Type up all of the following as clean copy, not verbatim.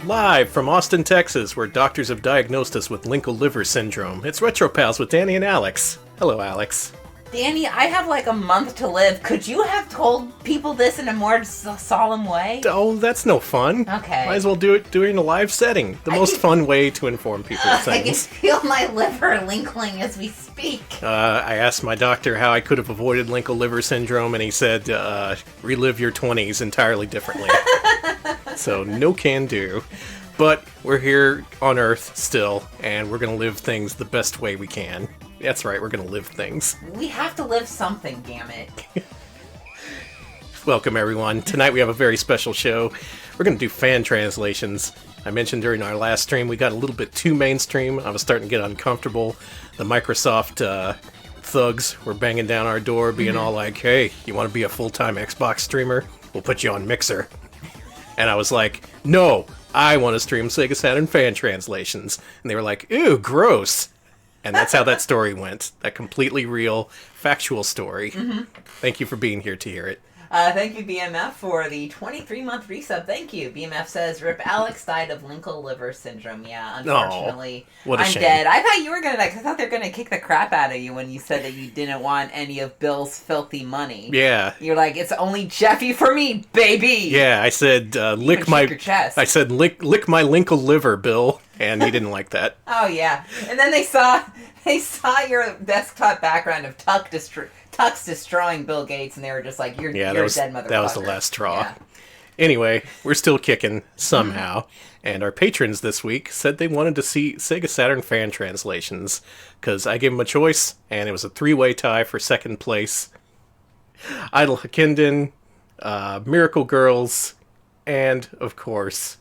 Live from Austin, Texas, where doctors have diagnosed us with Linkle Liver Syndrome. It's Retro Pals with Danny and Alex. Hello, Alex. Danny, I have like a month to live. Could you have told people this in a more solemn way? Oh, that's no fun. Okay. Might as well do it during a live setting. The most fun way to inform people of I can things. feel my liver linkling as we speak. I asked my doctor how I could have avoided Linkle Liver Syndrome, and he said, relive your 20s entirely differently. So, no can do. But we're here on Earth still, and we're going to live things the best way we can. That's right, we're going to live things. We have to live something, damn it. Welcome, everyone. Tonight we have a very special show. We're going to do fan translations. I mentioned during our last stream we got a little bit too mainstream. I was starting to get uncomfortable. The Microsoft thugs were banging down our door, being all like, hey, you want to be a full-time Xbox streamer? We'll put you on Mixer. And I was like, no, I want to stream Sega Saturn Fan Translations. And they were like, ew, gross. And that's how that story went. That completely real, factual story. Mm-hmm. Thank you for being here to hear it. Thank you, BMF, for the 23-month resub. Thank you. BMF says, Rip Alex died of Linkle Liver Syndrome. Yeah, unfortunately, what a I'm shame. dead. I thought you were going to, I thought they were going to kick the crap out of you when you said that you didn't want any of Bill's filthy money. Yeah. You're like, it's only Jeffy for me, baby! Yeah, I said, lick my... your chest. I said, lick my Linkle liver, Bill. And he didn't like that. Oh, yeah. And then they saw your desktop background of Tuck's destroying Bill Gates, and they were just like, you're a dead motherfucker. That was the last straw. Yeah. Anyway, we're still kicking somehow. And our patrons this week said they wanted to see Sega Saturn Fan Translations. Because I gave them a choice, and it was a three-way tie for second place. Idle Hakinden, Miracle Girls, and, of course,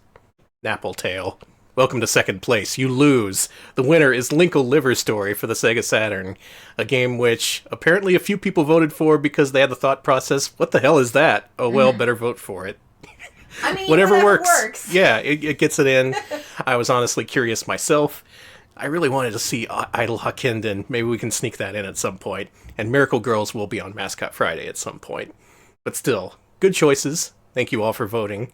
Nappletail. Welcome to second place. You lose. The winner is Linkle Liver Story for the Sega Saturn, a game which apparently a few people voted for because they had the thought process, what the hell is that? Oh, well, better vote for it. I mean, whatever works. Yeah, it gets it in. I was honestly curious myself. I really wanted to see Idle Hakinden. Maybe we can sneak that in at some point. And Miracle Girls will be on Mascot Friday at some point. But still, good choices. Thank you all for voting.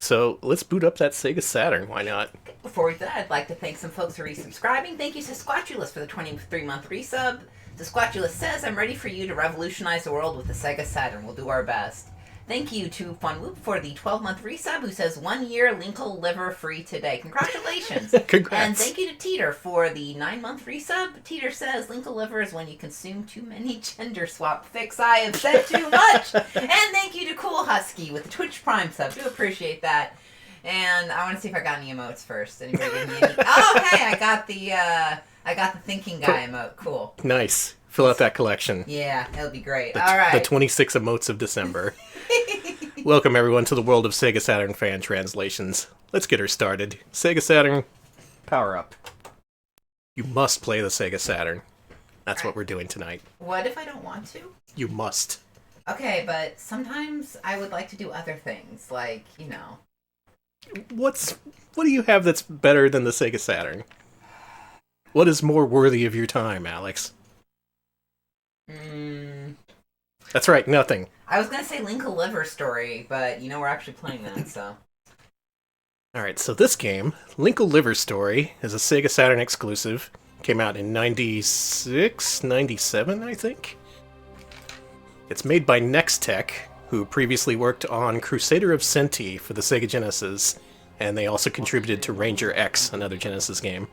So, let's boot up that Sega Saturn. Why not? Before we do that, I'd like to thank some folks for resubscribing. Thank you to Squatulus for the 23-month resub. Squatulus says, I'm ready for you to revolutionize the world with the Sega Saturn. We'll do our best. Thank you to Funwhoop for the 12-month resub, who says 1 year Linkle Liver free today. Congratulations. Congrats. And thank you to Teeter for the 9-month resub. Teeter says Linkle Liver is when you consume too many gender swap fics. I have said too much. And thank you to Cool Husky with the Twitch Prime sub. Do appreciate that. And I want to see if I got any emotes first. Anybody give me any? Oh, hey, I got the thinking guy emote. Cool. Nice. Fill out that collection. Yeah, it'll be great. All right. The 26 emotes of December. Welcome, everyone, to the world of Sega Saturn Fan Translations. Let's get her started. Sega Saturn, power up. You must play the Sega Saturn. That's what we're doing tonight. What if I don't want to? You must. Okay, but sometimes I would like to do other things, like, you know. What do you have that's better than the Sega Saturn? What is more worthy of your time, Alex? That's right, nothing. I was going to say Linkle Liver Story, but, we're actually playing that, so. Alright, so this game, Linkle Liver Story, is a Sega Saturn exclusive. Came out in 96, 97, I think? It's made by Nextech, who previously worked on Crusader of Senti for the Sega Genesis, and they also contributed to Ranger X, another Genesis game.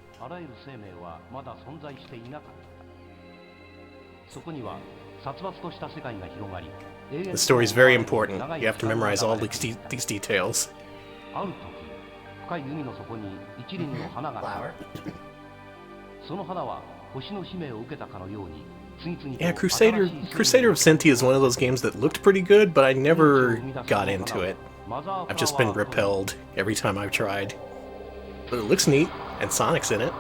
The story is very important. You have to memorize all these details. Flower. Yeah, Crusader of Senti is one of those games that looked pretty good, but I never got into it. I've just been repelled every time I've tried. But it looks neat, and Sonic's in it.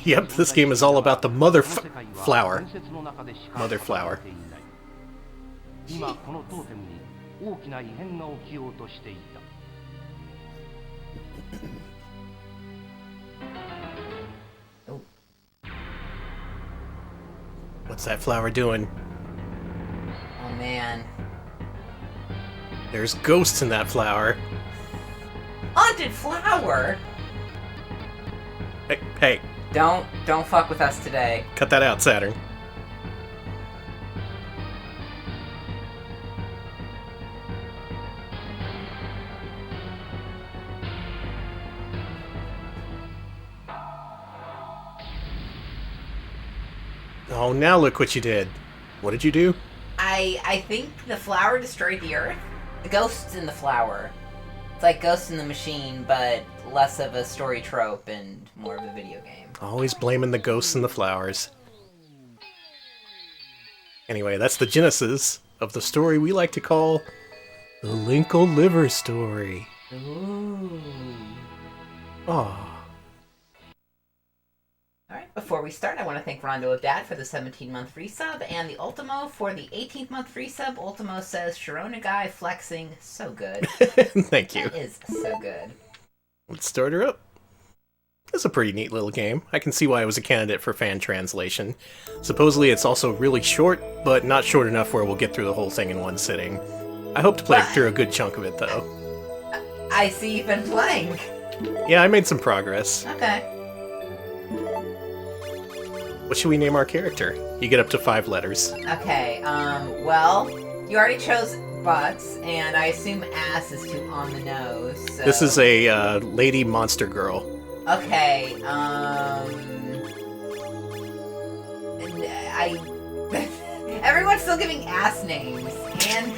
Yep, this game is all about the Mother Flower. Mother Flower. 今このトーテムに大きな異変が起きようとしていた。What's that flower doing? Oh man. There's ghosts in that flower. Haunted flower? Hey, Don't fuck with us today. cut that out, Saturn. Oh, now look what you did. What did you do? I think the flower destroyed the earth. The ghosts in the flower. It's like Ghosts in the Machine, but less of a story trope and more of a video game. Always blaming the ghosts and the flowers. Anyway, that's the genesis of the story we like to call the Linkle Liver Story. Ooh. Aww. Alright, before we start, I want to thank Rondo of Dad for the 17-month resub, and the Ultimo for the 18th-month resub. Ultimo says, Sharona guy flexing, so good. Thank you. That is so good. Let's start her up. It's a pretty neat little game. I can see why it was a candidate for fan translation. Supposedly it's also really short, but not short enough where we'll get through the whole thing in one sitting. I hope to play through a good chunk of it, though. I see you've been playing. Yeah, I made some progress. Okay. What should we name our character? You get up to 5 letters. Okay, well, you already chose butts, and I assume ass is too on the nose, so... This is a lady monster girl. Okay, everyone's still giving ass names, and...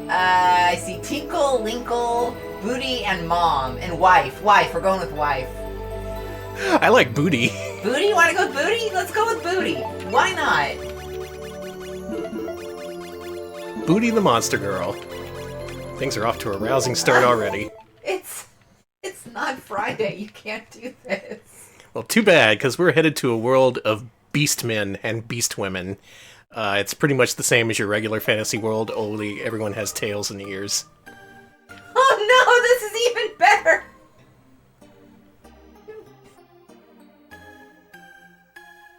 I see Tinkle, Linkle, Booty, and Mom, and Wife. Wife, we're going with Wife. I like Booty. Booty? You want to go with Booty? Let's go with Booty. Why not? Booty the monster girl. Things are off to a rousing start already. It's not Friday. You can't do this. Well, too bad, because we're headed to a world of beastmen and beastwomen. It's pretty much the same as your regular fantasy world, only everyone has tails and ears. Oh no, this is even better!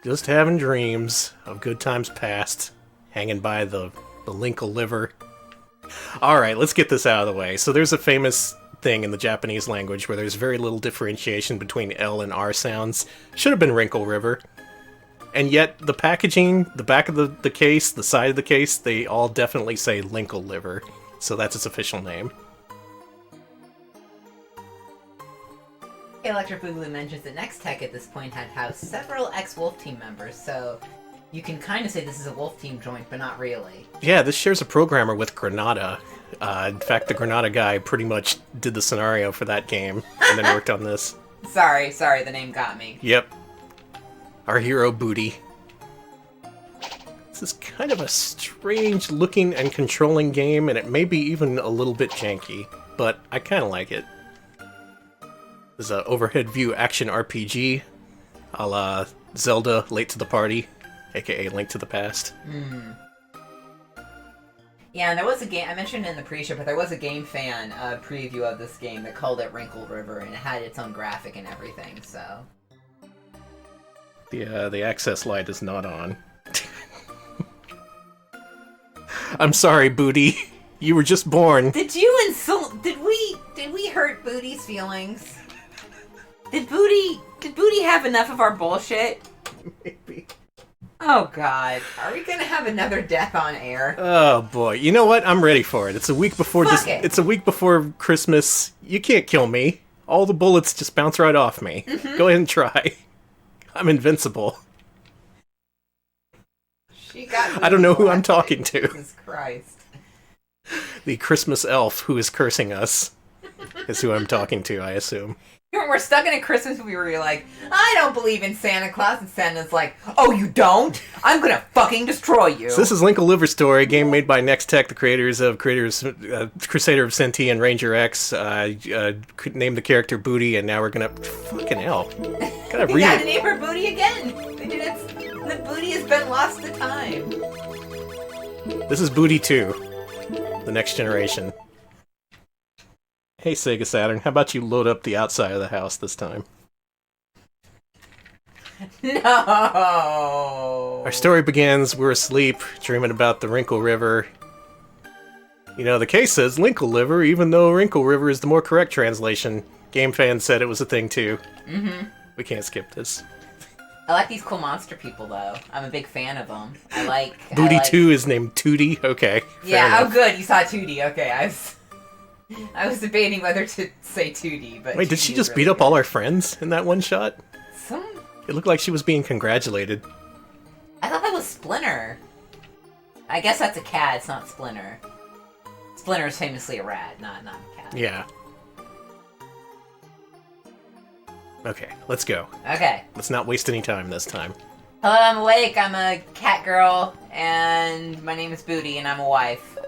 Just having dreams of good times past, hanging by the Linkle Liver. Alright, let's get this out of the way. So there's a famous thing in the Japanese language where there's very little differentiation between L and R sounds. Should have been Wrinkle River. And yet, the packaging, the back of the case, the side of the case, they all definitely say Linkle Liver. So that's its official name. Electric Boogaloo mentions that Next Tech at this point had housed several ex-Wolf Team members, so you can kind of say this is a Wolf Team joint, but not really. Yeah, this shares a programmer with Granada. In fact, the Granada guy pretty much did the scenario for that game, and then worked on this. Sorry, the name got me. Yep. Our hero, Booty. This is kind of a strange looking and controlling game, and it may be even a little bit janky, but I kind of like it. This is an overhead view action RPG, a la Zelda Late to the Party, aka Link to the Past. Yeah, and there was a game, I mentioned it in the pre-show, but there was a Game Fan preview of this game that called it Wrinkle River, and it had its own graphic and everything, so... The access light is not on. I'm sorry, Booty. You were just born. Did you insult... Did we hurt Booty's feelings? Did Booty have enough of our bullshit? Maybe. Oh god. Are we gonna have another death on air? Oh boy. You know what? I'm ready for it. It's a week before It's a week before Christmas. You can't kill me. All the bullets just bounce right off me. Go ahead and try. I'm invincible. She got I don't know who I'm talking to. Jesus Christ. The Christmas elf who is cursing us is who I'm talking to, I assume. We're stuck in a Christmas movie where you're like, I don't believe in Santa Claus, and Santa's like, oh, you don't? I'm gonna fucking destroy you. So this is Linkle Liver Story, a game made by Next Tech, the creators Crusader of Senti and Ranger X. Named the character Booty, and now we're gonna... Fucking hell. Gotta You read gotta it. name her Booty again! The Booty has been lost to time. This is Booty 2. The next generation. Hey, Sega Saturn, how about you load up the outside of the house this time? No. Our story begins, we're asleep, dreaming about the Linkle River. You know, the case says Linkle Liver, even though Linkle River is the more correct translation. Game fans said it was a thing too. Mm-hmm. We can't skip this. I like these cool monster people, though. I'm a big fan of them. Booty 2 is named Tootie? Okay. Yeah, oh good, you saw Tootie. Okay, I was debating whether to say Tootie, but... Wait, did she just beat up all our friends in that one shot? Some... It looked like she was being congratulated. I thought that was Splinter. I guess that's a cat, it's not Splinter. Splinter is famously a rat, not a cat. Yeah. Okay, let's go. Okay. Let's not waste any time this time. Hello, I'm awake, I'm a cat girl, and my name is Booty, and I'm a wife.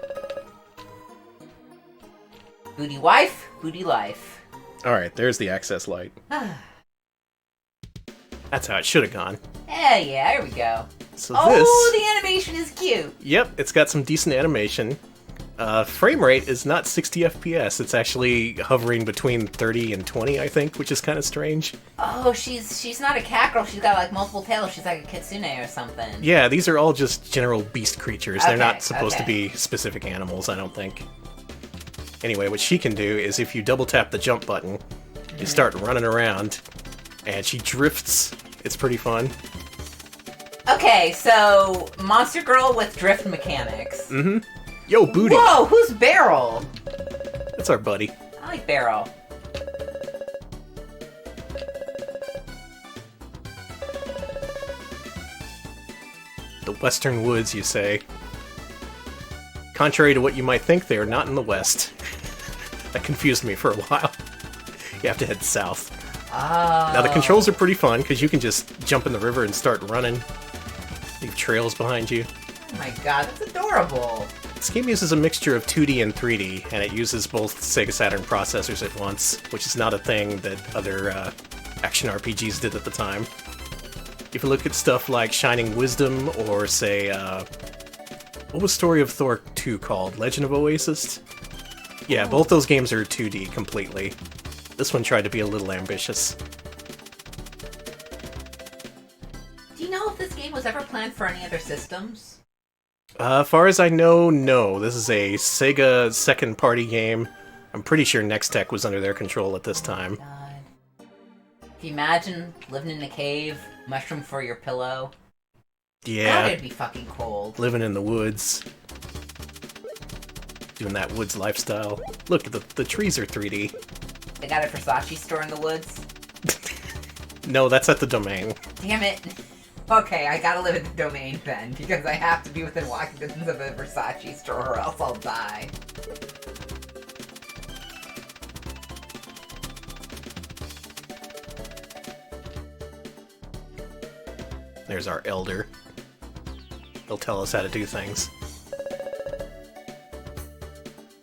Booty wife, Booty life. Alright, there's the access light. That's how it should have gone. Yeah, here we go. So the animation is cute. Yep, it's got some decent animation. Frame rate is not 60 FPS, it's actually hovering between 30 and 20, I think, which is kind of strange. Oh, she's not a cat girl, she's got like multiple tails, she's like a kitsune or something. Yeah, these are all just general beast creatures. They're Okay, not supposed to be specific animals, I don't think. Anyway, what she can do is if you double tap the jump button, you start running around, and she drifts. It's pretty fun. Okay, so monster girl with drift mechanics. Mm-hmm. Yo, Booty! Whoa, who's Beryl? That's our buddy. I like Beryl. The Western Woods, you say. Contrary to what you might think, they are not in the West. That confused me for a while. You have to head south. Oh. Now, the controls are pretty fun, because you can just jump in the river and start running. Leave trails behind you. Oh my god, that's adorable. This game uses a mixture of 2D and 3D, and it uses both Sega Saturn processors at once, which is not a thing that other action RPGs did at the time. If you look at stuff like Shining Wisdom, or say, what was Story of Thor 2 called? Legend of Oasis? Yeah, both those games are 2D completely. This one tried to be a little ambitious. Do you know if this game was ever planned for any other systems? As far as I know, no. This is a Sega second-party game. I'm pretty sure Nextech was under their control at this time. God. Can you imagine living in a cave, mushroom for your pillow? Yeah. God, it'd be fucking cold. Living in the woods. Doing that woods lifestyle. Look, the trees are 3D. They got a Versace store in the woods? No, that's at the Domain. Damn it. Okay, I gotta live in the Domain then, because I have to be within walking distance of a Versace store or else I'll die. There's our elder. He'll tell us how to do things.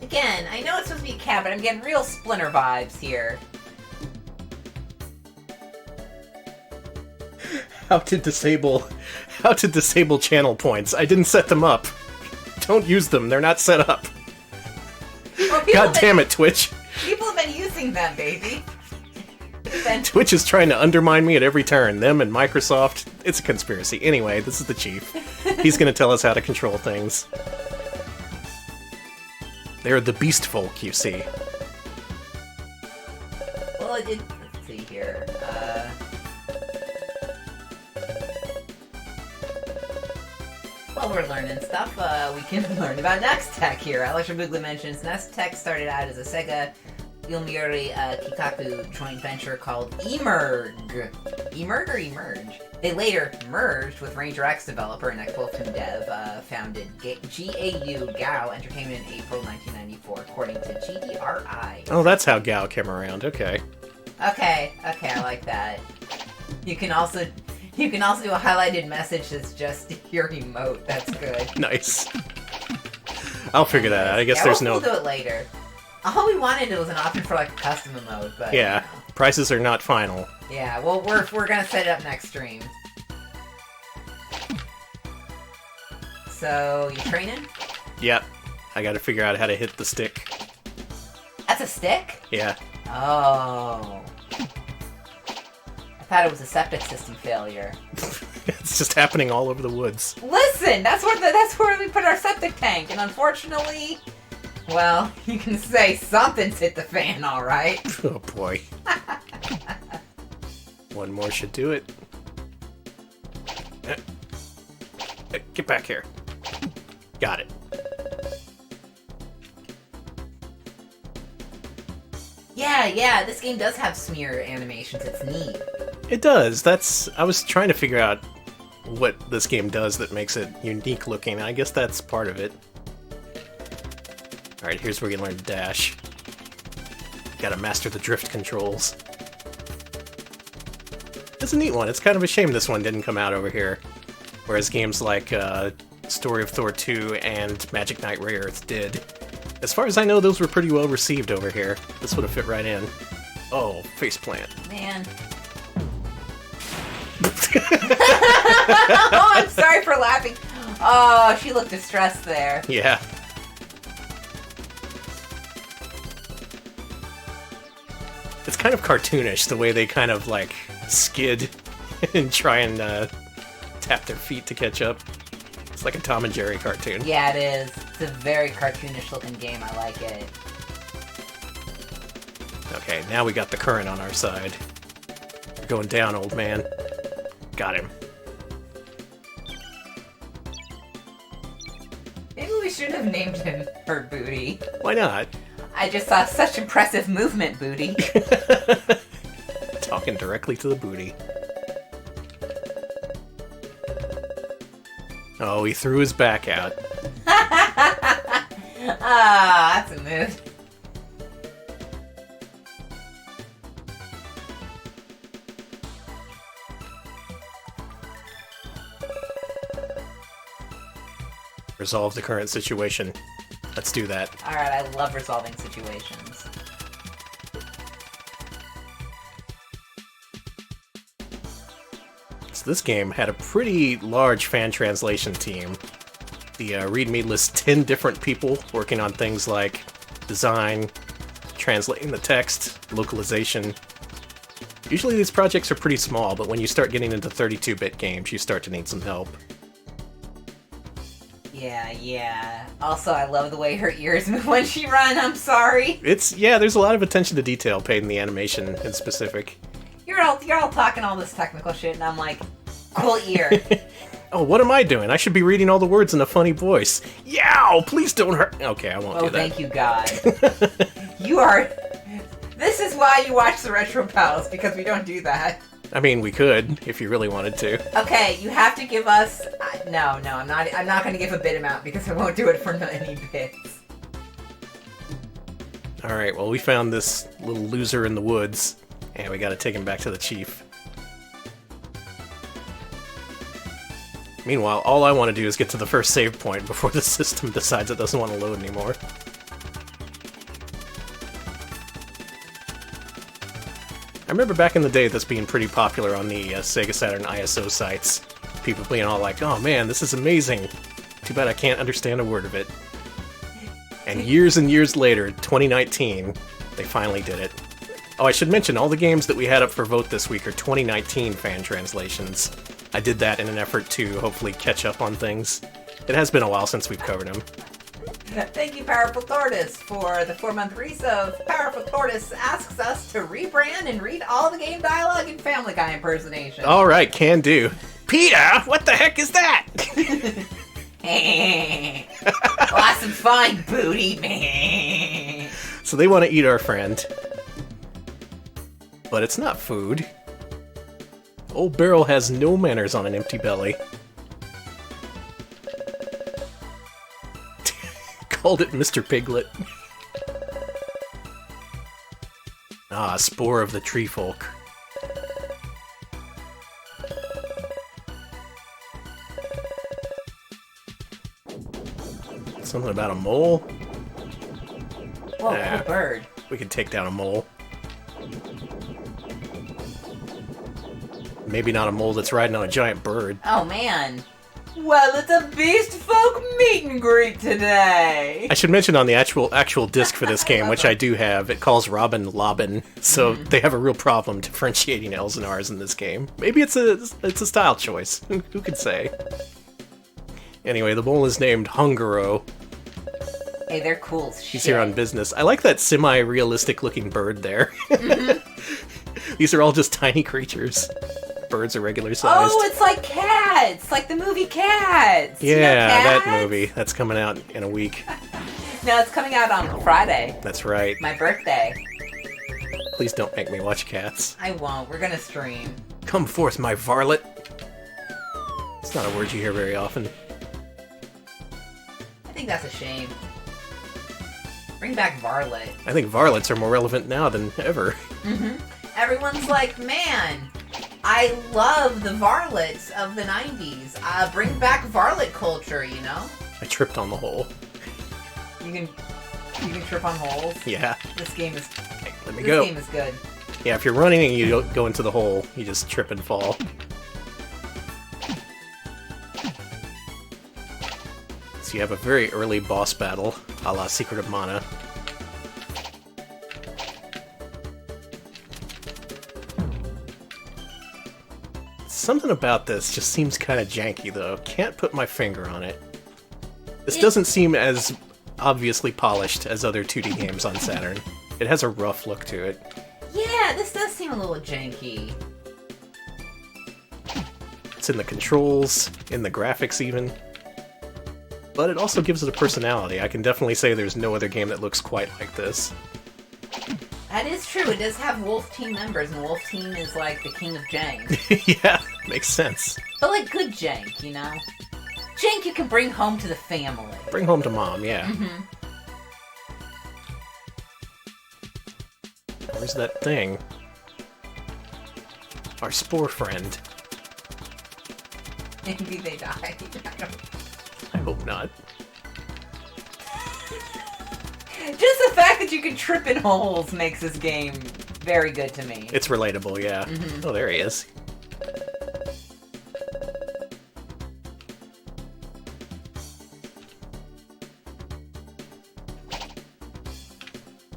Again, I know it's supposed to be a cat, but I'm getting real Splinter vibes here. How to disable channel points. I didn't set them up. Don't use them, they're not set up. Well, God damn it, Twitch. People have been using them, baby. Twitch is trying to undermine me at every turn. Them and Microsoft. It's a conspiracy. Anyway, this is the chief. He's gonna tell us how to control things. They're the beast folk, you see. Well, let's see here. While we're learning stuff, we can learn about Nextech here. Electro Boogly mentions Nextech started out as a Sega Yomiuri Kikaku joint venture called Emerge. Emerge or Emerge? They later merged with Ranger X developer and X-Wolftoon dev, founded GAU Entertainment in April 1994, according to GDRI. Oh, that's how Gao came around. Okay. Okay, I like that. You can also do a highlighted message that's just your emote. That's good. Nice. I'll figure that out. I guess there's we'll do it later. All we wanted was an option for like a custom emote, but yeah, prices are not final. Yeah, well we're gonna set it up next stream. So you training? Yep. I gotta figure out how to hit the stick. That's a stick? Yeah. Oh. thought it was a septic system failure. It's just happening all over the woods. Listen, that's where we put our septic tank, and unfortunately, well, you can say something's hit the fan, all right. Oh boy. One more should do it. Get back here. Got it. Yeah, this game does have smear animations. It's neat. It does. I was trying to figure out what this game does that makes it unique looking. I guess that's part of it. Alright, here's where you learn to dash. Gotta master the drift controls. It's a neat one. It's kind of a shame this one didn't come out over here. Whereas games like Story of Thor 2 and Magic Knight Rayearth did. As far as I know, those were pretty well received over here. This would have fit right in. Oh, faceplant. Man. Oh, I'm sorry for laughing. Oh, she looked distressed there. Yeah. It's kind of cartoonish, the way they kind of, like, skid and try and tap their feet to catch up. It's like a Tom and Jerry cartoon. Yeah, it is. It's a very cartoonish looking game. I like it. Okay, now we got the current on our side. You're going down, old man. Got him. Maybe we should have named him her Booty. Why not? I just saw such impressive movement, Booty. Talking directly to the booty. Oh, he threw his back out. Ah, that's a move. Resolve the current situation. Let's do that. Alright, I love resolving situations. So this game had a pretty large fan translation team. The README lists 10 different people working on things like design, translating the text, localization. Usually these projects are pretty small, but when you start getting into 32-bit games, you start to need some help. Yeah. Also, I love the way her ears move when she runs. I'm sorry. There's a lot of attention to detail paid in the animation in specific. You're all talking all this technical shit, and I'm like, cool ear. Oh, what am I doing? I should be reading all the words in a funny voice. Yow! Please don't hurt. Okay, I won't do that. Thank you, God. You are. This is why you watch the Retro Pals, because we don't do that. I mean, we could, if you really wanted to. Okay, you have to give us... No, I'm not going to give a bit amount, because I won't do it for any bits. Alright, well, we found this little loser in the woods, and we gotta take him back to the chief. Meanwhile, all I want to do is get to the first save point before the system decides it doesn't want to load anymore. I remember back in the day this being pretty popular on the Sega Saturn ISO sites. People being all like, oh man, this is amazing. Too bad I can't understand a word of it. And years later, 2019, they finally did it. Oh, I should mention, all the games that we had up for vote this week are 2019 fan translations. I did that in an effort to hopefully catch up on things. It has been a while since we've covered them. Thank you, Powerful Tortoise, for the 4-month resub. Powerful Tortoise asks us to rebrand and read all the game dialogue in Family Guy impersonation. Alright, can do. Peter, what the heck is that? Well, that's some fine booty, man. So they want to eat our friend. But it's not food. Old Barrel has no manners on an empty belly. Called it Mr. Piglet. Ah, spore of the tree folk. Something about a mole? Whoa, cool bird. We can take down a mole. Maybe not a mole that's riding on a giant bird. Oh, man. Well, it's a Beast Folk meet and greet today. I should mention on the actual disc for this game, which I do have, it calls Robin Lobbin, so they have a real problem differentiating L's and R's in this game. Maybe it's a style choice. Who could say? Anyway, the mole is named Hungaro. Hey, they're cool as shit. He's here on business. I like that semi-realistic looking bird there. These are all just tiny creatures. Birds are regular sized. Oh, it's like Cats! Like the movie Cats! Yeah, You know Cats? that movie. That's coming out in a week. No, it's coming out on Friday. That's right. My birthday. Please don't make me watch Cats. I won't. We're gonna stream. Come forth, my varlet. It's not a word you hear very often. I think that's a shame. Bring back Varlet. I think varlets are more relevant now than ever. Everyone's like, man, I love the varlets of the 90s. Bring back varlet culture, you know? I tripped on the hole. You can trip on holes. Yeah. This game is Let me go. This game is good. Yeah, if you're running and you don't go into the hole, you just trip and fall. So you have a very early boss battle, a la Secret of Mana. Something about this just seems kind of janky, though. Can't put my finger on it. This doesn't seem as obviously polished as other 2D games on Saturn. It has a rough look to it. Yeah, this does seem a little janky. It's in the controls, in the graphics even. But it also gives it a personality. I can definitely say there's no other game that looks quite like this. That is true. It does have Wolf Team members, and Wolf Team is like the king of jank. Yeah, makes sense. But like good jank, you know? Jank you can bring home to the family. Bring home to mom, yeah. Where's that thing? Our spore friend. Maybe they die. I hope not. Just the fact that you can trip in holes makes this game very good to me. It's relatable, yeah. Oh, there he is.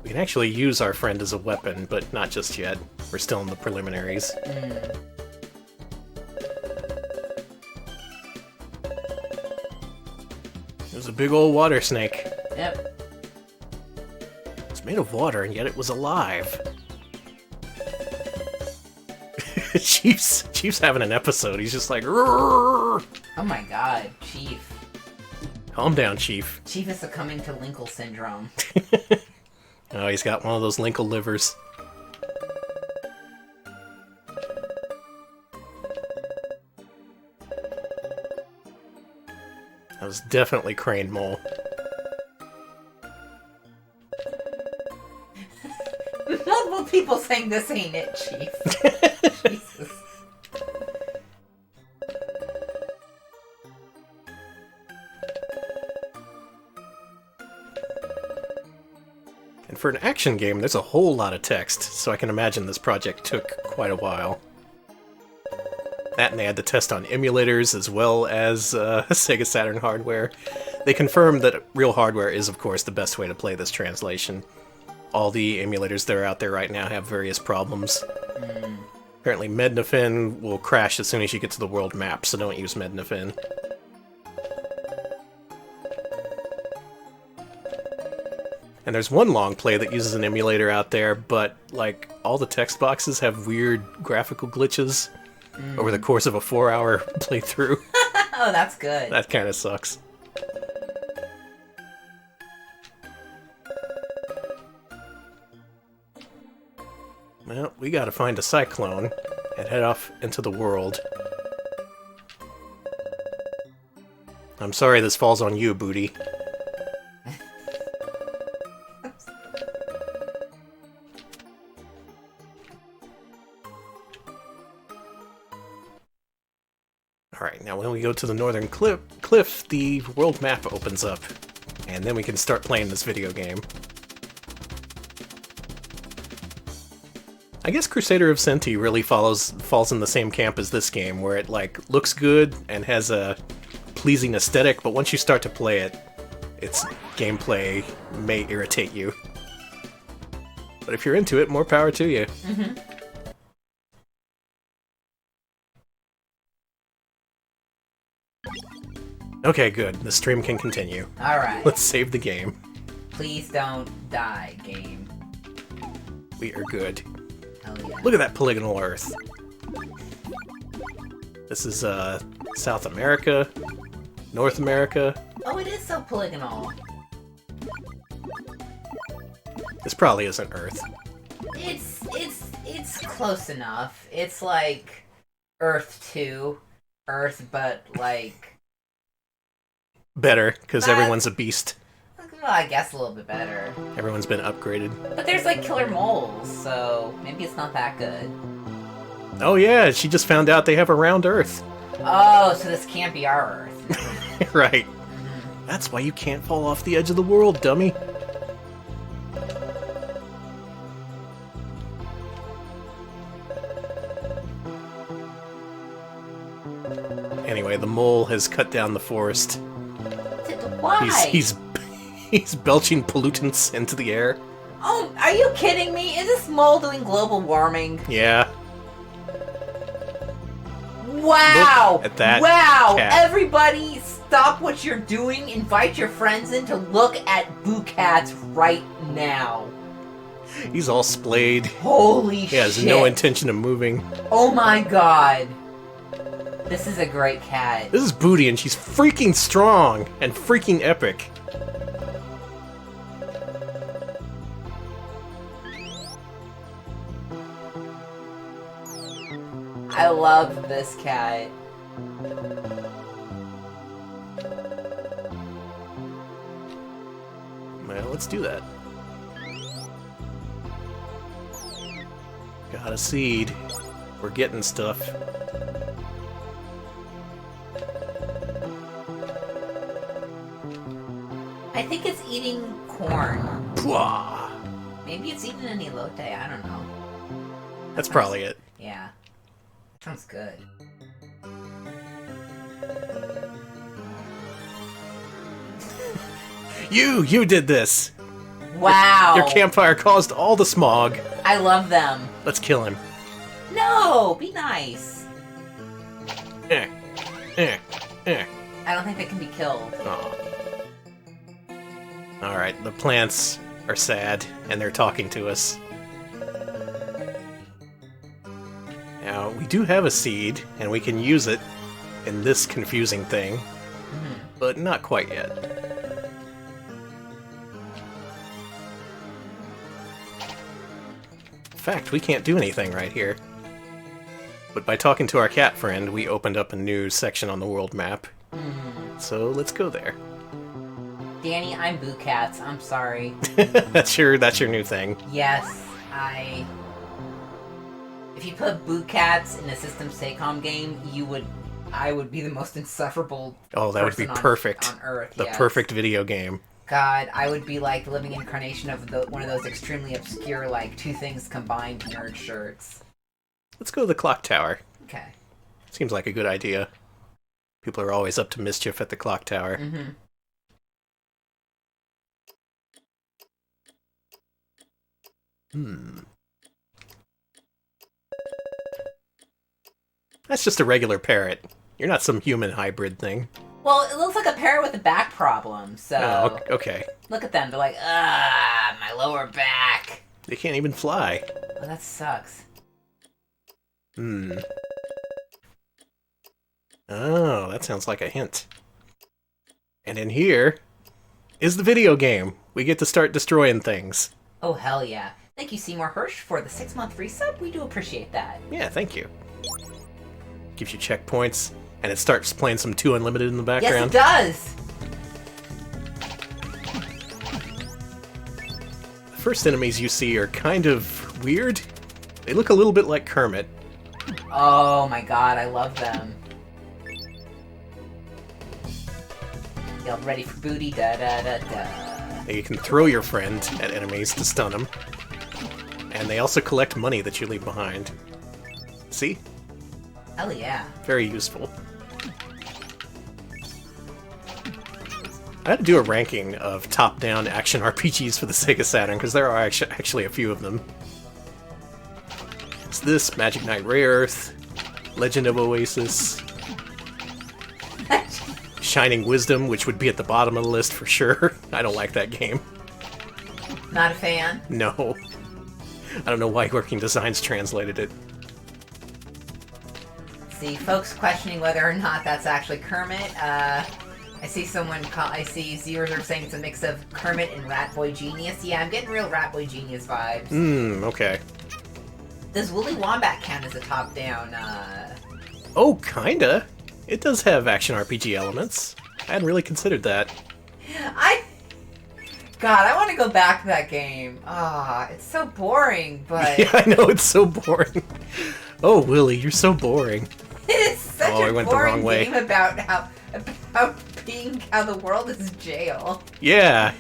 We can actually use our friend as a weapon, but not just yet. We're still in the preliminaries. There's a big old water snake. Yep. It's made of water, and yet it was alive. Chief's having an episode. He's just like, "Roar!" Oh my god, Chief. Calm down, Chief. Chief is succumbing to Linkle syndrome. Oh, he's got one of those Linkle livers. That was definitely Crane Mole. Multiple people saying this ain't it, Chief. Jesus. And for an action game, there's a whole lot of text, so I can imagine this project took quite a while. That, and they had to test on emulators as well as Sega Saturn hardware. They confirmed that real hardware is, of course, the best way to play this translation. All the emulators that are out there right now have various problems. Apparently Mednafin will crash as soon as you get to the world map, so don't use Mednafin. And there's one long play that uses an emulator out there, but, like, all the text boxes have weird graphical glitches over the course of a 4-hour playthrough. Oh, that's good. That kind of sucks. Well, we gotta find a cyclone and head off into the world. I'm sorry this falls on you, Booty. Alright, now when we go to the northern cliff, the world map opens up. And then we can start playing this video game. I guess Crusader of Senti really falls in the same camp as this game, where it, like, looks good and has a pleasing aesthetic, but once you start to play it, its gameplay may irritate you. But if you're into it, more power to you. Mm-hmm. Okay, good. The stream can continue. Alright. Let's save the game. Please don't die, game. We are good. Hell yeah. Look at that polygonal Earth. This is, South America, North America. Oh, it is so polygonal. This probably isn't Earth. It's close enough. It's like Earth 2. Earth, but like... Better, because everyone's a beast. Well, I guess a little bit better. Everyone's been upgraded. But there's like killer moles, so maybe it's not that good. Oh yeah, she just found out they have a round Earth. Oh, so this can't be our Earth. Right. That's why you can't fall off the edge of the world, dummy. Anyway, the mole has cut down the forest. Why? He's belching pollutants into the air. Oh, are you kidding me? Is this mole doing global warming? Yeah. Wow! Look at that wow! cat. Everybody, stop what you're doing. Invite your friends in to look at Boo Cats right now. He's all splayed. Holy shit! He has no intention of moving. Oh my god! This is a great cat. This is Booty, and she's freaking strong and freaking epic. I love this cat. Well, let's do that. Got a seed. We're getting stuff. I think it's eating corn. Pwah! Maybe it's eating an elote, I don't know. That's probably it. Yeah. Sounds good. You did this! Wow! Your campfire caused all the smog. I love them. Let's kill him. No! Be nice. Eh. I don't think they can be killed. Aw. Alright, the plants are sad, and they're talking to us. Now, we do have a seed, and we can use it in this confusing thing, but not quite yet. In fact, we can't do anything right here. But by talking to our cat friend, we opened up a new section on the world map. So let's go there. Danny, I'm Boo Cats. I'm sorry. That's your new thing. Yes, if you put Boo Cats in a System Saycom game, I would be the most insufferable Oh, that would be perfect. On Earth, the yes. perfect video game. God, I would be like the living incarnation of one of those extremely obscure, like, two things combined nerd shirts. Let's go to the clock tower. Okay. Seems like a good idea. People are always up to mischief at the clock tower. That's just a regular parrot. You're not some human hybrid thing. Well, it looks like a parrot with a back problem, so... Oh, okay. Look at them, they're like, my lower back. They can't even fly. Oh, that sucks. Oh, that sounds like a hint. And in here is the video game. We get to start destroying things. Oh, hell yeah. Thank you, Seymour Hirsch, for the 6-month free sub. We do appreciate that. Yeah, thank you. Gives you checkpoints, and it starts playing some 2 Unlimited in the background. Yes, it does! The first enemies you see are kind of weird. They look a little bit like Kermit. Oh my god, I love them. Y'all ready for booty? Da-da-da-da. You can throw your friend at enemies to stun them. And they also collect money that you leave behind. See? Hell yeah. Very useful. I had to do a ranking of top-down action RPGs for the Sega Saturn, because there are actually a few of them. It's this, Magic Knight Rayearth, Legend of Oasis, Shining Wisdom, which would be at the bottom of the list for sure. I don't like that game. Not a fan? No. I don't know why Working Designs translated it. See, folks questioning whether or not that's actually Kermit. I see viewers are saying it's a mix of Kermit and Ratboy Genius. Yeah, I'm getting real Ratboy Genius vibes. Okay. Does Willy Wombat count as a top-down, Oh, kinda. It does have action RPG elements. I hadn't really considered that. God, I want to go back to that game. It's so boring, but... Yeah, I know, it's so boring. Oh, Willy, you're so boring. It's such I a went the boring wrong way. game about how the world is jail. Yeah.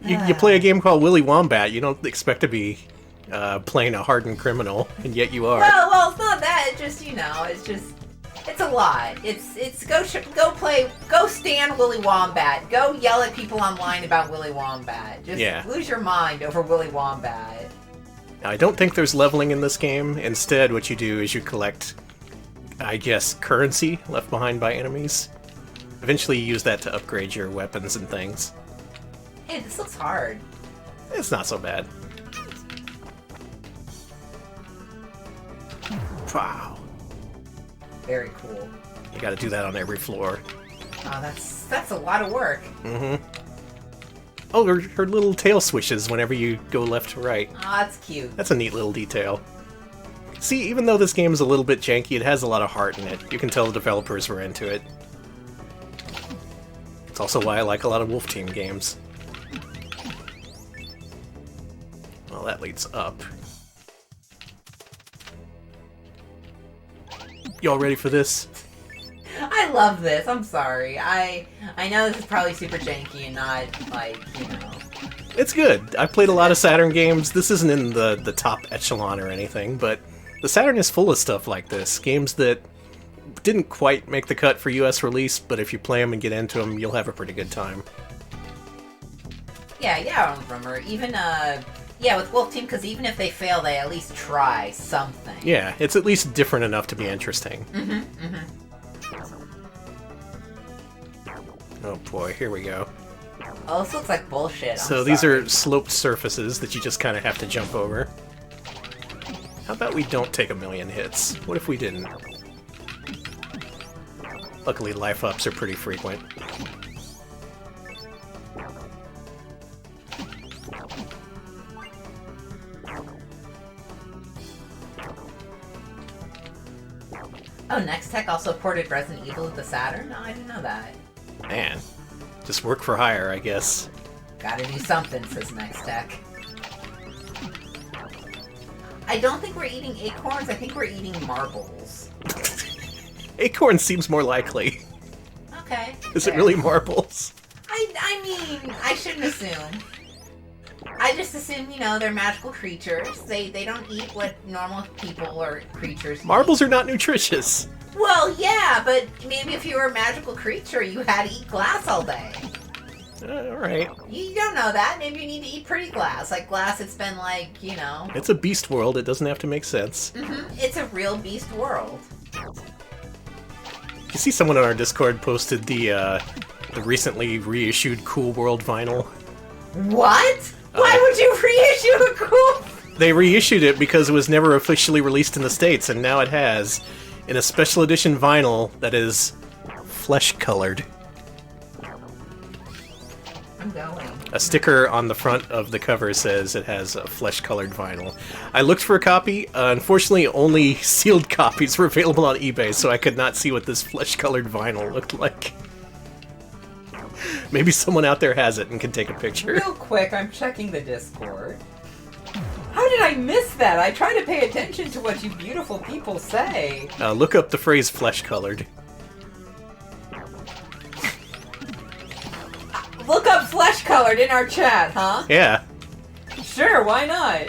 You play a game called Willy Wombat, you don't expect to be playing a hardened criminal, and yet you are. Well, it's not that. It's just, it's a lot. It's go stand Willy Wombat. Go yell at people online about Willy Wombat. Just lose your mind over Willy Wombat. Now, I don't think there's leveling in this game. Instead, what you do is you collect, I guess, currency left behind by enemies. Eventually, you use that to upgrade your weapons and things. Hey, this looks hard. It's not so bad. Wow. Very cool. You gotta do that on every floor. Oh, that's a lot of work. Mm-hmm. Oh, her little tail swishes whenever you go left to right. Oh, that's cute. That's a neat little detail. See, even though this game is a little bit janky, it has a lot of heart in it. You can tell the developers were into it. It's also why I like a lot of Wolf Team games. Well, that leads up. Y'all ready for this? I love this. I'm sorry. I know this is probably super janky and not, like, It's good. I've played a lot of Saturn games. This isn't in the top echelon or anything, but the Saturn is full of stuff like this. Games that didn't quite make the cut for US release, but if you play them and get into them, you'll have a pretty good time. Yeah, I remember. Even, with Wolf Team, because even if they fail, they at least try something. Yeah, it's at least different enough to be interesting. Oh boy, here we go. Oh, this looks like bullshit. So these are sloped surfaces that you just kind of have to jump over. How about we don't take a million hits? What if we didn't? Luckily, life ups are pretty frequent. Oh, Next Tech also ported Resident Evil to the Saturn? No, I didn't know that. Man, just work for hire, I guess. Gotta do something, says Next Tech. I don't think we're eating acorns, I think we're eating marbles. Acorn seems more likely. Okay. Is it really marbles? I mean, I shouldn't assume. I just assume, they're magical creatures. They don't eat what normal people or creatures eat. Marbles are not nutritious. Well, yeah, but maybe if you were a magical creature, you had to eat glass all day. Alright. You don't know that. Maybe you need to eat pretty glass. Like glass that's been It's a beast world. It doesn't have to make sense. It's a real beast world. You see someone on our Discord posted the recently reissued Cool World vinyl. What? Why would you reissue a Cool... They reissued it because it was never officially released in the States, and now it has, in a special edition vinyl that is flesh-colored. I'm going. A sticker on the front of the cover says it has a flesh-colored vinyl. I looked for a copy. Unfortunately, only sealed copies were available on eBay, so I could not see what this flesh-colored vinyl looked like. Maybe someone out there has it and can take a picture. Real quick, I'm checking the Discord. How did I miss that? I try to pay attention to what you beautiful people say. Look up the phrase flesh-colored. Look up flesh-colored in our chat, huh? Yeah. Sure, why not?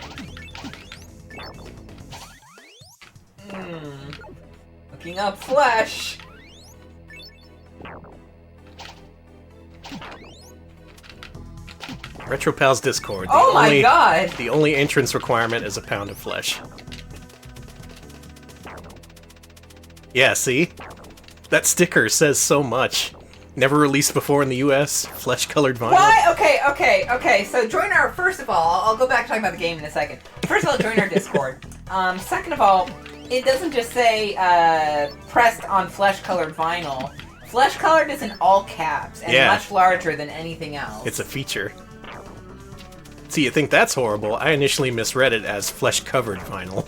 Looking up flesh. RetroPals Discord. Oh my god! The only entrance requirement is a pound of flesh. Yeah, see? That sticker says so much. Never released before in the US. Flesh-colored vinyl. Why? Okay. So join our... First of all, I'll go back to talking about the game in a second. First of all, join our Discord. Second of all, it doesn't just say pressed on flesh-colored vinyl. Flesh-colored is in all caps and much larger than anything else. It's a feature. See, you think that's horrible? I initially misread it as flesh-covered vinyl.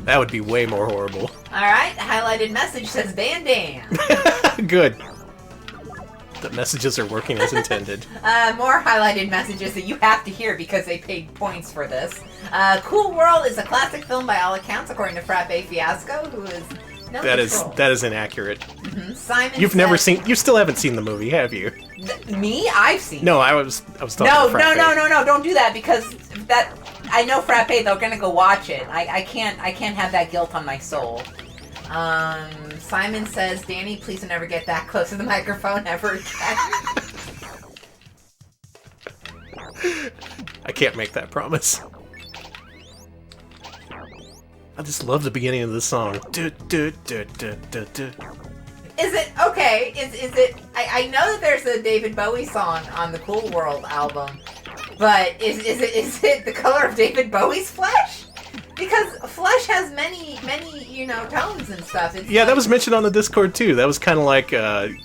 That would be way more horrible. Alright, highlighted message says Bandam. Good. The messages are working as intended. More highlighted messages that you have to hear because they paid points for this. Cool World is a classic film by all accounts, according to Frappe Fiasco, who is no that control. is inaccurate. Mm-hmm. Simon You still haven't seen the movie, have you? Me? I've seen No, I was talking No, to Frappe. no, don't do that because that... I know Frappe, they're gonna go watch it. I can't have that guilt on my soul. Simon says, Danny, please don't ever get that close to the microphone ever again. I can't make that promise. I just love the beginning of this song. Du, du, du, du, du, du. Is it okay? Is it? I know that there's a David Bowie song on the Cool World album, but is it the color of David Bowie's flesh? Because flesh has many tones and stuff. It's Yeah, that was mentioned on the Discord too. That was kind of like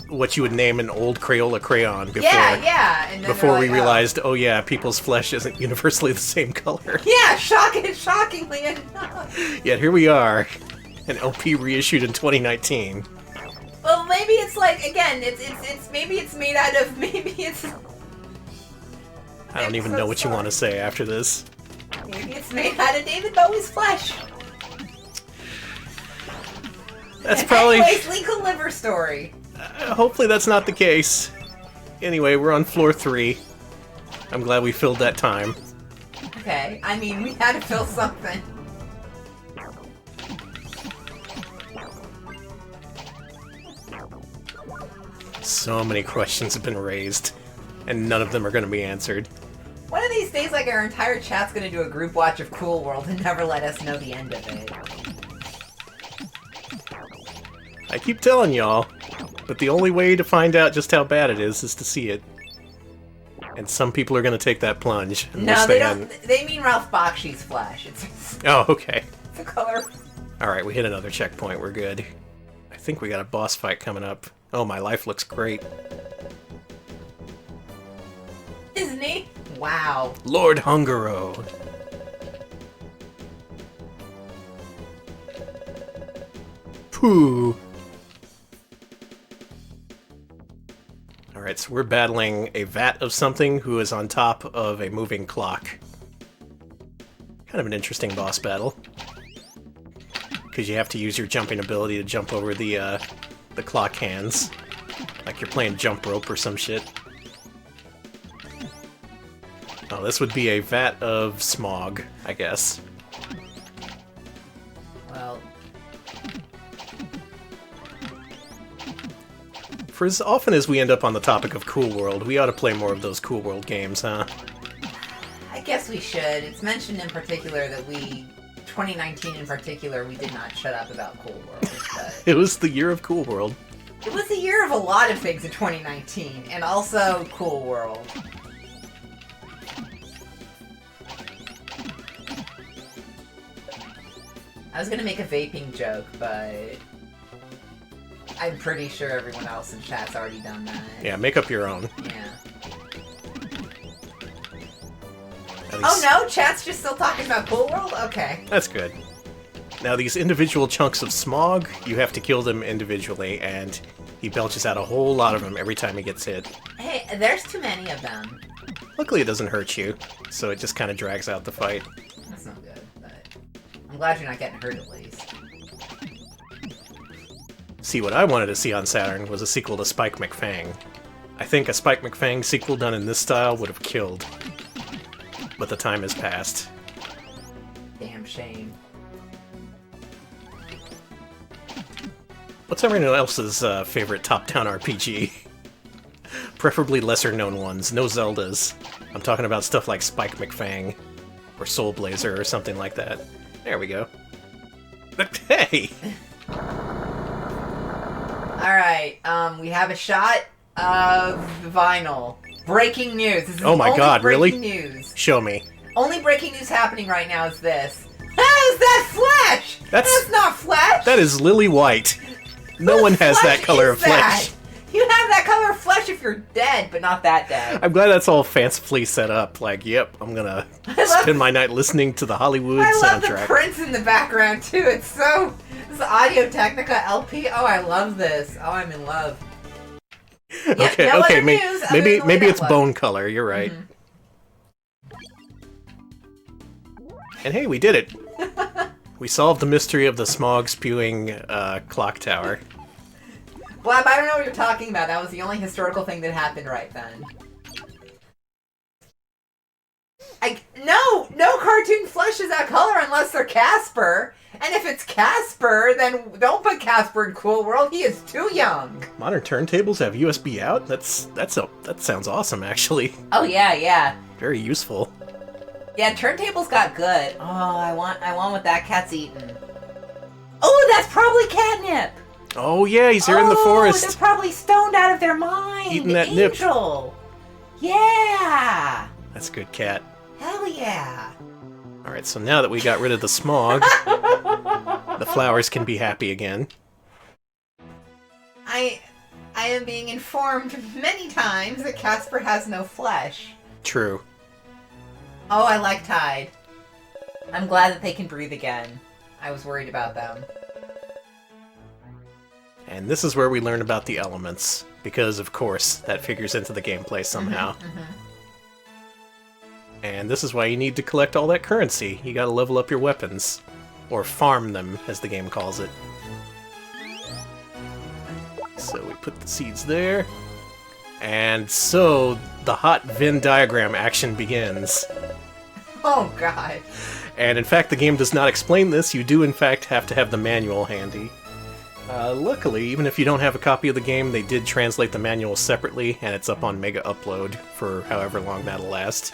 what you would name an old Crayola crayon before. Yeah. And then before they're we like, realized, oh yeah, people's flesh isn't universally the same color. Yeah, shockingly enough. Yet here we are, an LP reissued in 2019. Well, maybe it's like again, it's maybe it's made out of I don't even know what you want to say after this. Maybe it's made out of David Bowie's flesh. That's probably... Anyways, Linkle Liver Story. Hopefully that's not the case. Anyway, we're on floor 3. I'm glad we filled that time. Okay, I mean, we had to fill something. So many questions have been raised, and none of them are going to be answered. One of these days, like, our entire chat's gonna do a group watch of Cool World and never let us know the end of it. I keep telling y'all, but the only way to find out just how bad it is to see it. And some people are going to take that plunge. And No, wish they hadn't. don't. They mean Ralph Bakshi's flesh. It's Oh, okay. the color. Alright, we hit another checkpoint. We're good. I think we got a boss fight coming up. Oh, my life looks great. Isn't he? Wow. Lord Hungaro. Pooh. Alright, so we're battling a vat of something who is on top of a moving clock. Kind of an interesting boss battle. Because you have to use your jumping ability to jump over the clock hands. Like you're playing jump rope or some shit. Oh, this would be a vat of smog, I guess. Well, For as often as we end up on the topic of Cool World, we ought to play more of those Cool World games, huh? I guess we should. It's mentioned in particular that 2019 in particular, we did not shut up about Cool World. But It was the year of Cool World. it was the year of a lot of things in 2019, and also Cool World. I was gonna make a vaping joke, but I'm pretty sure everyone else in chat's already done that. Yeah, make up your own. Yeah. At Oh least- no, chat's just still talking about Cool World? Okay. That's good. Now, these individual chunks of smog, you have to kill them individually, and he belches out a whole lot of them every time he gets hit. Hey, there's too many of them. Luckily, it doesn't hurt you, so it just kind of drags out the fight. That's not good, but I'm glad you're not getting hurt at least. See, what I wanted to see on Saturn was a sequel to Spike McFang. I think a Spike McFang sequel done in this style would have killed. But the time has passed. Damn shame. What's everyone else's favorite top-down RPG? Preferably lesser-known ones, no Zeldas. I'm talking about stuff like Spike McFang or Soul Blazer or something like that. There we go. Hey! Alright, we have a shot of vinyl. Breaking news. This is Oh my god, really? News. Show me. Only breaking news happening right now is this. How is that flesh? That's not flesh! That is lily white. No one has that color of flesh. You have that color of flesh if you're dead, but not that dead. I'm glad that's all fancifully set up. Like, yep, I'm gonna spend my night listening to the Hollywood I love soundtrack. the Prince in the background, too. It's so... This is Audio Technica LP. Oh, I love this. Oh, I'm in love. Yep, Okay, no okay, other news other maybe than the way it's that looks. bone color. You're right. And hey, we did it. We solved the mystery of the smog-spewing clock tower. Blab, I don't know what you're talking about. That was the only historical thing that happened right then. No cartoon flesh is that color unless they're Casper. And if it's Casper, then don't put Casper in Cool World. He is too young. Modern turntables have USB out? That sounds awesome, actually. Oh yeah. Very useful. Yeah, turntables got good. Oh, I want what that cat's eating. Oh, that's probably catnip. Oh yeah, he's here in the forest. They're probably stoned out of their mind. Eating that nip. Angel. Yeah. That's a good cat. Hell yeah. Alright, so now that we got rid of the smog, the flowers can be happy again. I am being informed many times that Casper has no flesh. True. Oh, I like Tide. I'm glad that they can breathe again. I was worried about them. And this is where we learn about the elements, because of course that figures into the gameplay somehow. And this is why you need to collect all that currency. You gotta level up your weapons. Or farm them, as the game calls it. So we put the seeds there. And so the hot Venn diagram action begins. Oh god. And in fact, the game does not explain this. You do in fact have to have the manual handy. Luckily, even if you don't have a copy of the game, they did translate the manual separately, and it's up on Mega Upload for however long that'll last.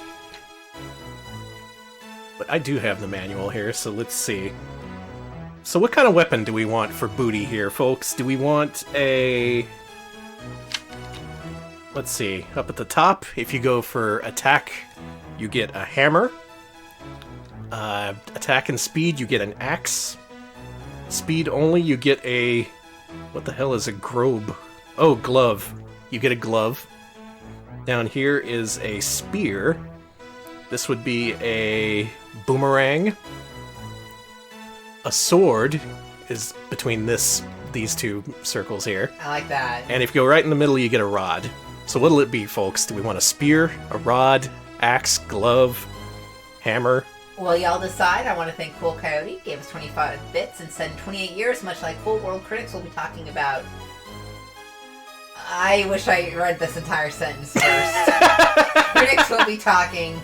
But I do have the manual here, so let's see. So what kind of weapon do we want for booty here, folks? Do we want a... Let's see. Up at the top, if you go for attack, you get a hammer. Attack and speed, you get an axe. Speed only, you get a... What the hell is a grobe? Oh, glove. You get a glove. Down here is a spear. This would be a boomerang. A sword is between these two circles here. I like that. And if you go right in the middle, you get a rod. So what'll it be, folks? Do we want a spear, a rod, axe, glove, hammer? Well, y'all decide. I want to thank Cool Coyote, gave us 25 bits and said in 28 years, much like Cool World critics will be talking about... I wish I read this entire sentence first. Critics will be talking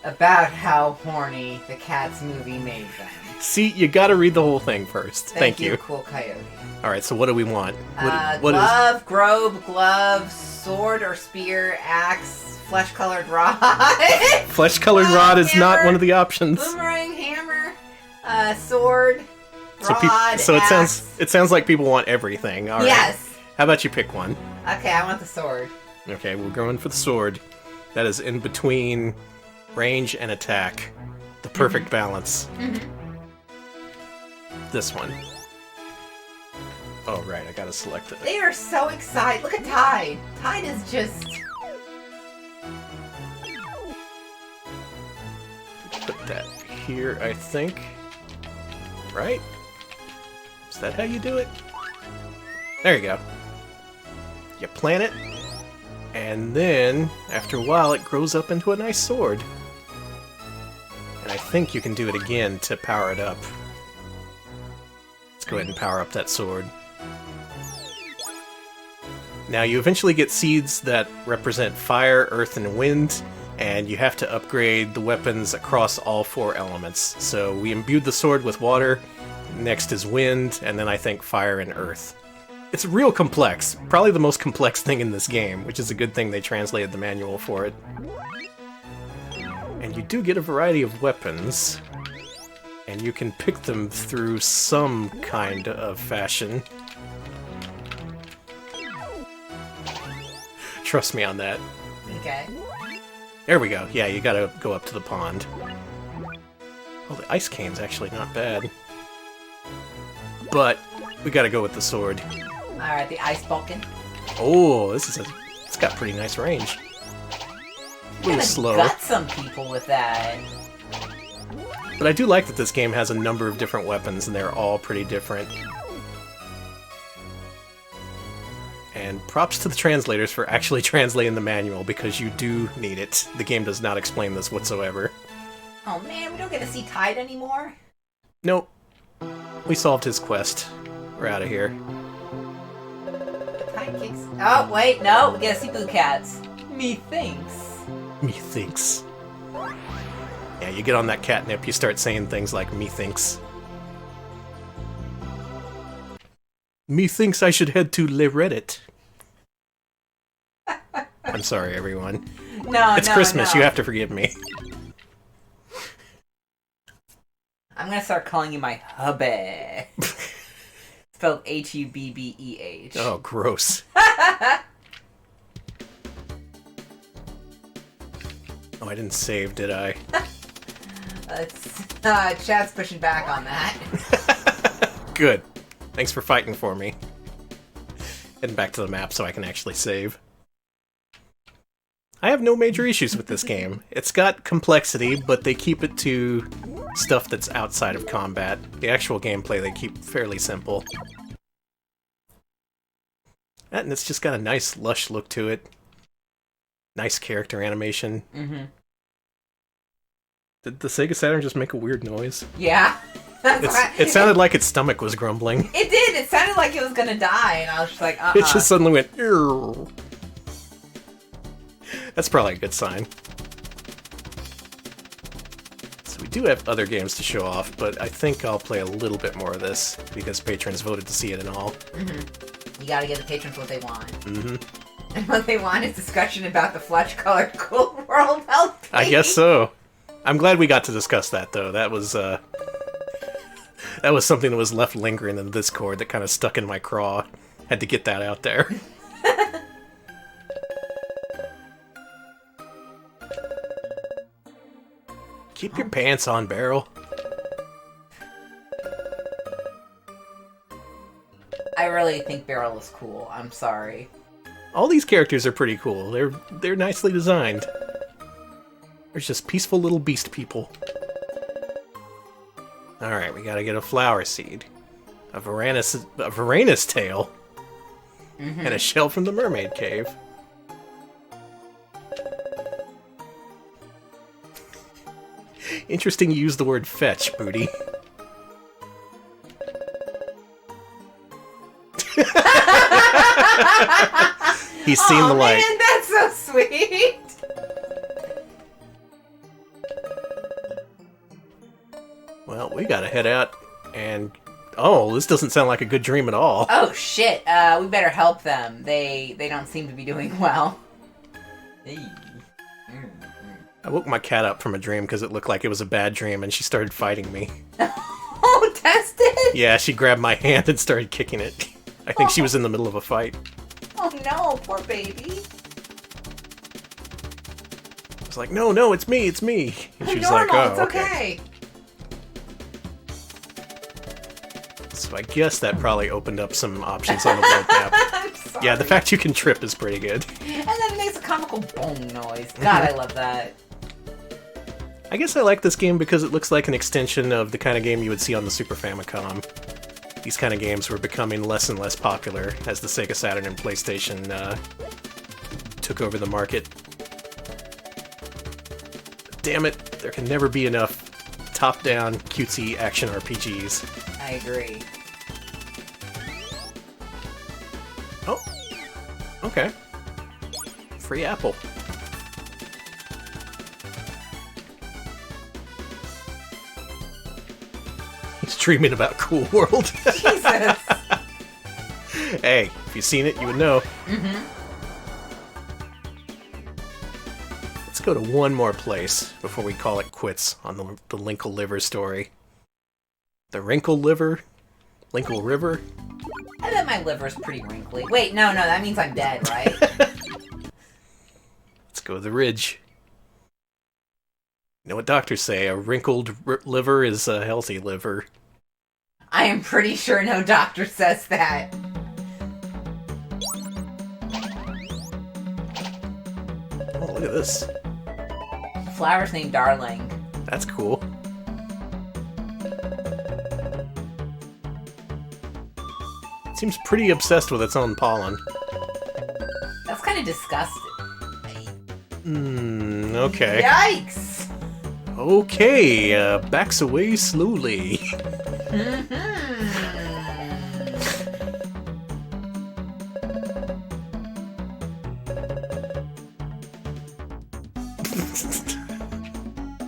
about how horny the Cats movie made them. See, you gotta read the whole thing first. Thank you. Cool Coyote. Alright, so what do we want? What Glove, grobe, glove, sword or spear, axe, flesh-colored rod. Flesh-colored rod is not one of the options. Boomerang, hammer, sword, rod, so axe. it sounds like people want everything. All right. Yes. How about you pick one? Okay, I want the sword. Okay, we're going for the sword. That is in between range and attack. The perfect balance. This one. Oh, right, I gotta select it. They are so excited. Look at Tide. Tide is just... Put that here, I think. Right? Is that how you do it? There you go. You plant it, and then, after a while, it grows up into a nice sword. And I think you can do it again to power it up. Let's go ahead and power up that sword. Now, you eventually get seeds that represent fire, earth, and wind, and you have to upgrade the weapons across all 4 elements. So we imbued the sword with water, next is wind, and then I think fire and earth. It's real complex. Probably the most complex thing in this game, which is a good thing they translated the manual for it. And you do get a variety of weapons, and you can pick them through some kind of fashion. Trust me on that. Okay. There we go. Yeah, you gotta go up to the pond. Oh, the ice cane's actually not bad. But we gotta go with the sword. Alright, the ice Vulcan. Oh, it's got pretty nice range. A little slow. Got some people with that. But I do like that this game has a number of different weapons, and they're all pretty different. And props to the translators for actually translating the manual, because you do need it. The game does not explain this whatsoever. Oh man, we don't get to see Tide anymore? Nope. We solved his quest. We're out of here. Tide kicks... Oh, wait, no, we get to see Blue Cats. Methinks. Methinks. Yeah, you get on that catnip, you start saying things like methinks. Methinks I should head to Le Reddit. I'm sorry, everyone. It's Christmas, you have to forgive me. I'm gonna start calling you my hubby. Spelled H-U-B-B-E-H. Oh, gross. Oh, I didn't save, did I? Chad's pushing back on that. Good. Thanks for fighting for me. Heading back to the map so I can actually save. I have no major issues with this game. It's got complexity, but they keep it to stuff that's outside of combat. The actual gameplay they keep fairly simple. And it's just got a nice, lush look to it. Nice character animation. Mm-hmm. Did the Sega Saturn just make a weird noise? Yeah. It sounded like its stomach was grumbling. It did. It sounded like it was gonna die, and I was just like, It just suddenly went, "Ew." That's probably a good sign. So we do have other games to show off, but I think I'll play a little bit more of this, because patrons voted to see it and all. Mm-hmm. You gotta give the patrons what they want. Mm-hmm. And what they want is discussion about the flesh-colored Cool World LP. I guess so. I'm glad we got to discuss that, though. That was something that was left lingering in the Discord that kind of stuck in my craw. Had to get that out there. Keep your pants on, Barrel. I really think Beryl is cool. I'm sorry. All these characters are pretty cool. They're nicely designed. There's just peaceful little beast people. Alright, we gotta get a flower seed. A Varanus tail. Mm-hmm. And a shell from the mermaid cave. Interesting you use the word fetch, Booty. He's seen the light. Man, that's so sweet. Well, we gotta head out and... Oh, this doesn't sound like a good dream at all. Oh shit, we better help them. They don't seem to be doing well. I woke my cat up from a dream because it looked like it was a bad dream and she started fighting me. Oh, tested? Yeah, she grabbed my hand and started kicking it. I think she was in the middle of a fight. Oh no, poor baby. I was like, no, it's me. And she was like, Normal, oh, it's okay. So I guess that probably opened up some options on the world map. I'm sorry. Yeah, the fact you can trip is pretty good. And then it makes a comical boom noise. God, I love that. I guess I like this game because it looks like an extension of the kind of game you would see on the Super Famicom. These kind of games were becoming less and less popular as the Sega Saturn and PlayStation took over the market. Damn it, there can never be enough top-down, cutesy action RPGs. I agree. Oh, okay. Free apple. He's dreaming about Cool World. Jesus. Hey, if you've seen it, you would know. Let's go to one more place before we call it quits on the Linkle Liver story. The Linkle River? I bet my liver's pretty wrinkly. Wait, no, that means I'm dead, right? Let's go to the ridge. You know what doctors say, a wrinkled liver is a healthy liver. I am pretty sure no doctor says that. Oh, look at this. Flower's named Darling. That's cool. It seems pretty obsessed with its own pollen. That's kind of disgusting. Okay. Yikes! Okay, backs away slowly.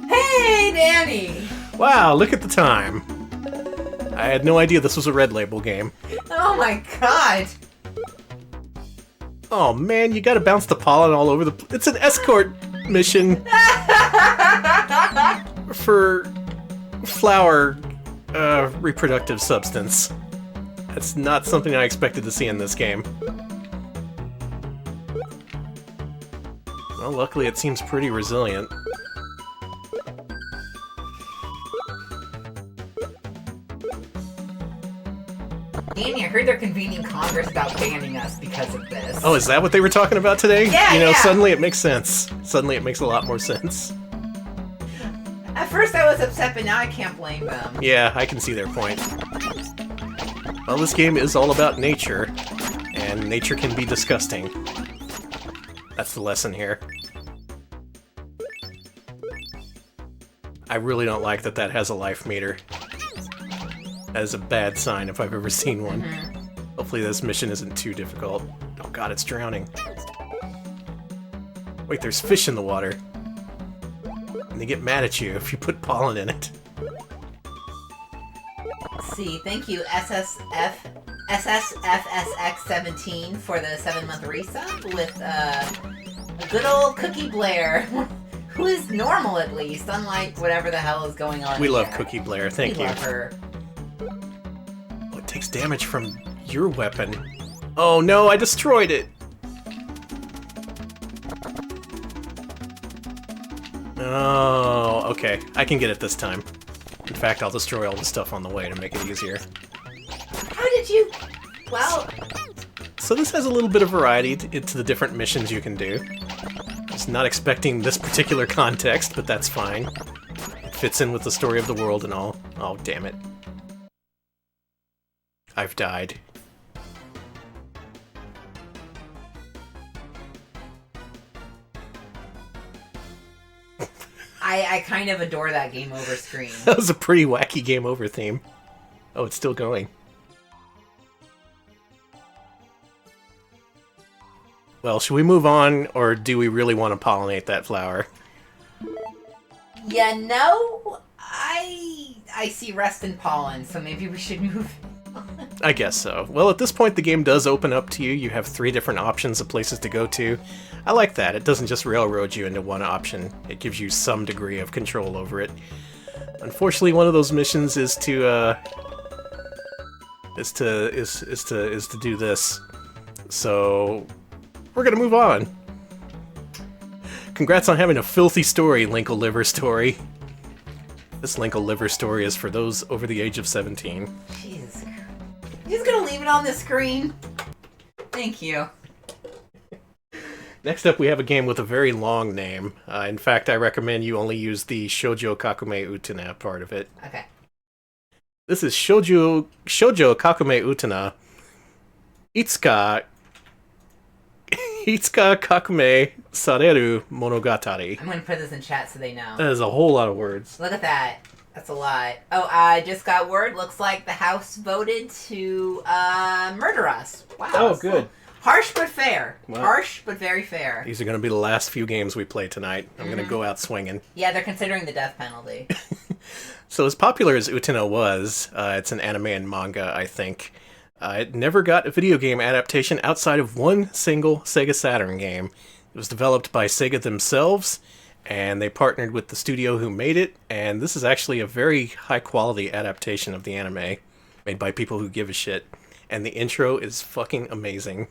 Hey, Danny! Wow, look at the time. I had no idea this was a Red Label game. Oh my god! Oh man, you gotta bounce the pollen all over the... It's an escort mission for flower reproductive substance. That's not something I expected to see in this game. Well, luckily it seems pretty resilient. Danny, I heard they're convening Congress about banning us because of this. Oh, is that what they were talking about today? Yeah, You know, yeah. suddenly it makes sense. Suddenly it makes a lot more sense. At first I was upset, but now I can't blame them. Yeah, I can see their point. Well, this game is all about nature, and nature can be disgusting. That's the lesson here. I really don't like that that has a life meter. That is a bad sign if I've ever seen one. Hopefully this mission isn't too difficult. Oh god, it's drowning. Wait, there's fish in the water. And they get mad at you if you put pollen in it. Let's see, thank you SSFSX17 for the 7-month resub with a good old Cookie Blair, who is normal at least, unlike whatever the hell is going on We here. love Cookie Blair, thank We you. love her. Oh, it takes damage from your weapon. Oh no, I destroyed it! Oh, okay. I can get it this time. In fact, I'll destroy all the stuff on the way to make it easier. How did you... Well, So this has a little bit of variety to the different missions you can do. Just not expecting this particular context, but that's fine. It fits in with the story of the world and all. Oh, damn it. I've died. I kind of adore that game over screen. That was a pretty wacky game over theme. Oh, it's still going. Well, should we move on, or do we really want to pollinate that flower? Yeah, no, I see rest in pollen, so maybe we should move on. I guess so. Well, at this point, the game does open up to you. You have 3 different options of places to go to. I like that. It doesn't just railroad you into one option. It gives you some degree of control over it. Unfortunately, one of those missions is to do this. So we're gonna move on. Congrats on having a filthy story, Linkle Liver Story. This Linkle Liver Story is for those over the age of 17. Jesus. You're just gonna leave it on the screen? Thank you. Next up, we have a game with a very long name. In fact, I recommend you only use the Shoujo Kakume Utena part of it. Okay. This is Shoujo Kakume Utena. Itsuka Kakume Sareru Monogatari. I'm gonna put this in chat so they know. That is a whole lot of words. Look at that. That's a lot. Oh, I just got word. Looks like the House voted to murder us. Wow. Oh, that's good. Harsh but fair. Well, Harsh but very fair. These are going to be the last few games we play tonight. I'm going to go out swinging. Yeah, they're considering the death penalty. So as popular as Utena was, it's an anime and manga, I think. It never got a video game adaptation outside of one single Sega Saturn game. It was developed by Sega themselves, and they partnered with the studio who made it, and this is actually a very high-quality adaptation of the anime, made by people who give a shit. And the intro is fucking amazing.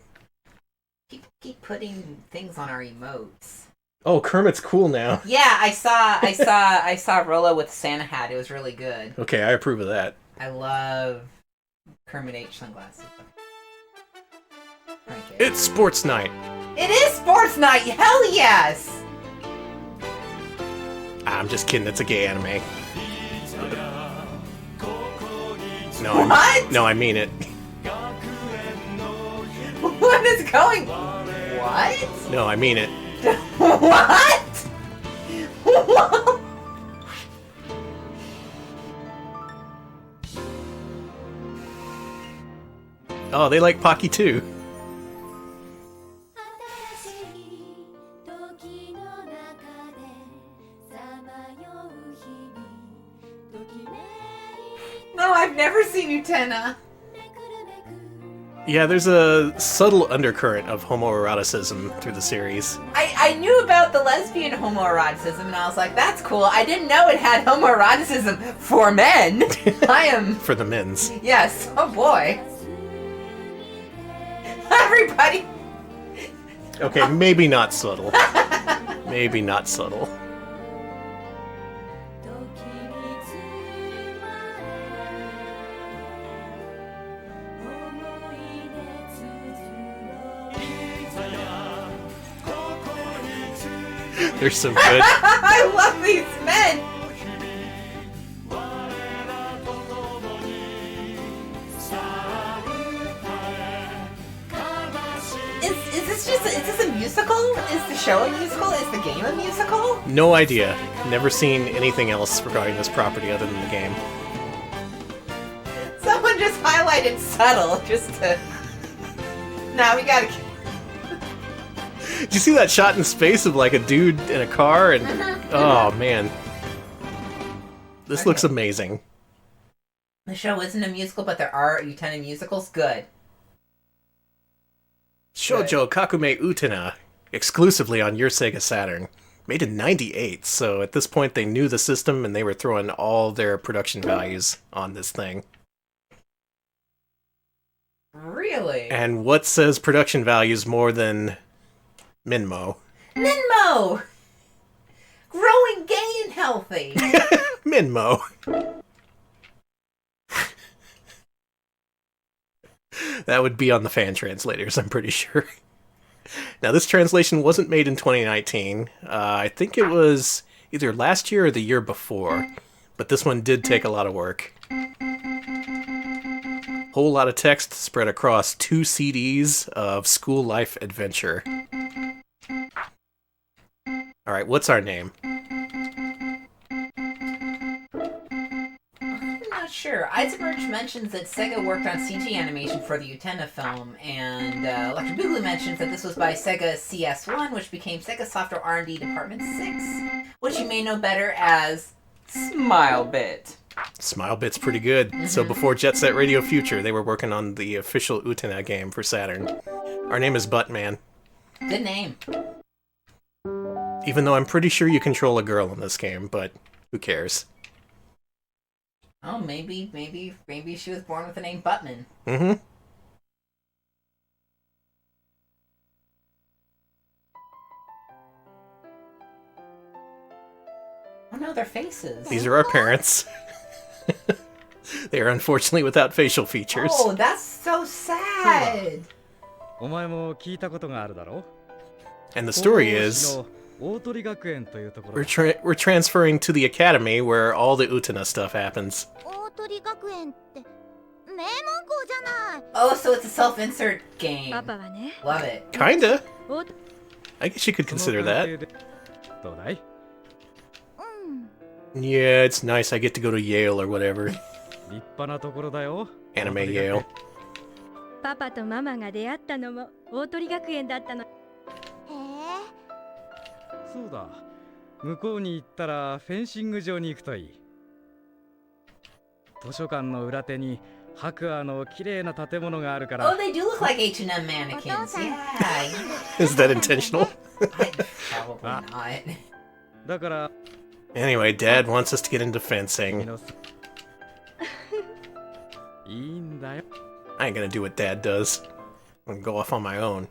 People keep putting things on our emotes. Oh, Kermit's cool now. Yeah, I saw Rolo with Santa hat. It was really good. Okay, I approve of that. I love Kermit H sunglasses. It's sports night. It is sports night. Hell yes. I'm just kidding. It's a gay anime. No, What? No, I mean it. What is going? What? No, I mean it. What? What? Oh, they like Pocky too. No, I've never seen Utena. Yeah, there's a subtle undercurrent of homoeroticism through the series. I knew about the lesbian homoeroticism, and I was like, that's cool. I didn't know it had homoeroticism for men. I am... For the men's. Yes. Oh, boy. Everybody... Okay, maybe not subtle. Maybe not subtle. They're so good. I love these men. Is this a musical? Is the show a musical? Is the game a musical? No idea. Never seen anything else regarding this property other than the game. Someone just highlighted subtle just to... Now we gotta... Did you see that shot in space of like a dude in a car? And oh man, this looks amazing. The show isn't a musical, but there are Utena musicals. Good. Shoujo Kakume Utena, exclusively on your Sega Saturn. Made in '98, so at this point they knew the system and they were throwing all their production values on this thing. Really? And what says production values more than Minmo? Minmo! Growing gay and healthy. Minmo. That would be on the fan translators, I'm pretty sure. Now, this translation wasn't made in 2019. I think it was either last year or the year before. But this one did take a lot of work. Whole lot of text spread across 2 CDs of school life adventure. Alright, what's our name? I'm not sure. Eisenberg mentions that Sega worked on CG animation for the Utena film, and Electric Boogaloo mentions that this was by Sega CS1, which became Sega Software R&D Department 6, which you may know better as Smilebit. Smilebit's pretty good. So before Jet Set Radio Future, they were working on the official Utena game for Saturn. Our name is Buttman. Good name. Even though I'm pretty sure you control a girl in this game, but who cares? Oh, maybe she was born with the name Buttman. Mm-hmm. Oh no, their faces. These are our parents. They are unfortunately without facial features. Oh, that's so sad. And the story is, we're transferring to the academy where all the Utena stuff happens. Oh, so it's a self-insert game. Love it. Kinda. I guess you could consider that. Yeah, it's nice. I get to go to Yale or whatever. Anime Yale. パパとママが出会ったのも大鳥学園だったの。そうだ。向こうに行ったらフェンシング場に行くといい。図書館の裏手に Oh, they do look like H&M mannequins. Yeah. Is that intentional? Probably not. Anyway, Dad wants us to get into fencing. I ain't gonna do what Dad does. I'm gonna go off on my own.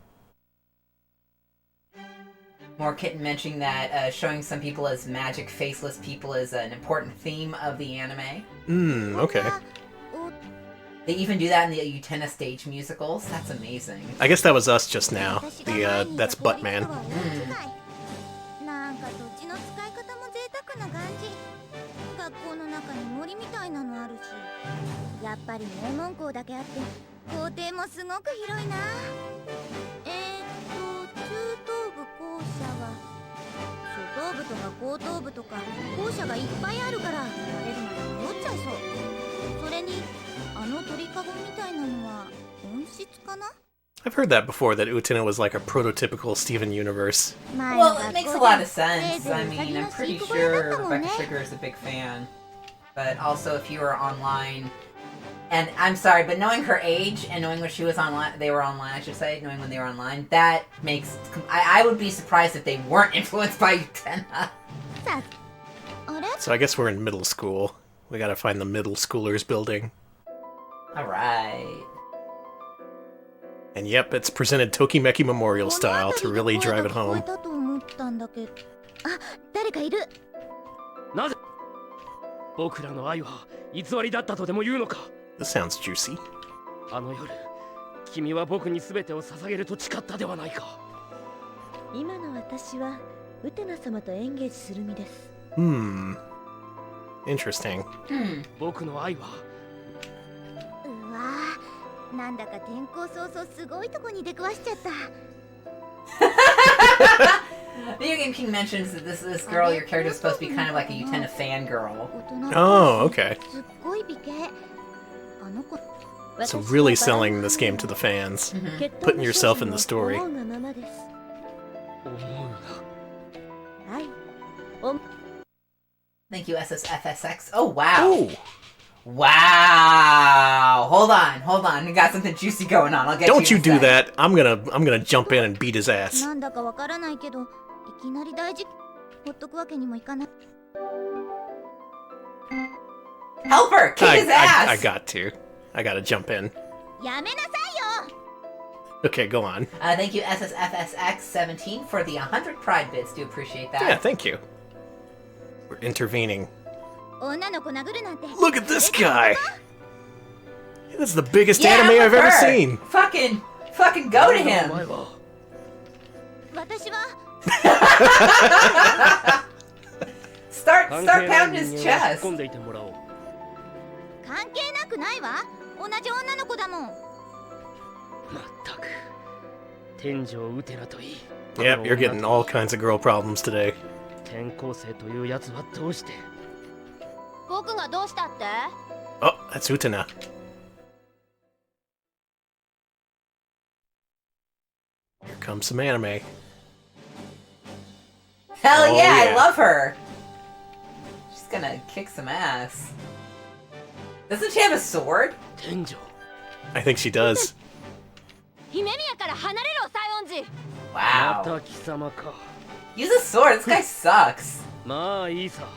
More Kitten mentioning that showing some people as magic faceless people is an important theme of the anime. Okay. They even do that in the Utena stage musicals. That's amazing. I guess that was us just now. That's Buttman. なんか土地の使い方も贅沢な感じ。学校の中に森みたいなのあるし、やっぱり名門校だけあって校庭もすごく広いな。中等部校舎は初等部とか高等部とか校舎がいっぱいあるから慣れるまで迷っちゃいそう。それにあの鳥かごみたいなのは温室かな？ I've heard that before, that Utena was like a prototypical Steven Universe. Well, it makes a lot of sense. I mean, I'm pretty sure Rebecca Sugar is a big fan. But also, if you were online... And I'm sorry, but knowing her age and knowing when she was online, they were online, I should say, knowing when they were online, that makes... I would be surprised if they weren't influenced by Utena. So I guess we're in middle school. We gotta find the middle schoolers building. Alright. And yep, it's presented Tokimeki Memorial style to really drive it home. 誰かいる。なぜ僕らの愛は偽りだったとでも言うのか。 This sounds juicy. あの夜、君は僕に全てを捧げると誓ったではないか。今の私はウテナ様とエンゲージする身です。Interesting. 僕の愛は。うわぁ、なんだか転校早々すごいとこに出くわしちゃった。Video Game King mentions that this girl, your character, is supposed to be kind of like a Utena fangirl. Oh, okay. すっごい美形。あの子。 So really selling this game to the fans. Putting yourself in the story. Thank you, SSFSX. Oh, wow. Ooh. Wow. Hold on. We got something juicy going on. I'll get Don't you in a do sec. that. I'm gonna jump in and beat his ass. なんだかわからないけど、いきなり大事ほっとくわけにもいかない。 Help her! Kick his ass! I got to. I gotta jump in. やめなさいよ。 Okay, go on. Thank you, SSFSX17, for the 100 Pride bits. Do appreciate that. Yeah, thank you. We're intervening. 女の子殴るなんて。 Look at this guy! That's the biggest Yeah, anime I've look ever her. seen! Fucking go to him! 私は Start pounding his chest. 込んでいてもらおう。関係なくないわ。同じ女の子だもん。まったく。天井ウテナといい。 Yep, you're getting all kinds of girl problems today. 転校生というやつはどうして。僕がどうしたって？ Oh, that's Utena. Here comes some anime. Hell Oh, yeah, yeah. I love her. She's gonna kick some ass. Doesn't she have a sword? 天井。 I think she does. 姫宮から離れろ、西園寺。ま Wow. た貴様か。 Use a sword. This guy sucks. まあいいさ。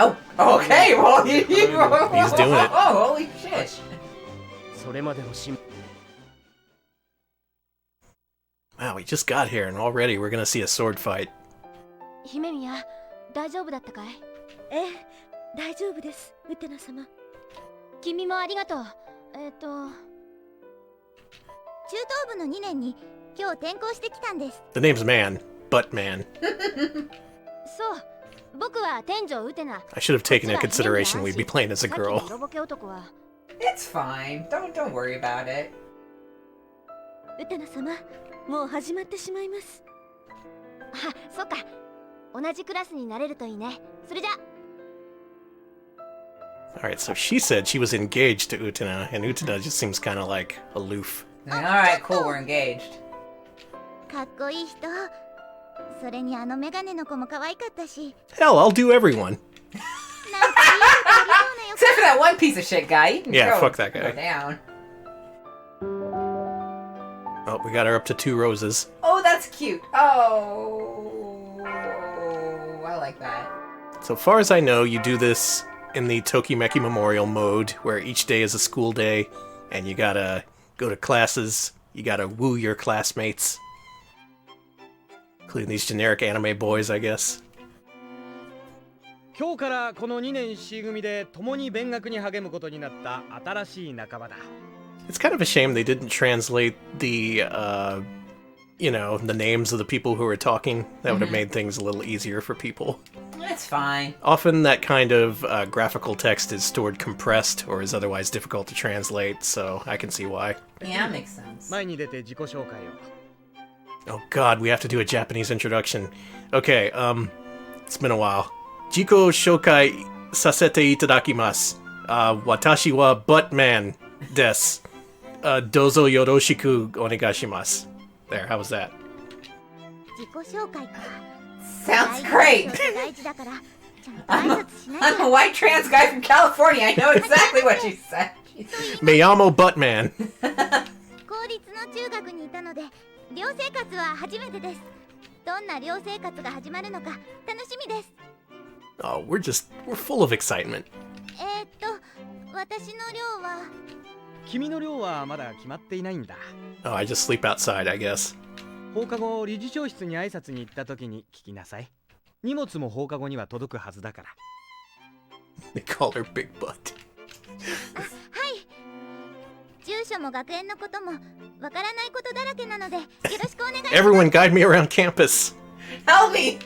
Oh, okay. Well, He's doing it. Oh, holy shit. それまでの心 Wow, we just got here and already we're gonna see a sword fight. 姫宮、大丈夫だったかい？ええ、大丈夫です、ウテナ様。君もありがとう。中等部の2年に今日転校してきたんです。 The name's Man. Buttman. そう、僕は天井ウテナ。 I should have taken into consideration we'd be playing as a さっき girl. の色ボケ男は It's fine. Don't worry about it. ウテナ様、もう始まってしまいます。あ、そっか。同じクラスになれるといいね。それじゃ。 Alright, so she said she was engaged to Utena, and Utena just seems kind of like aloof. Alright, cool. We're engaged. かっこいい人。それにあのメガネの子も可愛かったし。 Hell, I'll do everyone. なんかいい子いそうな予 Except for that one piece of shit guy. He can Yeah, fuck that guy. Go down. Oh, we got her up to 2 roses. Oh, that's cute. Oh, I like that. So far as I know, you do this in the Tokimeki Memorial mode, where each day is a school day, and you gotta go to classes, you gotta woo your classmates. Including these generic anime boys, I guess. 今日からこの2年 C 組で共に勉学に励むことになった新しい仲間だ。 It's kind of a shame they didn't translate the, you know, the names of the people who were talking. That would have made things a little easier for people. It's fine. Often that kind of graphical text is stored compressed or is otherwise difficult to translate, so I can see why. Yeah, that makes sense. 前に出て自己紹介を。 Oh god, we have to do a Japanese introduction. Okay, it's been a while. Jiko shokai sasete itadakimasu. Watashi wa Buttman desu. Dozo yoroshiku onegaishimasu. There, how was that? 自己紹介か。 Sounds great. 大事だからちゃんと挨拶しなきゃ。 I'm a white trans guy from California. I know exactly what she said. Meyamo Buttman. 公立の中学にいたので寮生活は初めてです。どんな寮生活が始まるのか楽しみです。 Oh, we're full of excitement. 私の寮は君の寮はまだ決まっていないんだ。 Oh, I just sleep outside, I guess. 放課後理事長室に挨拶に行った時に聞きなさい。荷物も放課後には届くはずだから。 They call her Big Butt. はい。住所も学園のこともわからないことだらけなのでよろしくお願いします。 Everyone guide me around campus. Help me.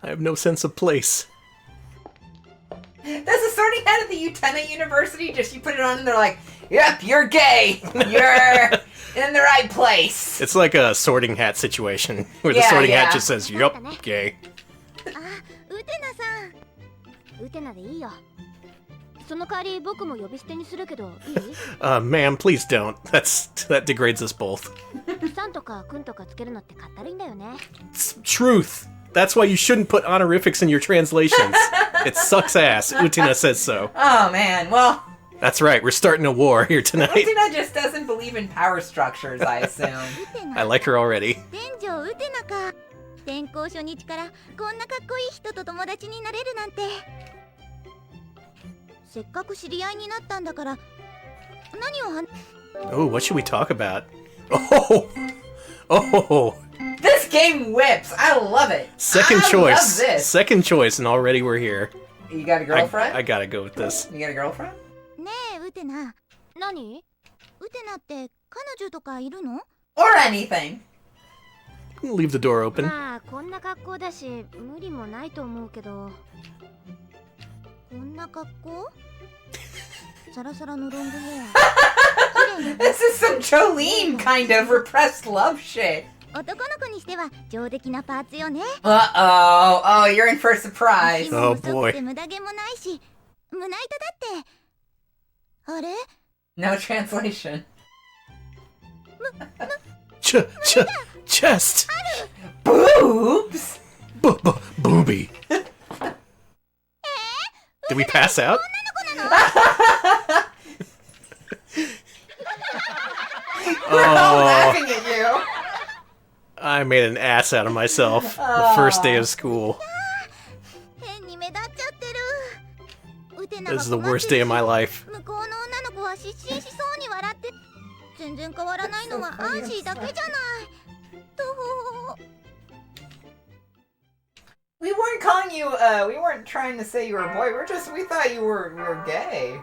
I have no sense of place. Does the sorting hat at the Utena University just you put it on and they're like, yep, you're gay. You're in the right place. It's like a sorting hat situation where the Yeah, sorting yeah. hat just says, yup, gay. あ、ウテナさん。ウテナでいいよ。その代わり僕も呼び捨てにするけどいい？ Ma'am, please don't. That degrades us both. さんとかくんとかつけるのってかったるいんだよね。 It's truth. That's why you shouldn't put honorifics in your translations. It sucks ass. Utina says so. Oh man, well, That's right, we're starting a war here tonight. Utena just doesn't believe in power structures, I assume. ウテナ。 I like her already. 店長ウテナか。転校初日からこんなかっこいい人と友達になれるなんて。せっかく知り合いになったんだから何を話 Oh, what should we talk about? Oh, This game whips. I love it. second I choice. Love this. Second choice, and already we're here. You got a girlfriend? I gotta go with this. You got a girlfriend? ねえウテナ。何？ウテナって彼女とかいるの？ Or anything. Leave the door open. まあこんな格好だし無理もないと思うけど。こんな格好？サラサラのロングヘア。綺麗な This is some Jolene kind of repressed love shit. 男の子にしては上出来なパーツよね。 Uh-oh. Oh, you're in for a surprise. 紐も Oh, 細 boy. くて無駄毛もないし、胸板だって。あれ？ No translation. Chest. Boobs? Booby. Did we pass out? We're all Oh, laughing at you. I made an ass out of myself the first day of school. 変に目立っちゃってる。ウテナ This が is the 困って worst る day of my life. 向こうの女の子は失神しそうに笑って。全然変わらないのはアンシーだけじゃない。と。 We weren't calling you, we weren't trying to say you were a boy. We thought you were gay.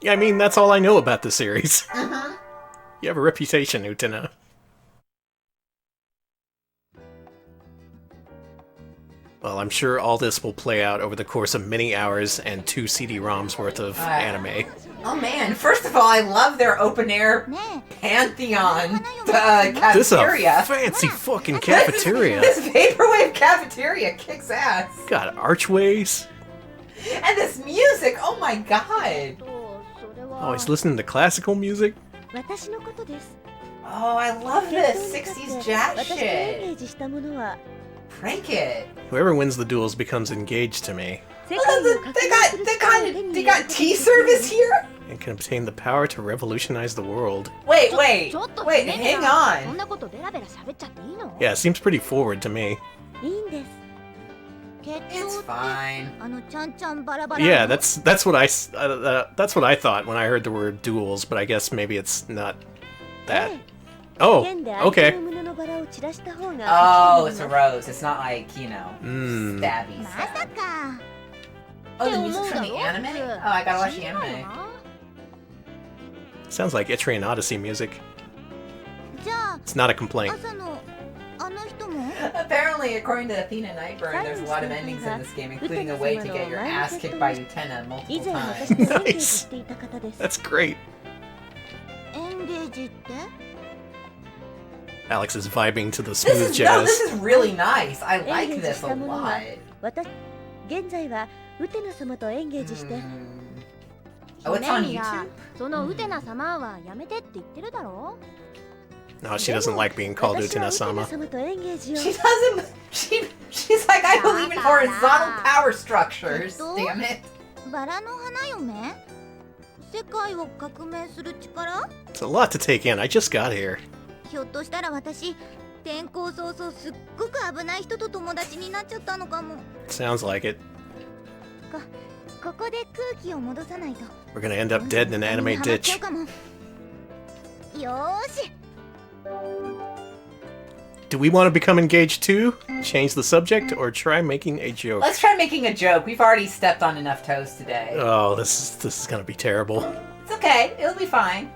Yeah, I mean, that's all I know about the series. Uh-huh. You have a reputation, Utina. Well, I'm sure all this will play out over the course of many hours and 2 CD-ROMs worth of anime. Oh man, first of all, I love their open-air ね Pantheon This is a cafeteria. fancy fucking cafeteria. This vaporwave cafeteria kicks ass. Got archways. And this music, oh my god. それ Oh, は he's listening to classical music? 私のことです。 Oh, I love this 60s jazz 私がイメ shit. ージしたものは Crank it. Whoever wins the duels becomes engaged to me. 世界を革命する力を手に入 They れる got tea service here? And can obtain the power to revolutionize the world. Wait, ちょっと wait, ひね hang るな。そん on. なことベラベラ喋っちゃっていいの？ Yeah, it seems pretty forward to me. いいんです。決 It's 闘って fine. ちゃんちゃんバラバラ。 Yeah, that's what I thought when I heard the word duels, but I guess maybe it's not that. ええ Oh, 剣で相手 okay. の胸のバラを散らした方が Oh, 勝ち it's に a なり rose. It's not like, you know, Mm. stabby まさ stuff. か。 Oh, って the 思 music's う from だ the ろ anime? 普通 Oh, I gotta watch the 知らない anime. な。 Sounds like Etrian Odyssey music. じゃ It's not a あ complaint. 朝のあの人も？ Apparently, according to Athena Nightburn, there's a lot of endings in this game, including a way to get your ass kicked by Utena 以 multiple 前 times. 私とエンゲージしていた方です。 That's great. エンゲージって？ Alex is vibing to the This smooth is no, jazz. this is really nice. I エン like ゲージ this し a たものは lot. 私現在はウテナ様とエンゲージして Mm. Oh, it's on 姫には YouTube? そのウテナ様はやめてって言ってるだろ？ No, she doesn't like being called 私はウテナ Utena-sama. 様とエンゲージを She doesn't. She's like, I believe in horizontal power structures. Ito? Damn it. バラの花嫁？世界を革命する力？ It's a lot to take in. I just got here. ひょっとしたら私転校早々すっごく危ない人と友達になっちゃったのかも。 Sounds like it. ここで空気を戻さないと。 We're gonna end up dead in an anime ハマっちゃ ditch. うかも。よーし。 Do we want to become engaged too? Change the subject or try making a joke? Let's try making a joke. We've already stepped on enough toes today. Oh, this is gonna be terrible. It's okay. It'll be fine.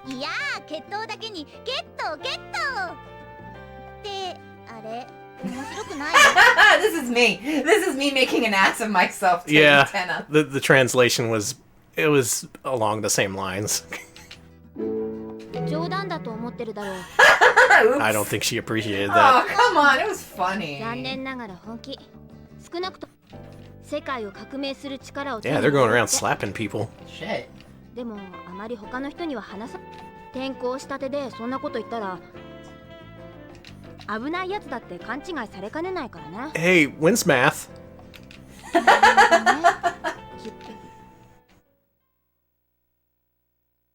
いやー、決闘だけにゲットゲットってあれ面白くない？ This is me. This is me making an ass of myself to Yeah, Utena. the translation was along the same lines. 冗談だと思ってるだろう。 Oops. I don't think she appreciated Oh, that. come on. It was funny. 残念ながら本気。少なくとも世界を革命する力を手に Yeah, 入れ they're る going って around slapping people. Shit. でもあまり他の人には話さ転校したてでそんなこと言ったら危ないやつだって勘違いされかねないからね。 Hey, when's math?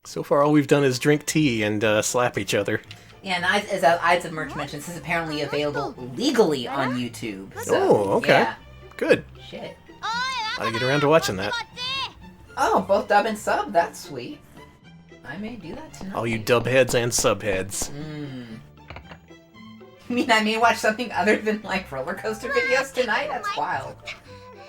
So far, all we've done is drink tea and slap each other. Yeah, and as Ides of Merch mentioned, this is apparently available legally on YouTube. So, Oh, okay. Yeah. Good. Shit. Gotta get around to watching that. Oh, both dub and sub. That's sweet. I may do that tonight. All you dubheads and subheads. You mean I may watch something other than like roller coaster videos tonight? That's wild.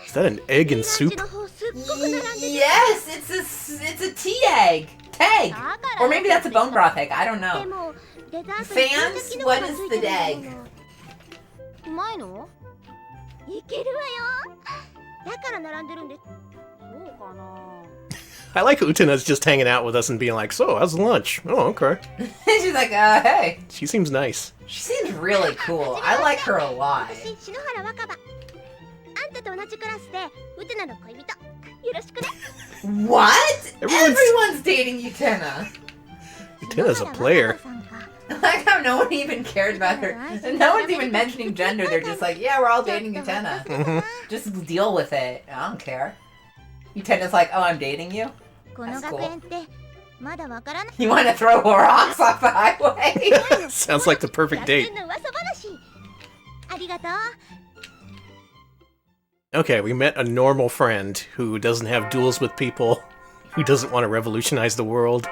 Is that an egg and あっち soup? の方すっごく並んでて Yes, it's a tea egg. Tag. Or maybe that's a bone broth egg. I don't で know. もデザートに Fans, 金時の what が is つい the てる egg? うまいの？いけるわよだから並んでるんですそうかな。 I like Utena's just hanging out with us and being like, so, how's lunch? Oh, okay. She's like, hey. She seems nice. She seems really cool. I like her a lot. 私篠原若葉あんたと同じクラスでウテナの恋人よろしくね What? Everyone's- Everyone's dating Utena. Utena's a player. さんか Like how no one even cared about her. And no one's even mentioning gender. They're just like, yeah, we're all dating Utena. Mhm. Just deal with it. I don't care. Utena's like, oh, I'm dating you? この学園ってまだわからない。 You want to throw rocks off the highway? Sounds like the perfect 学 date. 園の噂話ありがとう Okay, we met a normal friend who doesn't have duels with people, who doesn't want to revolutionize the world.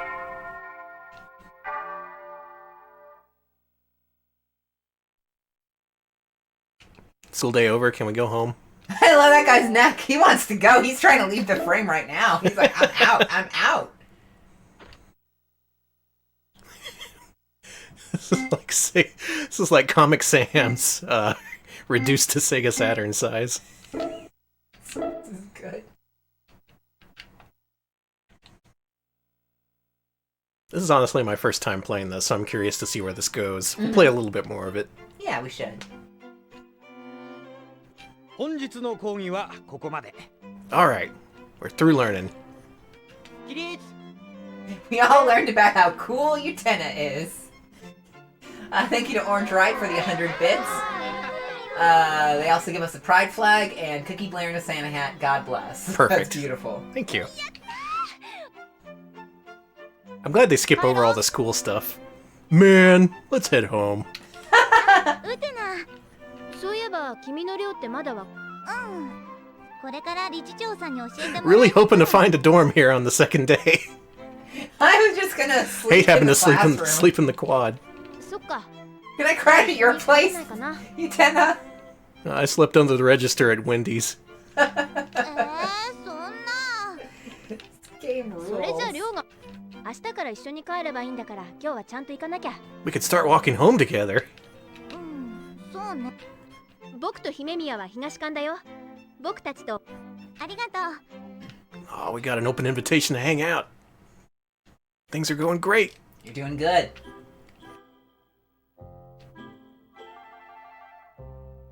School day over, can we go home? I love that guy's neck. He wants to go. He's trying to leave the frame right now. He's like, I'm out. I'm out. This is like Comic Sam's, reduced to Sega Saturn size. This is good. This is honestly my first time playing this, so I'm curious to see where this goes. We'll play a little bit more of it. Yeah, we should. 本日の講義はここまで。 Alright, we're through learning. 起立。 We all learned about how cool Utena is. Thank you to Orange Right for the 100 bits. They also give us a pride flag and cookie blaring a Santa hat. God bless. Perfect. That's beautiful. Thank you. I'm glad they skip over all this cool stuff. Man, let's head home. ウテナ、そういえば君の寮ってまだわ。これから理事長さんに教えてもら Really hoping to find a dorm here on the second day. I was just gonna sleep Hate having in the to classroom. sleep in the quad. そっか。 Can I crash at your place, ないかな。Utena? I slept under the register at Wendy's. そんな。 Game それじゃ rules. 寮が明日から一緒に帰ればいいんだから今日はちゃんと行かなきゃ。 We could start walking home together. そうね。僕と姫宮は東館だよ。僕たちと。ありがとう。 Oh, we got an open invitation to hang out. Things are going great. You're doing good.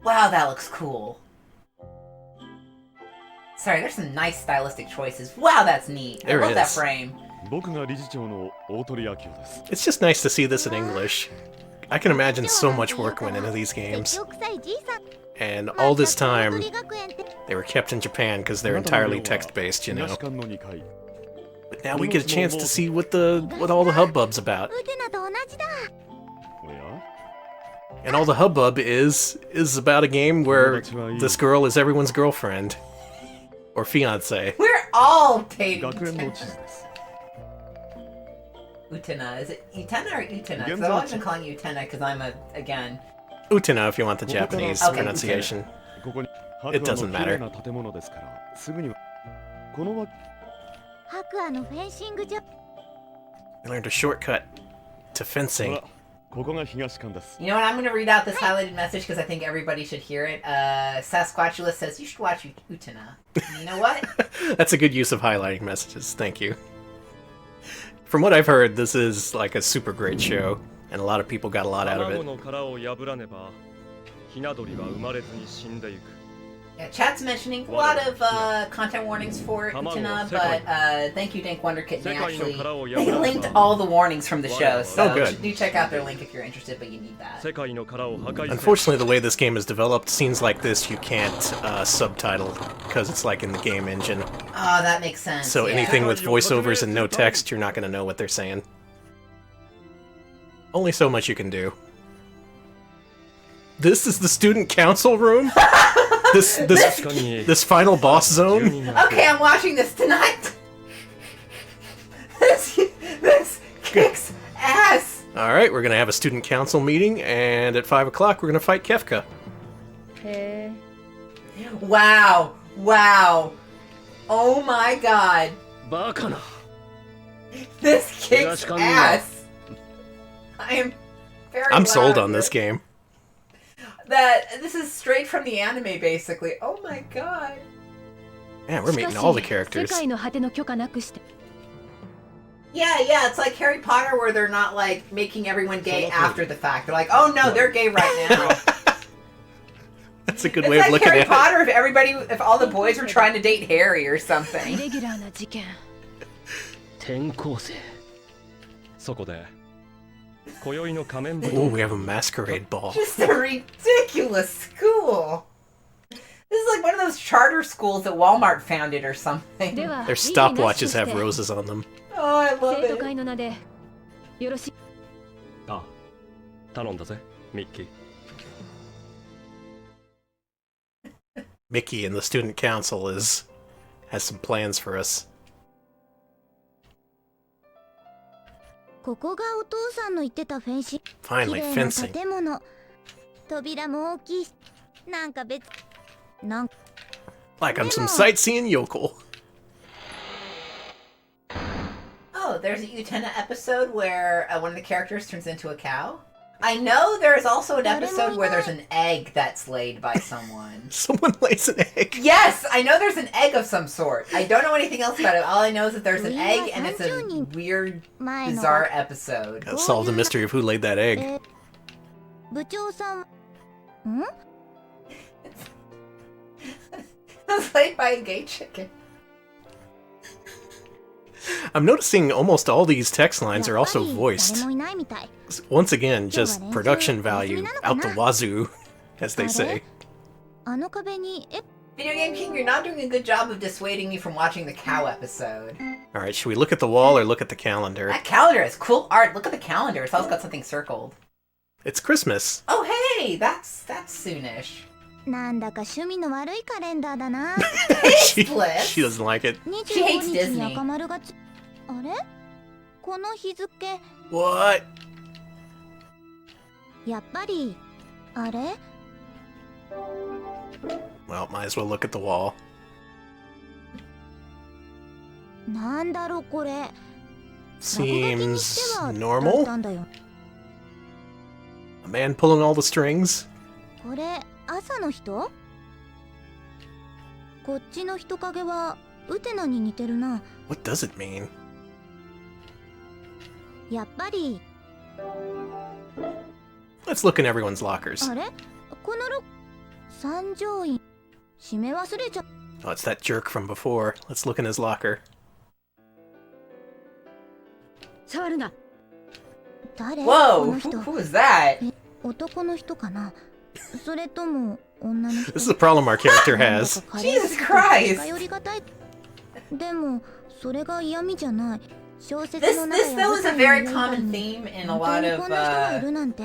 Wow, that looks cool. Sorry, there's some nice stylistic choices. Wow, that's neat. There I love that is. frame. 僕が理事長の大鳥明夫です。 It's just nice to see this in English. I can imagine so much work went into these games. 説教臭いじいさん。 And all this time, また学園って they were kept in Japan because they're entirely text-based, you know. 東館の2階。 But now we get a chance to see what all the hubbub's about. ウテナと同じだ。おや And all the hubbub is about a game where this girl is everyone's girlfriend. Or fiance. We're all dating 学園の Utena. 地図です。 Utena. Is it Utena or Utena? Because I've always been calling you Utena because I'm again. Utena if you want the Japanese Okay, pronunciation. ここに It doesn't 白亜の綺麗な建物ですからすぐにはこのわ白亜のフェンシング場。 I learned a shortcut to fencing. ここが東館です。 You know what? I'm going to read out this highlighted message because I think everybody should hear it. Sasquatchulus says you should watch Utena. And you know what? That's a good use of highlighting messages. Thank you. From what I've heard, this is like a super great show, and a lot of people got a lot out of 卵 it. の殻を破らねばひな鳥は生まれずに死んでゆく Yeah, chat's mentioning a lot of content warnings for Utena, but thank you, Dank Wonderkid. They actually they linked all the warnings from the show, so Oh, good. do check out their link if you're interested, but you need that. 世界の殻を破壊せ Unfortunately, the way this game is developed, scenes like this you can't subtitle because it's like in the game engine. Oh, that makes sense. So yeah. anything with voiceovers and no text, you're not going to know what they're saying. Only so much you can do. This is the student council room? This final boss zone? Okay, I'm watching this tonight. this kicks ass. Alright, we're gonna have a student council meeting, and at 5 o'clock we're gonna fight Kefka. へえ。 Wow, wow. Oh my god. バカな This kicks ass. I am very I'm sold glad on this game. that this is straight from the anime, basically. Oh my god. Man, we're meeting all the characters. 世界の果ての許可なくして Yeah, it's like Harry Potter where they're not like making everyone gay after the fact. They're like, oh no, they're gay right now. That's a good It's way of like looking Harry at it. Potter if all the boys were trying to date Harry or something. レギュラーな事件。転校生そこで今宵の仮面舞 Ooh, 踏 we have a masquerade ball. Just a ridiculous school. This is like one of those charter schools that Walmart founded or something. では Their 異議なしと stopwatches して have roses on them. Oh, I love 生徒 it. 会の名でよろしい。あ頼んだぜミッキー Mickey and the student council has some plans for us. ここがお父さんの言ってたフェンシング。 Finally, 綺麗な fencing. 建物。扉も大きいし。なんか別。なんか Like I'm some sightseeing yokel. Oh, there's a Utena episode where one of the characters turns into a cow. I know there's also an episode where there's an egg that's laid by someone. Someone lays an egg. Yes, I know there's an egg of some sort. I don't know anything else about it. All I know is that there's an egg and it's a weird, 前の bizarre episode. Gotta solve the mystery of who laid that egg. 部長さん。ん It was laid by a gay chicken. I'm noticing almost all these text lines are やっぱ also り voiced. 誰もいないみたい。 Once again, just production value out the wazoo, as they say. あの壁に Video Game King, you're not doing a good job of dissuading me from watching the cow episode. Alright, should we look at the wall or look at the calendar? That calendar is cool art. Look at the calendar. It's always got something circled. It's Christmas. Oh, hey! That's soonish. なんだか趣味の悪いカレンダーだな。she Tasteless. doesn't like it. 25 hates 日 Disney. に赤丸があれこの日付、 What? やっぱり、あれ Well, might as well look at the wall. なんだろうこれ。落書きに Seems してはだっ normal? たんだよ。 A man pulling all the strings? これ、朝の人こっちの人影は、ウテナに似てるな。 What does it mean? やっぱり、 Let's look in everyone's lockers. あれこの三条院、閉め忘れちゃ Oh, it's that jerk from before. Let's look in his locker. 触るな。誰 Whoa! この人 Who is that? 男の人かなそれとも女の人 This is a problem our character has. Jesus Christ! 近寄りがたいでもそれが嫌味じゃない小説 This の中 this や though is a 舞台 very の common 中に theme in a 本当 lot に of こんな人がいるなんて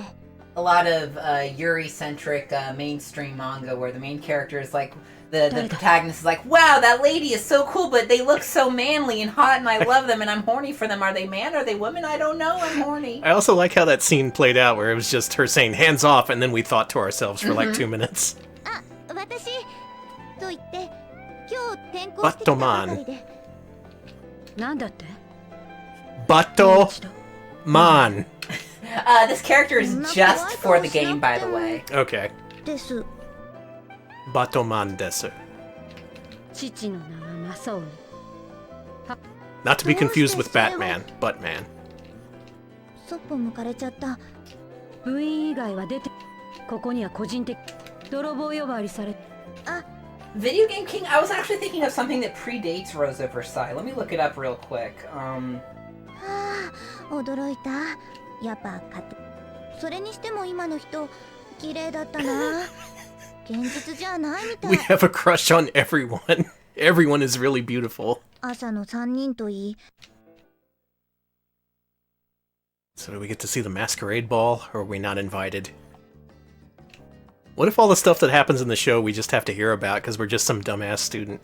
a lot of Yuri-centric mainstream manga where the main character is like the protagonist is like, wow, that lady is so cool, but they look so manly and hot, and I love them, and I'm horny for them. Are they man? Are they women? I don't know. I'm horny. I also like how that scene played out where it was just her saying hands off and then we thought to ourselves for like 2 minutes. あ、私と言って今日転校してきたばかりでなんだって Bato Man. This character is just for the game, by the way. Okay. です Bato Man desu. 父の名はマサオ Not to be confused with Batman, Buttman. そっぽ向かれちゃった部員以外は出てここには個人的泥棒呼ばわりされあ Video Game King, I was actually thinking of something that predates Rosa Versailles. Let me look it up real quick. はあ驚いたやっぱそれにしても今の人綺麗だったな現実じゃないみた We い have a crush on everyone. Everyone is really beautiful. 朝の3人といい So do we get to see the Masquerade Ball, or are we not invited? What if all the stuff that happens in the show we just have to hear about because we're just some dumbass student?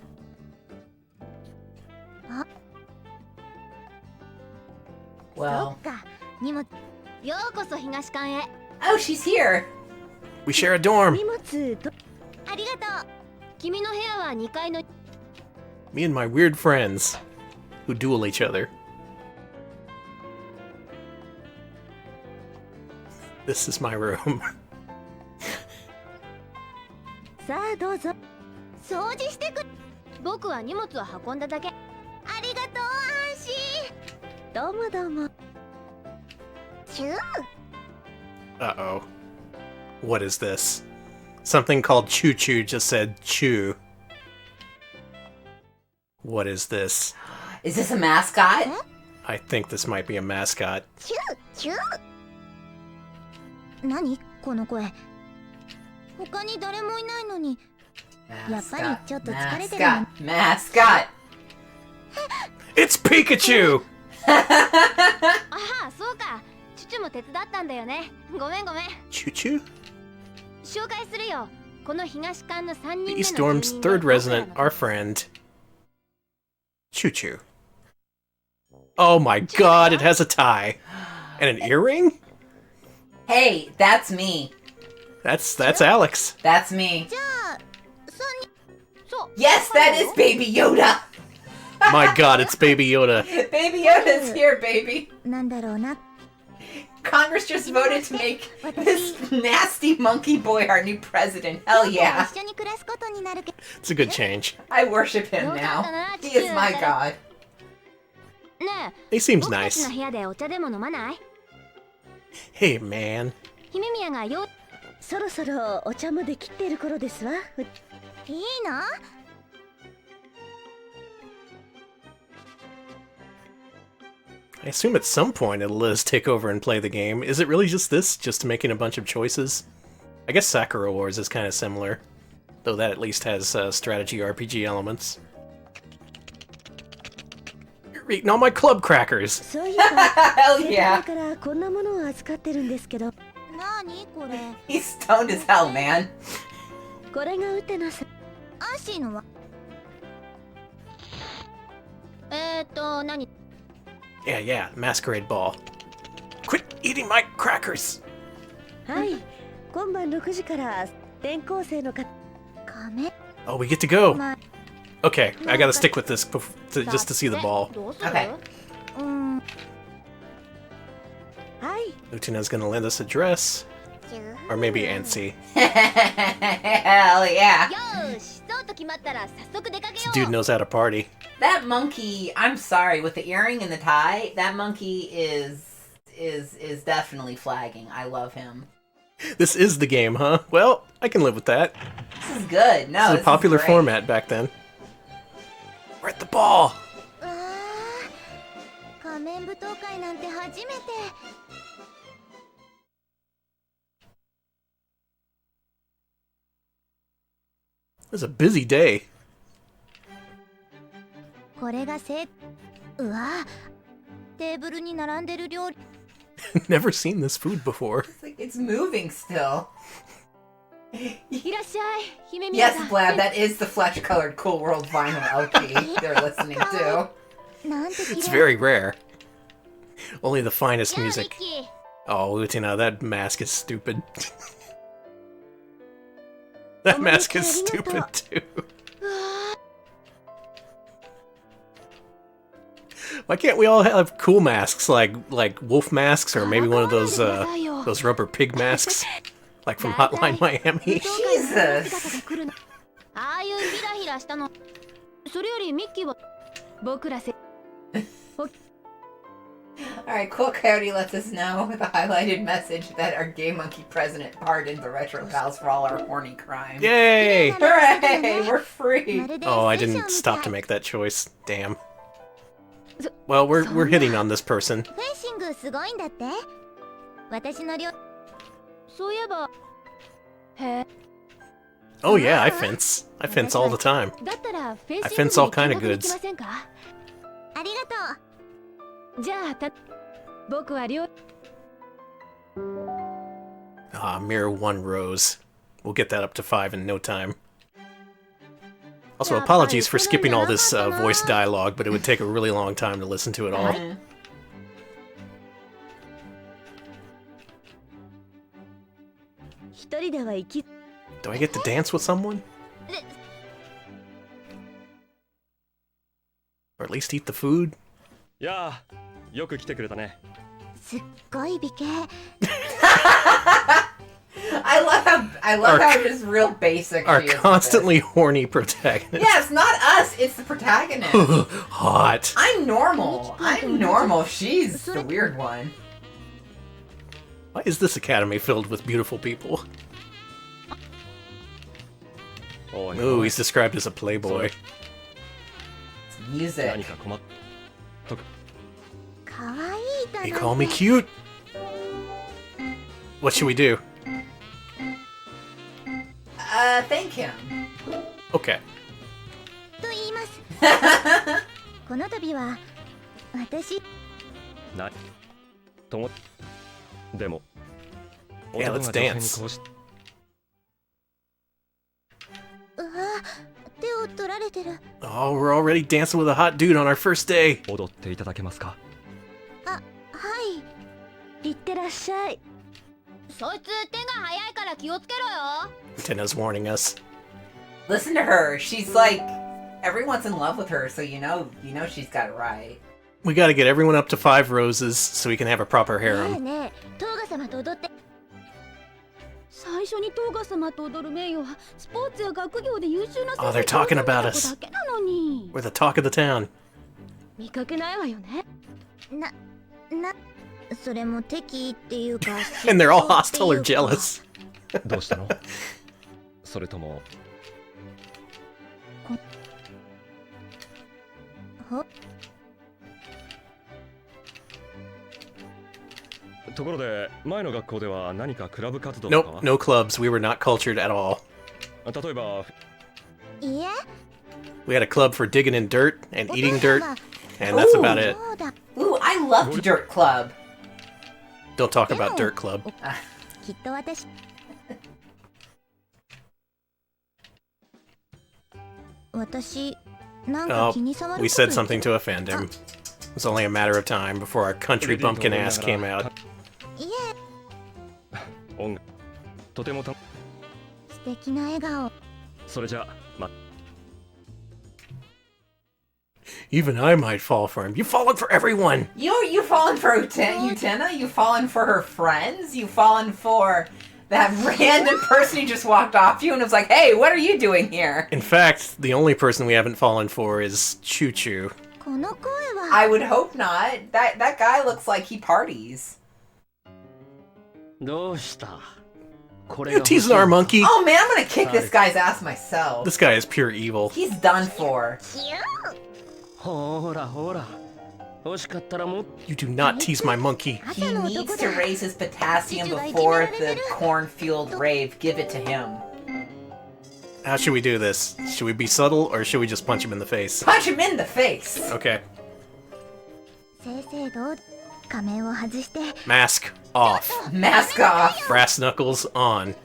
Well. そっか荷物ようこそ東館へ Oh, she's here! We share a dorm! 荷物とありがとう君の部屋は2階の Me and my weird friends, who duel each other. This is my room. さあどうぞ掃除してく僕は荷物を運んだだけありがとう安心どうもどうもチュー Uh-oh. What is this? Something called Choo Choo just said chew. What is this? Is this a mascot? I think this might be a mascot. チューチュー何この声他に誰もいないのに Mascot. ちょっと疲れてるの Mascot. Mascot. It's Pikachu! あはそうかチュチュも手伝ったんだよねごめん Choo Choo? 紹介するよこの東館の3人目の East Dorm's third resident, our friend. Choo Choo. Oh my god, it has a tie. And an earring? Hey, that's me. That's Alex. That's me. じゃあ3人そう Yes, that is Baby Yoda. My god, it's Baby Yoda. Baby Yoda's here, baby. なんだろうな Congress just voted to make this nasty monkey boy our new president. Hell yeah. 一緒に暮らすことになるけど It's a good change. I worship him now. He is my god. ね He え seems 僕たちの nice. 部屋でお茶でも飲まない Hey, man. 姫宮がよそろそろお茶もできてる頃ですわいいの I assume at some point it'll let us take over and play the game. Is it really just this? Just making a bunch of choices? I guess Sakura Wars is kind of similar. Though that at least has strategy RPG elements. You're eating all my club crackers! そういえば Hell 生徒 yeah. 会からこんなものを扱ってるんですけど、なにこれ？ He's stoned as hell, man. これがウテナさん。アンシーのは何？ Yeah, yeah, Masquerade Ball. Quit eating my crackers! はい、今晩6時から転校生の方。仮面？ Oh, we get to go! ま Okay, I gotta stick with this just to see the ball. どうする？ Okay. はい。 Lutena's gonna lend us a dress. Or maybe Ansi. Hell yeah. よーし、そうと決まったら早速出かけ This よ dude う。 knows how to party. That monkey, I'm sorry, with the earring and the tie, that monkey is definitely flagging. I love him. This is the game, huh? Well, I can live with that. This is good. No, This is this a popular great. format back then. We're at the ball! うわー、仮面舞踏会なんて初めて。 It was a busy day. これがうわー、テーブルに並んでる料理。 Never seen this food before. It's like it's moving still. いらっしゃい、姫宮 Yes, さん。 Blab, that is the flesh-colored Cool World vinyl LP they're listening to. なんて綺 It's 麗。 very rare. Only the finest やあ、ミッ music. キー。 Oh, Lutena, that mask is stupid. That mask is stupid too. うわ Why can't we all have cool masks like wolf masks or maybe one of those rubber pig masks like from Hotline ー、 Miami? 舞踏会の Jesus 姿が来るの。ああいうヒラヒラしたの。それよりミッキーは僕らAlright, Cool Coyote lets us know with a highlighted message that our gay monkey president pardoned the Retro Pals for all our horny crimes. Yay! Hooray! We're free! まるで Oh, I 戦車 didn't み stop た to い。 make that choice. Damn. Well, we're hitting on this person. フェンシングすごいんだって。私の両。そういえば。へえ。 Oh yeah, I fence. I fence all the time. だったらフェンシング I に fence all kind of 見学に行き goods. ませんか？ありがとう。じゃあ僕は両。 Ah, mere one rose. We'll get that up to 5 in no time. Also, apologies for skipping all this voice dialogue, but it would take a really long time to listen to it all. Mhm. 一人では行き。 Do I get to dance with someone? Or at least eat the food? やあ、よく来てくれたね。すっごい美形。 I love how just real basic Our she is with constantly horny protagonist. this. Yeah, it's not us, it's the protagonist. Hot. I'm normal. I'm normal. She's the weird one. Why is this academy filled with beautiful people? おい Ooh, おい he's described as a playboy. It's music. 何か困っとく。可愛いだ He な。 call me cute. What should we do? Thank him. Okay. と言います。この度は私。なともでも Yeah, 男 let's が女性に dance. こうしうわ、手を取られてる。 Oh, we're already dancing with a hot dude on our first day. 踊っていただけますか。はい。いってらっしゃい。そいつ手が早いから気をつけろよ。 Tina's warning us. Listen to her. She's like everyone's in love with her, so you know she's got it right. We gotta get everyone up to 5 roses so we can have a proper ねえ harem. ねえ、トーガ様と踊って。最初にトーガ様と踊る名誉はスポーツや学業で優秀な Oh, they're talking about us. だけなのに。 We're the talk of the town. 見かけないわよね。それも敵意っていうか。 And they're all hostile or jealous. どうしたの？それともところで前の学校では何かクラブ活動とか Nope, は？ no clubs. We were not cultured at all. 例えば いいえ We had a club for digging in dirt and eating dirt, and that's about it. そうだ Ooh, I loved Dirt Club. Don't talk about Dirt Club. きっと私私なんか Oh, 気に障る we こと said something to offend him. It was only a matter of time before our country bumpkin ass came out. いえ音楽とても素敵な笑顔それじゃま Even I might fall for him. You've fallen for everyone! You fallen for Utena? You fallen for her friends? You fallen for that random person who just walked off you and was like, hey, what are you doing here? In fact, the only person we haven't fallen for is Choo Choo. この声は I would hope not. That guy looks like he parties. どうしたこれ You が teasing our monkey? Oh man, I'm gonna kick this guy's ass myself. This guy is pure evil. He's done for. ほらほら欲しかったらもっ You do not tease my monkey. He 朝の needs 男 to だ raise his potassium before the cornfield rave. Give it to him. How should we do this? Should we be subtle, or should we just punch him in the face? Punch him in the face. Okay. 正々堂々仮面を外して Mask off. Mask off. Brass knuckles on.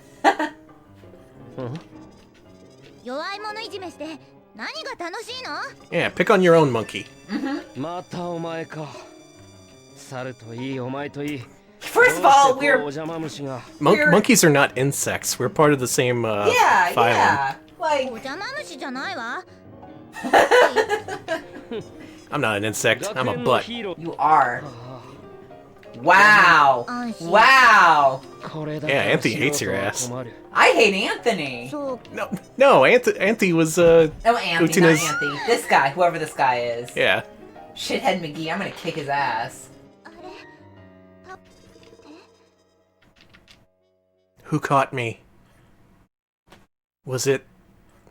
弱い者いじめして何が楽しいの Yeah, pick on your own monkey. またお前か猿といいお前といい First of all, どうしてこう we're お邪魔虫が We're- Monkeys are not insects. We're part of the same yeah, phylum. yeah. Like お邪魔虫じゃないわ I'm not an insect. 学 I'm a 園の butt. ヒーロー you are. Wow. 安心 Wow. これだ Yeah, け Anthony は hates 素人 your は ass. 困る I hate Anthony. そう No, Anthony was Oh, Anthony, Utina's- not Anthony. This guy, whoever this guy is. yeah. Shithead McGee, I'm gonna kick his ass. あれ Who caught me? Was it?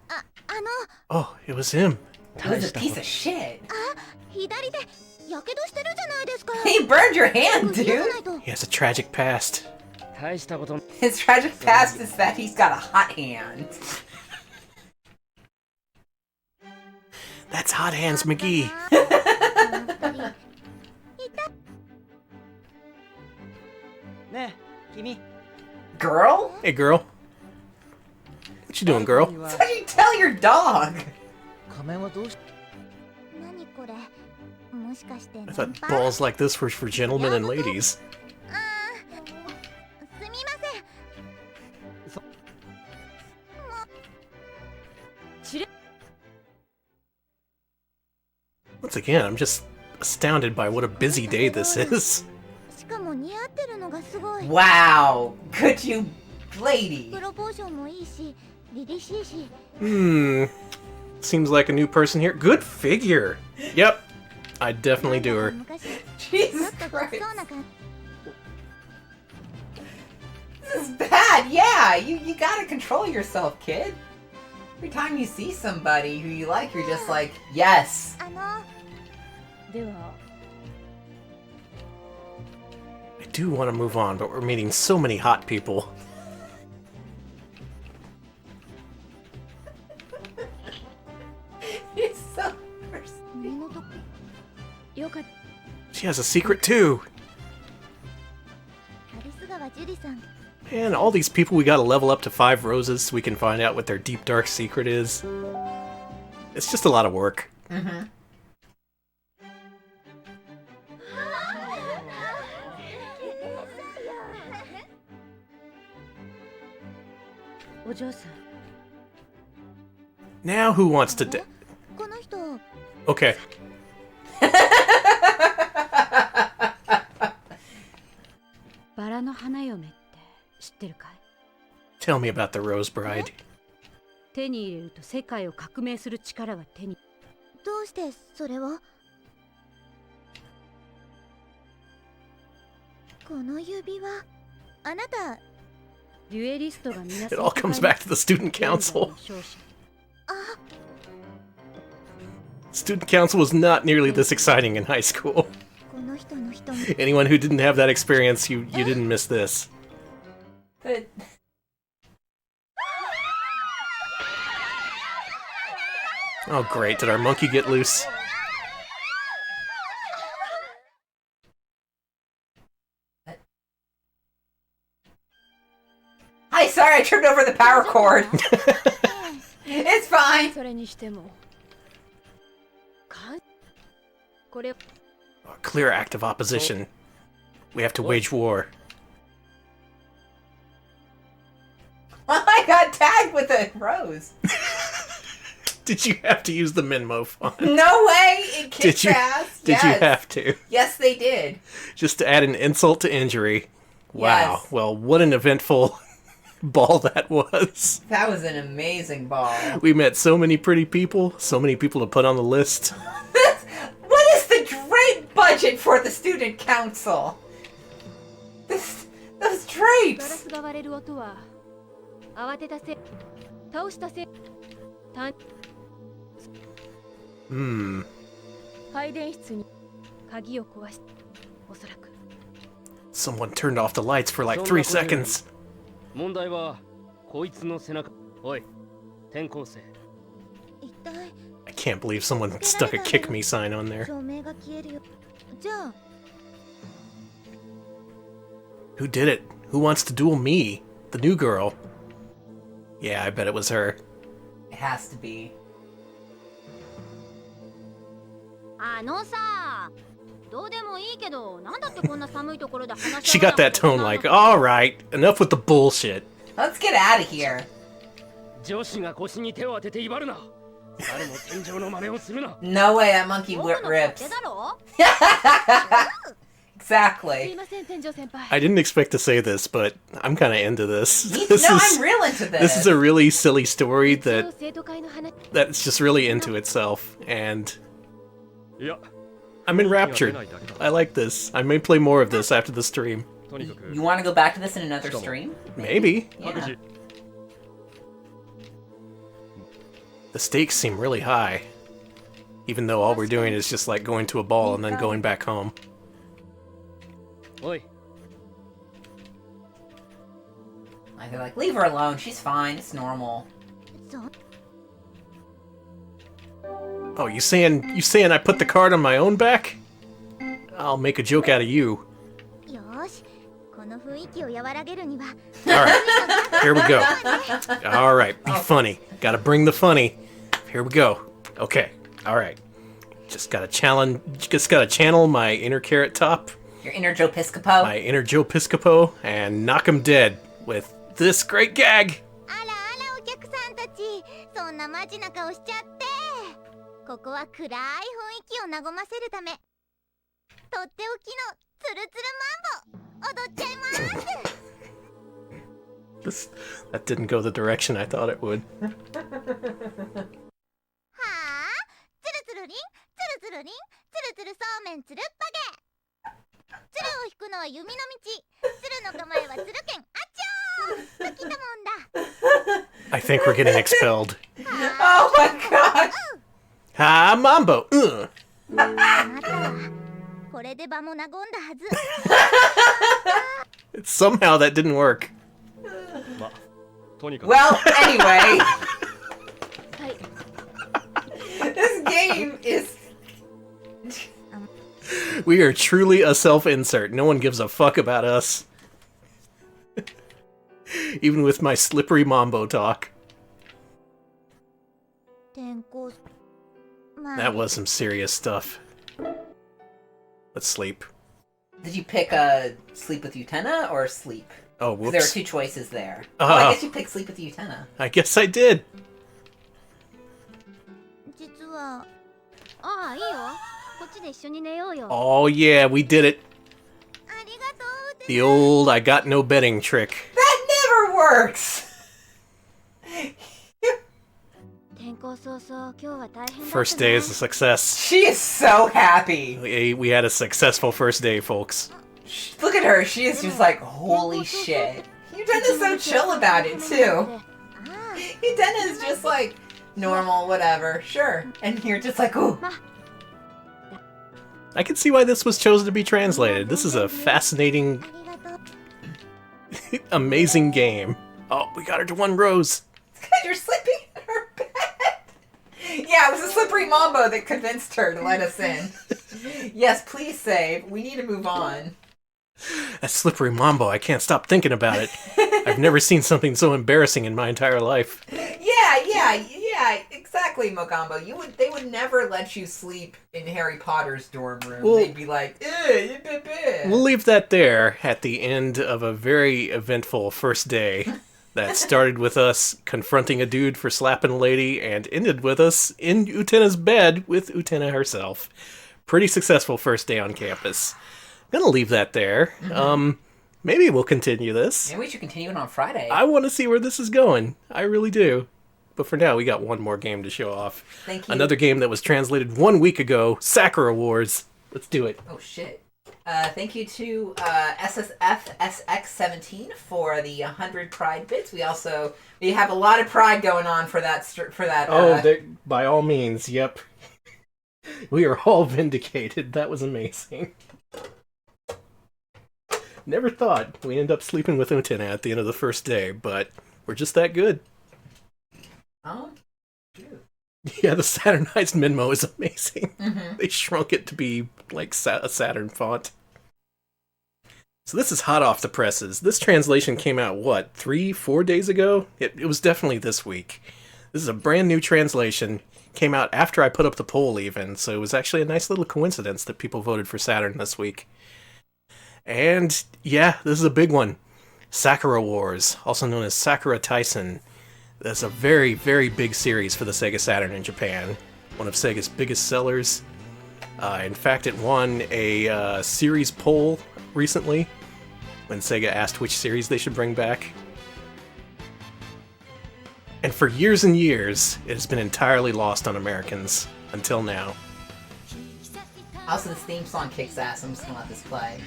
あの Oh, it was him. He was a piece of shit. 左手やけどしてるじゃないですか He burned your hand, 気をつけ dude. ないと He has a tragic past. 大したこと His tragic past is that he's got a hot hand. That's Hot Hands McGee. ねえ君 Girl? Hey, girl. What you doing, girl? That's what you tell your dog. 仮面はどうし何これもしかして I ナン thought パ balls like this were for gentlemen and ladies. あーすみませんちれ Once again, I'm just astounded by what a busy day this is. しかも似合ってるのがすごい Wow. Could you, lady? プロポーションもいいし凛々しいし Seems like a new person here. Good figure. Yep. I'd definitely do her. 昔も Jesus っとご Christ. ちそうな感 This is bad. Yeah, you gotta control yourself, kid. Every time you see somebody who you like, you're just like, yes. あのでは I do want to move on, but we're meeting so many hot people. He's so 胸のとこよかった She has a secret too. カリス川樹里さん Man, all these people, we gotta level up to 5 roses so we can find out what their deep dark secret is. It's just a lot of work. Mm-hmm. お嬢さん Now who wants to d- この人 Okay. バラの花嫁って知ってるかい Tell me about the Rose Bride. 手に入れると世界を革命する力が手にどうしてそれをこの指輪あなたデュエリストが皆 It all comes back to the student council. Student council was not nearly this exciting in high school. この人の人 Anyone who didn't have that experience, you didn't miss this. But Oh, great. Did our monkey get loose? Hi, sorry, I tripped over the power cord. It's fine. それにしてもこれ A clear act of opposition. We have to wage war. I got tagged with a rose. Did you have to use the Minmo font? No way! It kicks Did you? ass. Did Yes. you have to? Yes, they did. Just to add an insult to injury. Wow. Yes. Well, what an eventful ball that was. That was an amazing ball. We met so many pretty people. So many people to put on the list. What is the drape budget for the student council? Those ガラ drapes. スが割れる音は慌てたせ倒したせた Hmm. 配電室に鍵を壊しおそらく Someone turned off the lights for like 3 seconds. 問題はこいつの背中。おい、転校生。一体 I can't believe someone stuck a kick me sign on there. 照明が消えるよじゃあ Who did it? Who wants to duel me? The new girl. Yeah, I bet it was her. It has to be. あのさどうでもいいけどなんだってこんな寒いところで話 She got that tone like, alright, enough with the bullshit. Let's get out of here. 女子が腰に手を当てて威張るな。誰も天井の真似をするな。 No way that monkey 僕の勝 rips. 手だろす Exactly. いません天井先輩 I didn't expect to say this, but I'm kind of into this. No, This is I'm real into this. this is a really silly story 一応 that 生徒会の話 that's just really into itself, and いや、 I'm enraptured. I like this. I may play more of this after the stream. とにかく You want to go back to this in another stream? Maybe. Yeah. The stakes seem really high, even though all we're doing is just like going to a ball and then going back home. おい、 Like, they're like, leave her alone. She's fine. It's normal. そう Oh, you saying I put the card on my own back? I'll make a joke out of you. よーしこの雰囲気を和らげるには All right, here we go. All right, be funny. Gotta bring the funny. Here we go. Okay, all right. Just gotta channel my inner Carrot Top, Your inner Joe Piscopo. my inner Joe Piscopo, and knock him dead with this great gag. あらあらお客さんたちそんなマジな顔しちゃってここは暗い雰囲気を和ませるためとっておきのツルツルマンボ踊っちゃいます That didn't go the direction I thought it would. はあツルツルリンツルツルリンツルツルそうめんツルッパゲツルを引くのは弓の道ツルの構えはツル剣あっちょーときたもんだ I think we're getting expelled. Oh my god. Ha, Mambo. あなたはこれで場も和んだはず Somehow that didn't work. まあ、とにかく。 Well, anyway, はい this game is. We are truly a self-insert. No one gives a fuck about us. Even with my slippery Mambo talk. 転校まあ That was some serious stuff. Let's sleep. Did you pick sleep with Utena or sleep? Oh, 'Cause there are whoops. two choices there. Oh. Oh, I guess you picked sleep with Utena. I guess I did. 実はああいいよこっちで一緒に寝ようよ Oh yeah, we did it. ありがとう The old I got no betting trick. That never works. 転校早々今日は大変だったね First day is a success. She is so happy. We had a successful first day, folks. Look at her. She is just like, holy shit. Utena's so chill about it too. ああ Utena is just like normal, whatever, sure. And you're just like, ooh. I can see why this was chosen to be translated. This is a fascinating, ありがとう amazing game. Oh, we got her to one rose. It's 'cause you're sleeping in her bed. Yeah, it was a slippery mambo that convinced her to let us in. Yes, please save. We need to move on. That slippery mambo, I can't stop thinking about it. I've never seen something so embarrassing in my entire life. Yeah, exactly, Mogambo. They would never let you sleep in Harry Potter's dorm room. Well, they'd be like, we'll leave that there at the end of a very eventful first day that started with us confronting a dude for slapping a lady and ended with us in Utena's bed with Utena herself. Pretty successful first day on campus. Gonna leave that there. Maybe we'll continue this. Maybe we should continue it on Friday. I want to see where this is going. I really do. But for now, we got one more game to show off. Thank you. Another game that was translated 1 week ago, Sakura Wars. Let's do it. Oh, shit. Thank you to SSFSX17 for the 100 Pride bits. We have a lot of pride going on for that. By all means, yep. We are all vindicated. That was amazing. Never thought we'd end up sleeping with Utena at the end of the first day, but we're just that good. Oh, dude. Yeah, the Saturn-ized Minmo is amazing. They shrunk it to be like a Saturn font. So this is hot off the presses. This translation came out, 3-4 days ago? It was definitely this week. This is a brand new translation. Came out after I put up the poll even, so it was actually a nice little coincidence that people voted for Saturn this week. And yeah, this is a big one. Sakura Wars, also known as Sakura Tyson. That's a very, very big series for the Sega Saturn in Japan. One of Sega's biggest sellers. In fact, it won a series poll recently when Sega asked which series they should bring back. And for years and years, it has been entirely lost on Americans until now. Also, this theme song kicks ass. I'm just gonna let this play.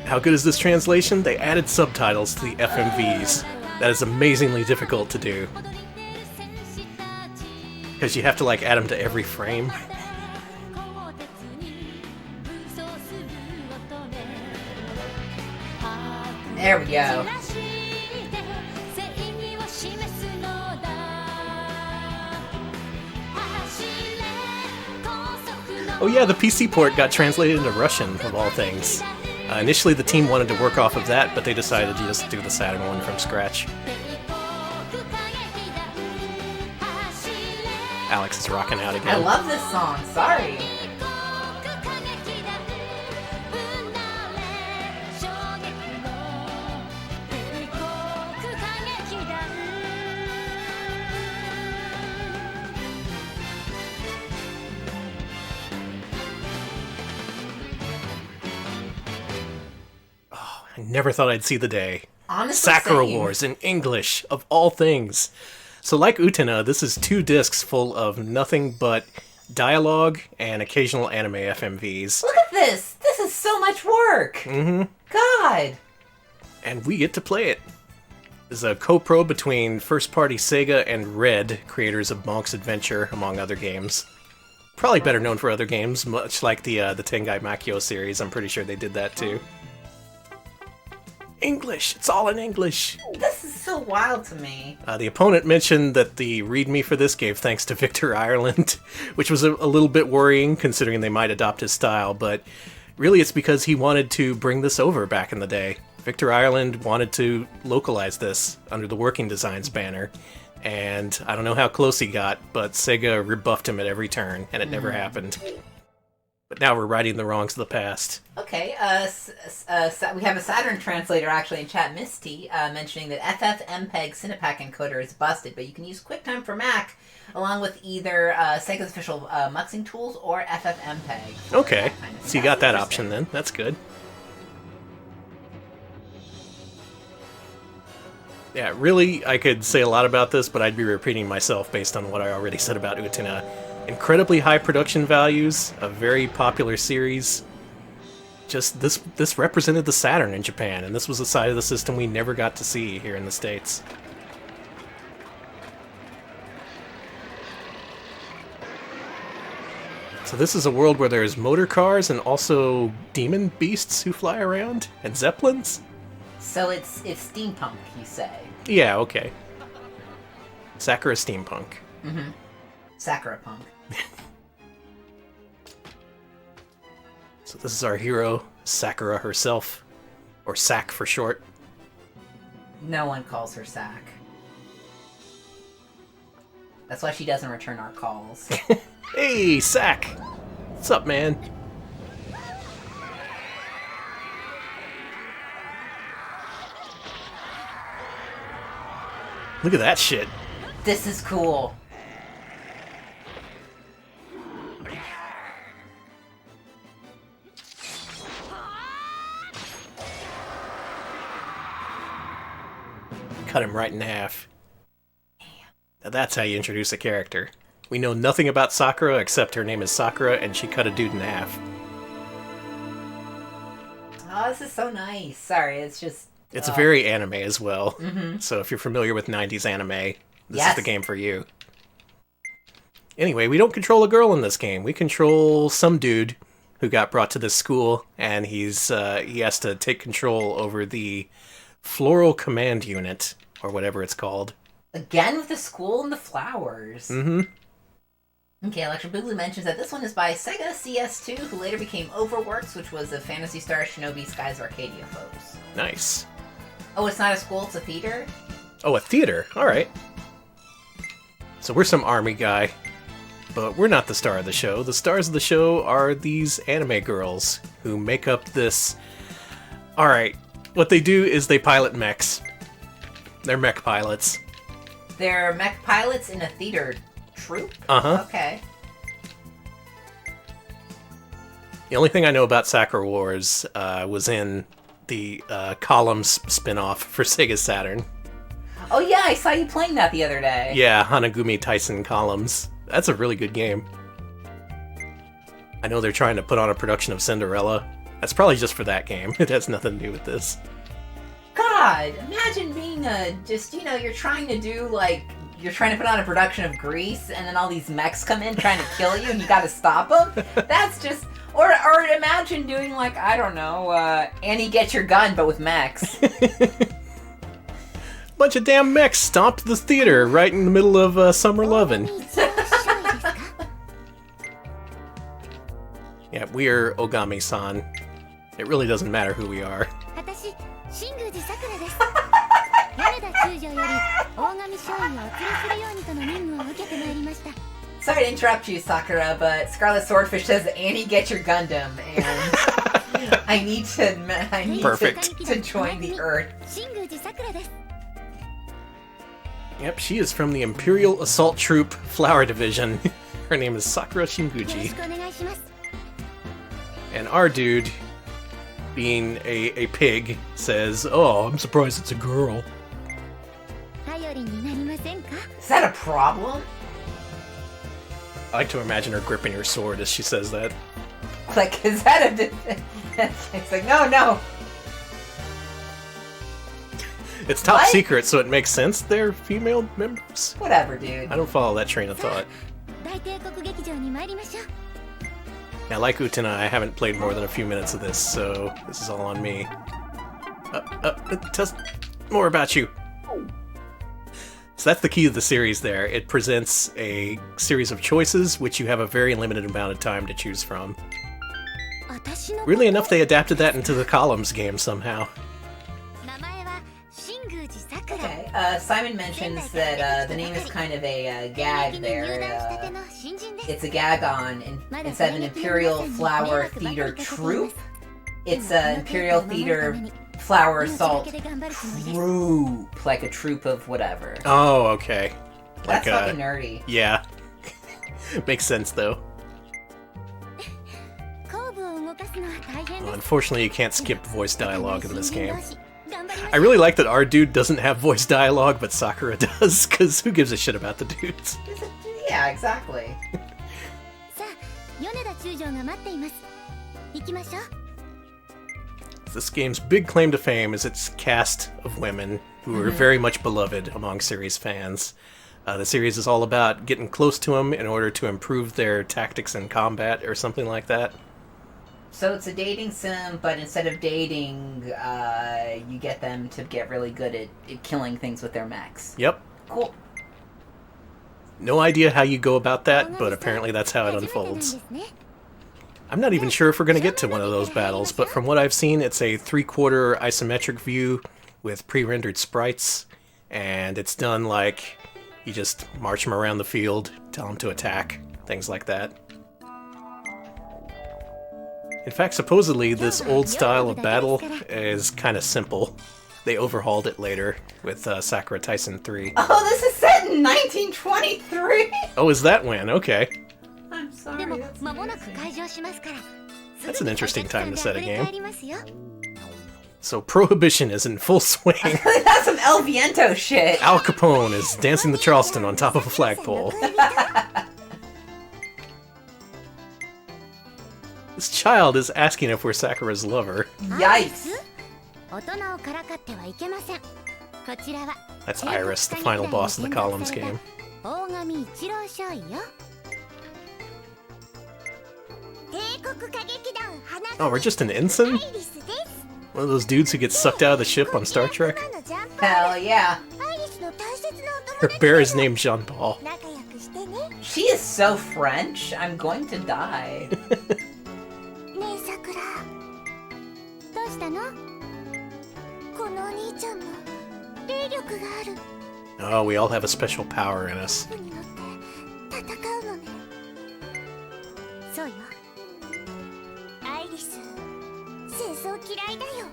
How good is this translation? They added subtitles to the FMVs. That is amazingly difficult to do. Because you have to add them to every frame. There we go. Oh yeah, the PC port got translated into Russian, of all things. Initially the team wanted to work off of that, but they decided to just do the Saturn one from scratch. Alex is rocking out again. I love this song. Sorry. I never thought I'd see the day. Honestly, Sakura same. Wars in English, of all things. So like Utena, this is 2 discs full of nothing but dialogue and occasional anime FMVs. Look at this. This is so much work. God. And we get to play it. This is a co-pro between first-party Sega and Red, creators of Monk's Adventure, among other games. Probably better known for other games, much like the Tengai Makyo series. I'm pretty sure they did that too. English! It's all in English! This is so wild to me. The opponent mentioned that the README for this gave thanks to Victor Ireland, which was a little bit worrying, considering they might adopt his style, but really it's because he wanted to bring this over back in the day. Victor Ireland wanted to localize this under the Working Designs banner, and I don't know how close he got, but Sega rebuffed him at every turn, and it never happened. But now we're righting the wrongs of the past. Okay, we have a Saturn translator actually in chat, Misty, mentioning that FFmpeg Cinepack encoder is busted, but you can use QuickTime for Mac along with either Sega's official muxing tools or FFmpeg. Okay, so you got that option then. That's good. Yeah, really, I could say a lot about this, but I'd be repeating myself based on what I already said about Utena. Incredibly high production values, a very popular series. Just this represented the Saturn in Japan, and this was a side of the system we never got to see here in the States. So this is a world where there's motor cars and also demon beasts who fly around, and zeppelins? So it's steampunk, you say? Yeah, okay. Sakura steampunk. Sakura punk. So this is our hero, Sakura herself. Or Sak for short. No one calls her Sak. That's why she doesn't return our calls. Hey, Sak! What's up, man? Look at that shit. This is cool. Cut him right in half. Now that's how you introduce a character. We know nothing about Sakura except her name is Sakura and she cut a dude in half. Oh, this is so nice. Sorry, it's just... It's very anime as well. Mm-hmm. So if you're familiar with 90s anime, this Yes. is the game for you. Anyway, we don't control a girl in this game. We control some dude who got brought to this school, and he has to take control over the Floral Command Unit, or whatever it's called. Again with the school and the flowers. Mm-hmm. Okay, Electra Boogaloo mentions that this one is by Sega CS2, who later became Overworks, which was a Phantasy Star Shinobi Skies Arcadia folks. Nice. Oh, it's not a school, it's a theater? Oh, a theater. Alright. So we're some army guy. But we're not the star of the show. The stars of the show are these anime girls who make up this... Alright, what they do is they pilot mechs. They're mech pilots. They're mech pilots in a theater troupe? Uh-huh. Okay. The only thing I know about Sakura Wars was in the Columns spin-off for Sega Saturn. Oh yeah, I saw you playing that the other day. Yeah, Hanagumi Tyson Columns. That's a really good game. I know they're trying to put on a production of Cinderella. That's probably just for that game. It has nothing to do with this. God, imagine being you're trying to do, you're trying to put on a production of Grease, and then all these mechs come in trying to kill you, and you gotta stop them? That's just... Or imagine doing, I don't know, Annie Get Your Gun, but with mechs. Bunch of damn mechs stomped the theater right in the middle of Summer Lovin'. Yeah, we are Ogami-san. It really doesn't matter who we are. 私新宮寺さくらです米田中将より大神少尉をお連れするようにとの任務を受けてまいりました Sorry to interrupt you, Sakura, but Scarlet Swordfish says, Annie, get your Gundam, and I need Perfect. to join the Earth. 新宮寺さくらです Yep, she is from the Imperial Assault Troop Flower Division. Her name is Sakura よろ Shinguji. しくお願いします And our dude, being a pig, says, "Oh, I'm surprised it's a girl." 頼りになりませんか Is that a problem? I like to imagine her gripping her sword as she says that. Is that a... It's like, no. It's top What? secret, so it makes sense they're female members. Whatever, dude. I don't follow that train of thought. 大帝国劇場に参りましょう Now, like Utena, I haven't played more than a few minutes of this, so this is all on me. Tell us more about you. So that's the key to the series there. It presents a series of choices, which you have a very limited amount of time to choose from. 私の Really enough, they adapted that into the Columns game somehow. 名前は新宮寺さくら Okay, Simon mentions that the name is kind of a gag 入団したて there. の新人です It's a gag on, instead of an Imperial Flower Theater Troupe, it's an Imperial Theater Flower Assault Troupe, like a troupe of whatever. Oh, okay. That's fucking nerdy. Yeah. Makes sense, though. 後部を動かすのは大変です Unfortunately, you can't skip voice dialogue in this game. 頑張りましょう I really like that our dude doesn't have voice dialogue, but Sakura does, because who gives a shit about the dudes? Yeah, exactly. さあ米田中将が待っています行きましょう This game's big claim to fame is its cast of women who are very much beloved among series fans. The series is all about getting close to them in order to improve their tactics in combat or something like that. So it's a dating sim, but instead of dating, you get them to get really good at killing things with their mechs. Yep. Cool. No idea how you go about that, but apparently that's how it unfolds. I'm not even sure if we're going to get to one of those battles, but from what I've seen, it's a 3/4 isometric view with pre-rendered sprites, and it's done like you just march them around the field, tell them to attack, things like that. In fact, supposedly this old style of battle is kind of simple. They overhauled it later with Sakura Tyson 3. Oh, this is set in 1923? Oh, is that when? Okay. I'm sorry. でも that's 間もなく amazing. 開場しますから That's an interesting time to set a すぐにお客さんで溢れ game. 返りますよ So Prohibition is in full swing. That's some El Viento shit. Al Capone is dancing the Charleston on top of a flagpole. This child is asking if we're Sakura's lover. Yikes. 大人をからかってはいけませんこちらは That's Iris, the final boss of the Columns game. 大神一郎少尉よ 帝国歌劇団花 Oh, we're just an ensign? アイリスです One of those dudes who gets sucked out of the ship on Star Trek? ママのジャンパー Hell yeah. アイリスの大切なお Her 友達 bear is named Jean-Paul. 仲良くしてね She is so French. I'm going to die. ねえさくらどうしたのこのお兄ちゃんも霊力がある Oh, we all have a special power in us. 船に乗って戦うのねそうよアイリス戦争嫌いだよ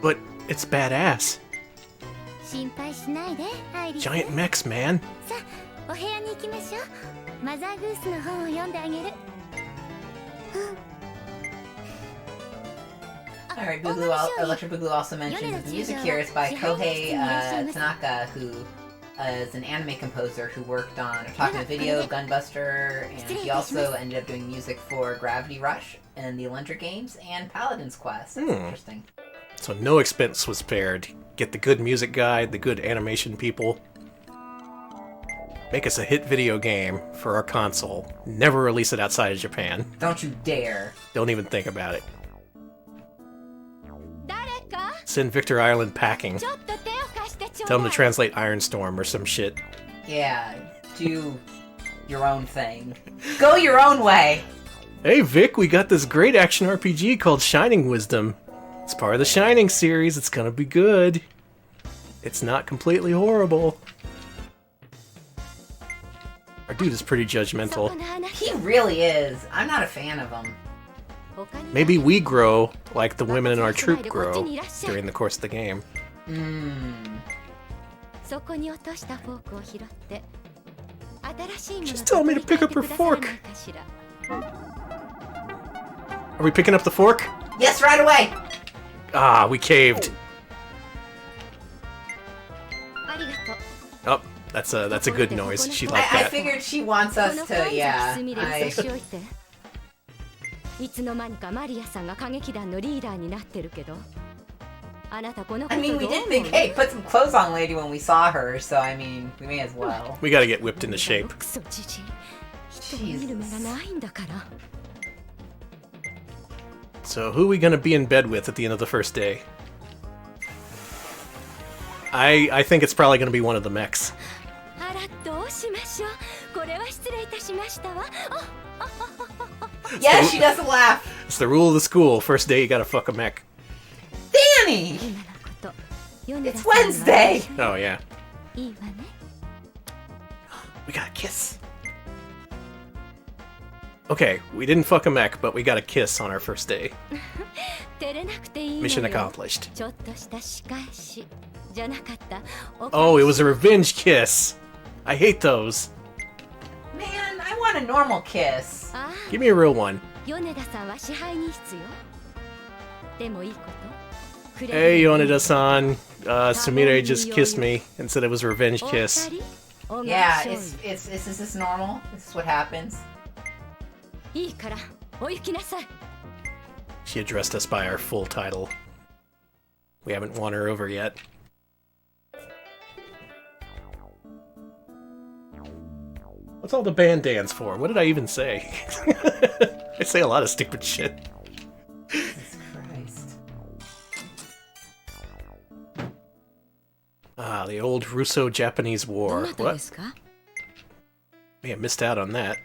But it's badass. 心配しないでアイリス Giant mechs, man. さあお部屋に行きましょうマザーグースの本を読んであげる Alright, Electric Boogaloo also mentions that the music here is by Kohei Tanaka, who is an anime composer who worked on Otaku Video, Gunbuster, and he also ended up doing music for Gravity Rush and the Elentra games and Paladin's Quest. That's interesting. So no expense was spared. Get the good music guy, the good animation people. Make us a hit video game for our console. Never release it outside of Japan. Don't you dare. Don't even think about it. 誰か Send Victor Ireland packing. ちょっと手を貸してちょう Tell him だ to い translate Ironstorm or some shit. Yeah, do your own thing. Go your own way! Hey Vic, we got this great action RPG called Shining Wisdom. It's part of the Shining series. It's gonna be good. It's not completely horrible. Our dude is pretty そこ judgmental. の話 He really is. I'm not a fan of him. 他に Maybe we grow like the women in our troop grow during the course of the game. Mmm. そこに落としたフォークを拾って新しいもの Just tell me to pick up her 取り替えてくださら fork. ないかしら Are we picking up the fork? Yes, right away! Ah, we caved. ありがとう Oh, that's a good noise. She liked I that. figured she wants こ us の to, ファンザ yeah. スミレ I, に差し置いていつの間にかマリアさんが歌劇団のリーダーになってるけどあなたこのこ I とどう mean, we 思 did う think, hey, put some clothes on lady when we saw her, so I mean, we may as well. We gotta get whipped into shape. クソじじい人を見る目がないんだから So who are we gonna be in bed with at the end of the first day? I think it's probably gonna be one of the mechs. あらどうしましょうこれは失礼いたしましたわ Yes, she doesn't laugh. It's the rule of the school. First day you gotta fuck a mech. Danny! 今のこと米田 It's さんは Wednesday! Oh yeah. いいわね We got a kiss. Okay, we didn't fuck a mech, but we got a kiss on our first day. 照れなくていいのよ Mission accomplished. ちょっとした仕返しじゃなかったお返し Oh, it was a revenge kiss. I hate those. Man, I want a normal kiss. あ Give me a real one. あ米田さんは支配人室よでもいいことくれる Hey, Yoneda-san. Sumire just kissed me and said it was a revenge お kiss. 二人お Yeah, 願い is this normal? Is this what happens? いいからお行きなさい She addressed us by our full title. We haven't won her over yet. What's all the band dance for? What did I even say? I say a lot of stupid shit. Jesus Christ. Ah, the old Russo-Japanese ど war. なたで What? すか Yeah, missed out on that.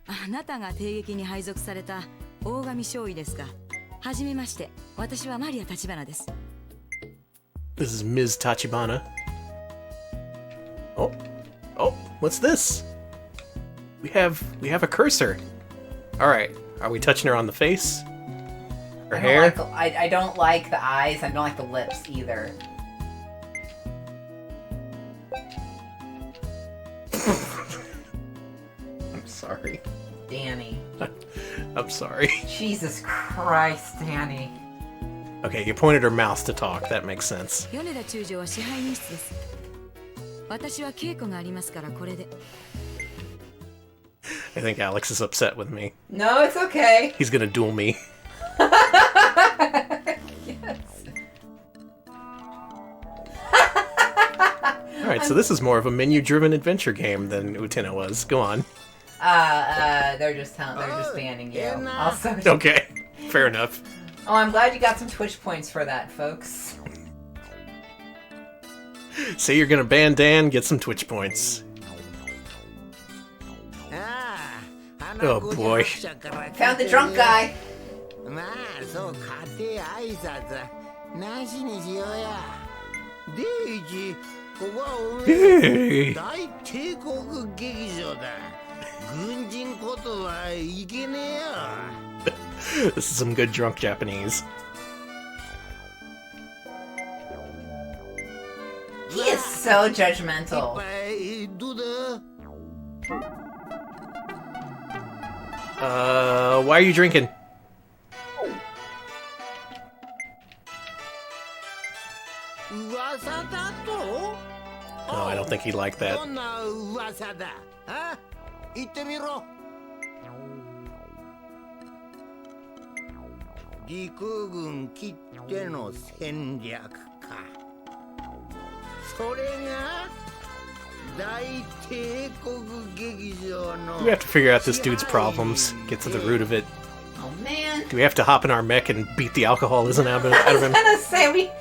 あなたが帝劇に配属された大神少尉ですか。はじめまして、私はマリア橘です。This is Ms. Tachibana. Oh, what's this? We have a cursor. All right, are we touching her on the face? Her hair? I don't like the eyes. I don't like the lips either. I'm sorry. Danny. I'm sorry. Jesus Christ, Danny. Okay, you pointed her mouth to talk. That makes sense. 米田中将は支配人室です。私は稽古がありますからこれで。I think Alex is upset with me. No, it's okay. He's gonna duel me. Yes. Alright, so this is more of a menu-driven adventure game than Utena was. Go on. They're just banning you. Also. Okay, fair enough. Oh, I'm glad you got some Twitch points for that, folks. Say you're gonna ban Dan, get some Twitch points. Oh boy. Found the drunk guy. Hey. This is some good drunk Japanese. He is so judgmental. Why are you drinking? Oh, I don't think he'd like that. We have to figure out this dude's problems, get to the root of it. Oh man. Do we have to hop in our mech and beat the alcoholism out of I was him? gonna say,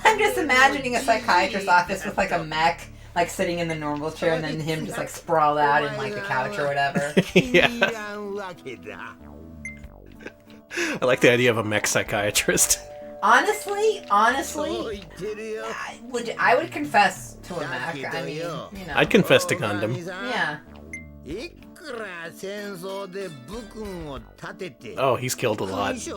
I'm just imagining a psychiatrist's office with like a mech, like sitting in the normal chair, and then him just like sprawled out in like a couch or whatever. Yeah. I like the idea of a mech psychiatrist. Honestly, I would confess to a mech. I mean, you know. I'd confess to Gundam. Yeah. Oh, he's killed a lot. Like, you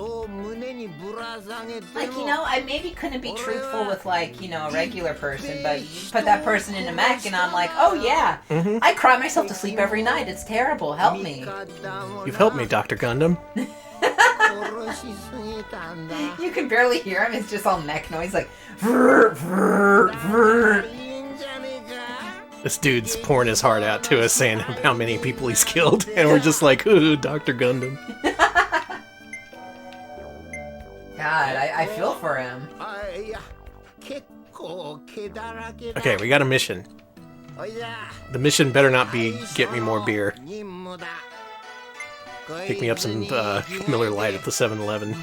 know, I maybe couldn't be truthful with, like, you know, a regular person, but you put that person in a mech and I'm like, oh yeah, I cry myself to sleep every night. It's terrible. Help me. You've helped me, Dr. Gundam. You can barely hear him. It's just all mech noise, like, vrr, vrr, vrr. This dude's pouring his heart out to us, saying how many people he's killed, and we're just like, ooh, Dr. Gundam. God, I feel for him. Okay, we got a mission. The mission better not be get me more beer. Pick me up some Miller Lite at the 7-Eleven.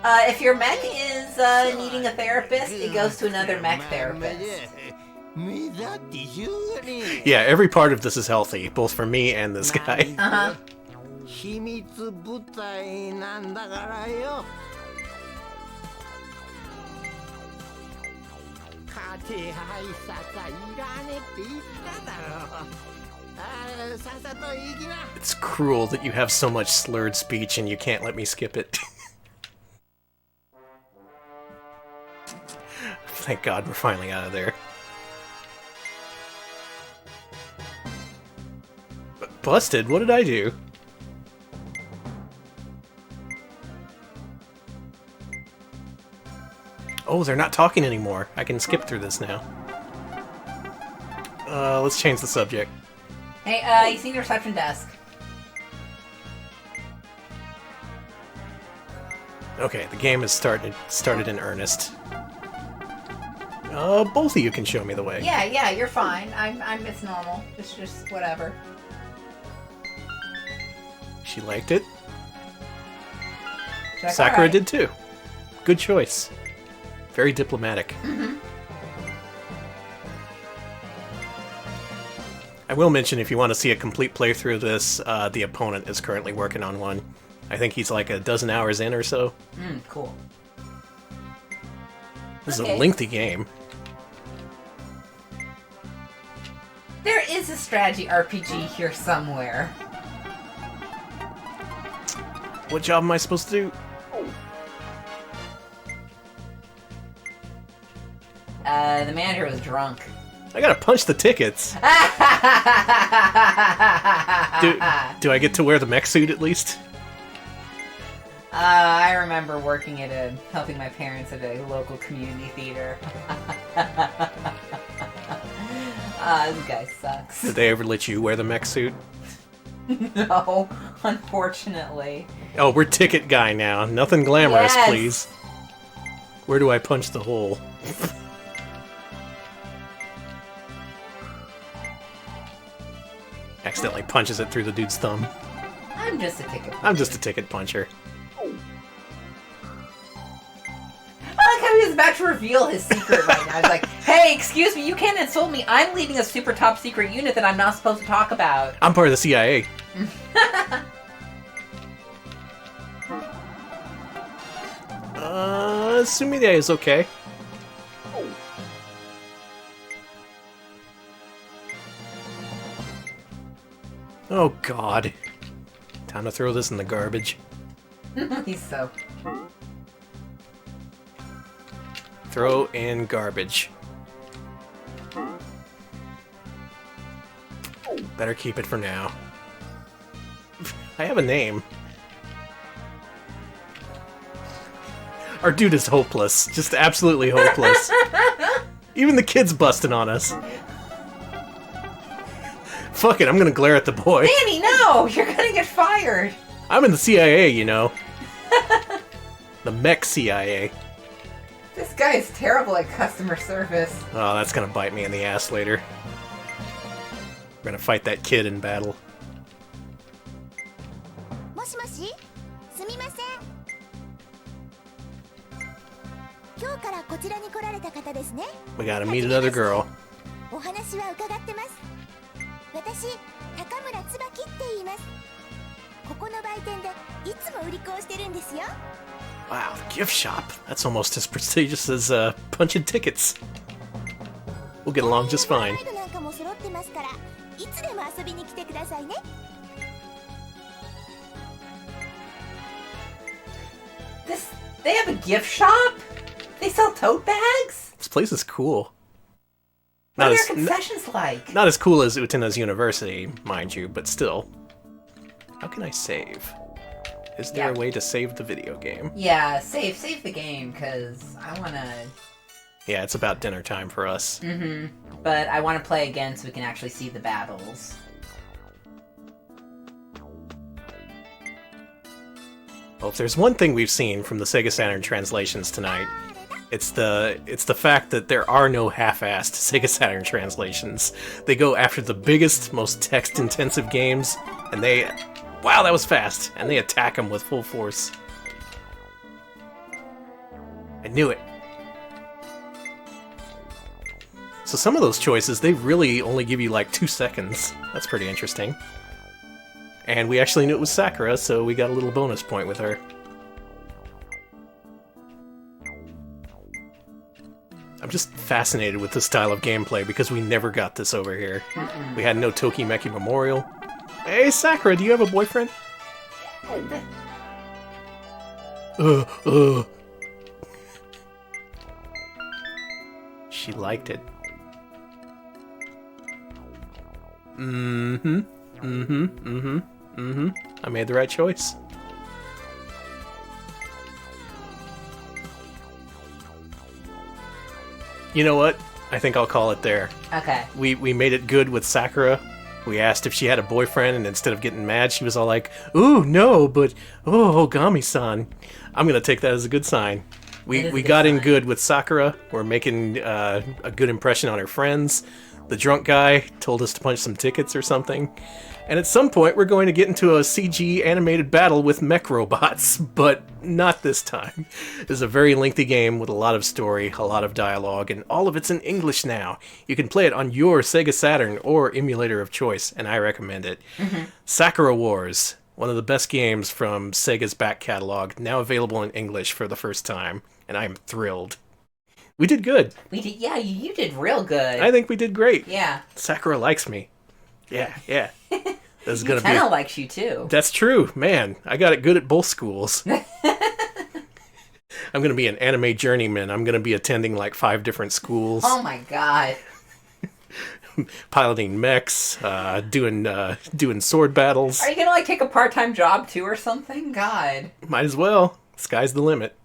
If your mech is needing a therapist, it goes to another mech therapist. Yeah, every part of this is healthy, both for me and this guy. Uh-huh. It's cruel that you have so much slurred speech and you can't let me skip it. Thank God we're finally out of there. Busted? What did I do? Oh, they're not talking anymore. I can skip through this now. Let's change the subject. Hey, you see the reception desk? Okay, the game has started in earnest. Both of you can show me the way. Yeah, you're fine. I'm it's normal. Just whatever. She liked it. Check, Sakura alright. did too. Good choice. Very diplomatic. I will mention, if you want to see a complete playthrough of this, the opponent is currently working on one. I think he's like a dozen hours in or so. Cool. This is a lengthy game. There is a strategy RPG here somewhere. What job am I supposed to do? The manager was drunk. I gotta punch the tickets. Do I get to wear the mech suit at least? I remember working helping my parents at a local community theater. This guy sucks. Did they ever let you wear the mech suit? No, unfortunately. Oh, we're ticket guy now. Nothing glamorous, Yes. please. Where do I punch the hole? Accidentally punches it through the dude's thumb. I'm just a ticket. I'm just a ticket puncher. I like how he was about to reveal his secret right now. He's like, hey, excuse me, you can't insult me. I'm leading a super top secret unit that I'm not supposed to talk about. I'm part of the CIA. Sumire is okay. Oh god. Time to throw this in the garbage. He's so... Throw in garbage. Better keep it for now. I have a name. Our dude is hopeless. Just absolutely hopeless. Even the kid's busting on us. Fuck it, I'm gonna glare at the boy. Danny, no! You're gonna get fired! I'm in the CIA, you know. The mech CIA. This guy is terrible at customer service. Oh, that's gonna bite me in the ass later. We're gonna fight that kid in battle. もしもし、すみません。今日からこちらに来られた方ですね。 We gotta meet another girl. お話は伺ってます。私、高村椿って言います。ここの売店でいつも売り子をしてるんですよ。 Wow, the gift shop. That's almost as prestigious as punching tickets. We'll get along just fine. ライドなんかも揃ってますから、いつでも遊びに来てくださいね。 They have a gift shop? They sell tote bags? This place is cool. What Not are as, their concessions like? not as cool as Utena's University, mind you, but still. How can I save? Is there a way to save the video game? Yeah, save the game, because I want to... Yeah, it's about dinner time for us. But I want to play again so we can actually see the battles. Well, if there's one thing we've seen from the Sega Saturn translations tonight, it's the fact that there are no half-assed Sega Saturn translations. They go after the biggest, most text-intensive games, and they... Wow, that was fast! And they attack them with full force. I knew it. So some of those choices, they really only give you like 2 seconds. That's pretty interesting. And we actually knew it was Sakura, so we got a little bonus point with her. I'm just fascinated with this style of gameplay because we never got this over here. We had no Tokimeki Memorial. Hey, Sakura, do you have a boyfriend? She liked it. I made the right choice. You know what? I think I'll call it there. Okay. We made it good with Sakura. We asked if she had a boyfriend, and instead of getting mad, she was all like, "Ooh, no, but oh, Ogami-san." I'm gonna take that as a good sign. We got in good with Sakura. We're making a good impression on her friends. The drunk guy told us to punch some tickets or something. And at some point, we're going to get into a CG animated battle with mech robots, but not this time. This is a very lengthy game with a lot of story, a lot of dialogue, and all of it's in English now. You can play it on your Sega Saturn or emulator of choice, and I recommend it. Sakura Wars, one of the best games from Sega's back catalog, now available in English for the first time, and I am thrilled. We did good. We did, yeah, you did real good. I think we did great. Yeah. Sakura likes me. Yeah. This is gonna be. Utena likes you too. That's true, man. I got it good at both schools. I'm gonna be an anime journeyman. I'm gonna be attending like 5 different schools. Oh my god. Piloting mechs, doing sword battles. Are you gonna like take a part-time job too or something? God. Might as well. Sky's the limit.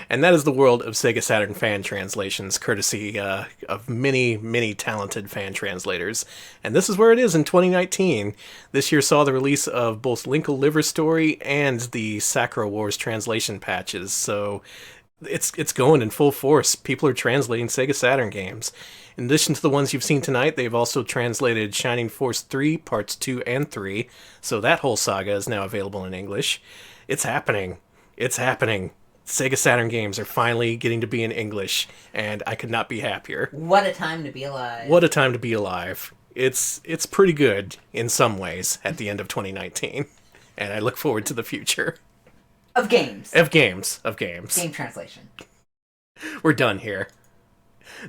And that is the world of Sega Saturn Fan Translations, courtesy of many, many talented fan translators. And this is where it is in 2019. This year saw the release of both Linkle Liver Story and the Sakura Wars translation patches. So it's going in full force. People are translating Sega Saturn games. In addition to the ones you've seen tonight, they've also translated Shining Force 3, Parts 2 and 3. So that whole saga is now available in English. It's happening. It's happening. Sega Saturn games are finally getting to be in English, and I could not be happier. What a time to be alive. What a time to be alive. It's pretty good in some ways at the end of 2019, and I look forward to the future. Of games. Of games. Game translation. We're done here.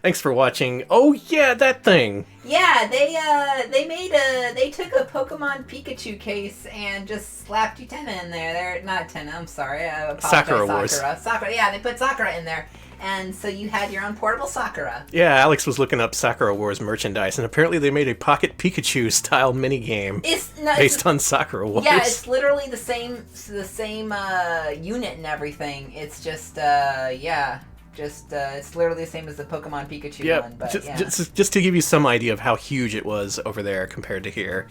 Thanks for watching. Oh yeah, that thing. Yeah, they took a Pokemon Pikachu case and just slapped Utena in there. They're not Utena, I'm sorry. I apologize. Sakura Wars. Sakura, yeah, they put Sakura in there. And so you had your own portable Sakura. Yeah, Alex was looking up Sakura Wars merchandise, and apparently they made a Pocket Pikachu style minigame based on Sakura Wars. Yeah, it's literally the same unit and everything. It's just it's literally the same as the Pokemon Pikachu one. But just to give you some idea of how huge it was over there compared to here.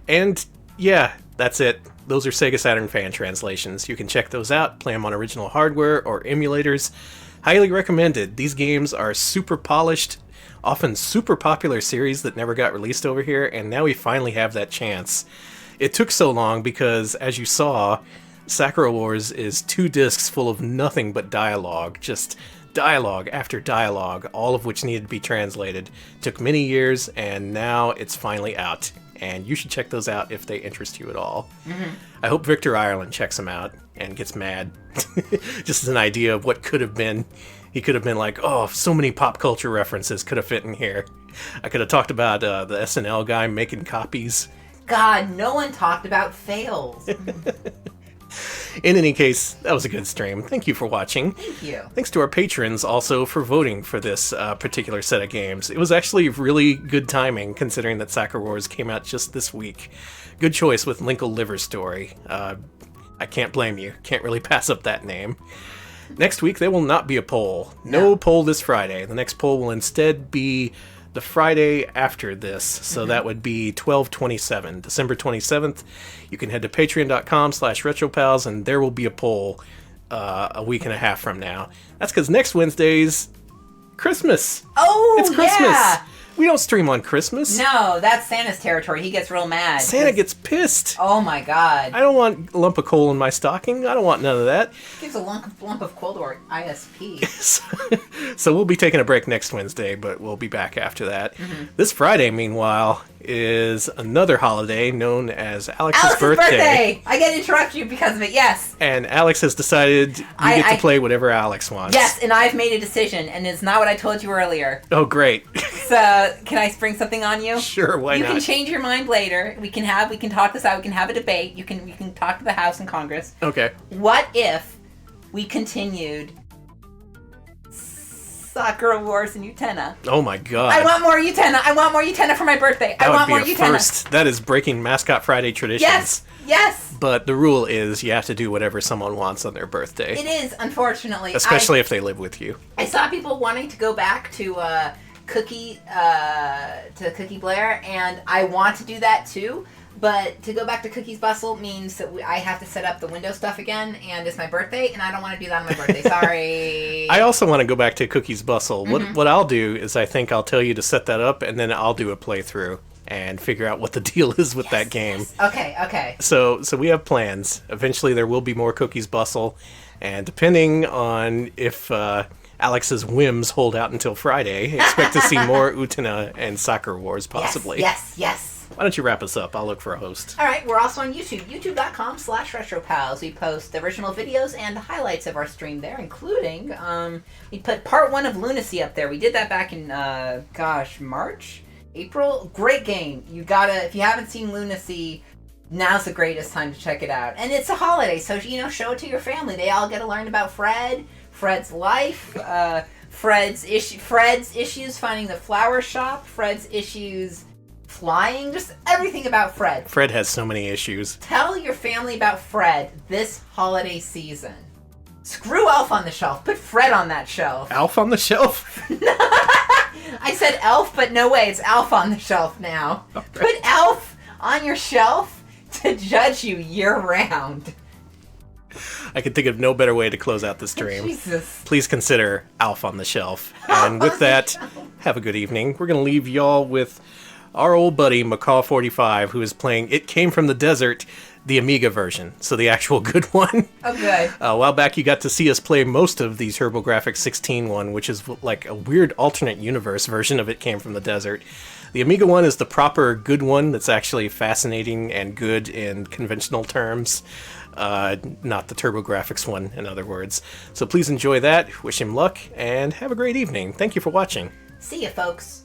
And yeah, that's it. Those are Sega Saturn Fan Translations. You can check those out, play them on original hardware or emulators. Highly recommended. These games are super polished, often super popular series that never got released over here, and now we finally have that chance. It took so long because, as you saw, Sakura Wars is 2 discs full of nothing but dialogue, just dialogue after dialogue, all of which needed to be translated. Took many years, and now it's finally out. And you should check those out if they interest you at all. I hope Victor Ireland checks them out and gets mad. Just as an idea of what could have been. He could have been like, oh, so many pop culture references could have fit in here. I could have talked about the SNL guy making copies. God, no one talked about fails. In any case, that was a good stream. Thank you for watching. Thank you. Thanks to our patrons also for voting for this particular set of games. It was actually really good timing considering that Sakura Wars came out just this week. Good choice with Linkle Liver Story. I can't blame you. Can't really pass up that name. Next week, there will not be a poll. No poll this Friday. The next poll will instead be the Friday after this, so that would be 12/27, December 27th. You can head to patreon.com/retropals, and there will be a poll a week and a half from now. That's because next Wednesday's Christmas. Oh, it's Christmas. Yeah. We don't stream on Christmas. No, that's Santa's territory. He gets real mad. Santa gets pissed. Oh my god. I don't want a lump of coal in my stocking. I don't want none of that. Gives a lump of coal to our ISP. So we'll be taking a break next Wednesday, but we'll be back after that. This Friday, meanwhile, is another holiday known as Alex's birthday. I get to interrupt you because of it, yes. And Alex has decided you get to play whatever Alex wants. Yes, and I've made a decision, and it's not what I told you earlier. Oh, great. So, can I spring something on you? Sure, why not? You can change your mind later. We can talk this out. We can have a debate. We can talk to the House and Congress. Okay. What if we continued Sakura Wars and Utena? Oh my god. I want more Utena. I want more Utena for my birthday. I want more Utena. First. That is breaking Mascot Friday traditions. Yes. But the rule is you have to do whatever someone wants on their birthday. It is, unfortunately. Especially if they live with you. I saw people wanting to go back to Cookie Blair, and I want to do that too. But to go back to Cookies Bustle means that I have to set up the window stuff again, and it's my birthday, and I don't want to do that on my birthday. Sorry. I also want to go back to Cookies Bustle. What I'll do is I think I'll tell you to set that up, and then I'll do a playthrough and figure out what the deal is with that game. Yes. Okay. So we have plans. Eventually there will be more Cookies Bustle, and depending on if Alex's whims hold out until Friday, expect to see more Utena and Sakura Wars, possibly. Yes. Why don't you wrap us up? I'll look for a host. All right, we're also on YouTube, youtube.com/retropals. We post the original videos and the highlights of our stream there, including, we put part 1 of Lunacy up there. We did that back in, March? April? Great game. You gotta, if you haven't seen Lunacy, now's the greatest time to check it out. And it's a holiday, so, show it to your family. They all get to learn about Fred's life, Fred's issues finding the flower shop, Fred's issues flying, just everything about Fred. Fred has so many issues. Tell your family about Fred this holiday season. Screw Elf on the Shelf. Put Fred on that shelf. Alf on the Shelf? I said Elf, but no way. It's Alf on the Shelf now. Right. Put Elf on your shelf to judge you year-round. I can think of no better way to close out the stream. Jesus. Please consider Alf on the Shelf. And with that, have a good evening. We're going to leave y'all with our old buddy, Macaw45, who is playing It Came From the Desert, the Amiga version, so the actual good one. Oh, good. A while back, you got to see us play most of the TurboGrafx 16 one, which is like a weird alternate universe version of It Came From the Desert. The Amiga one is the proper good one that's actually fascinating and good in conventional terms. Not the TurboGrafx one, in other words. So please enjoy that, wish him luck, and have a great evening. Thank you for watching. See ya, folks.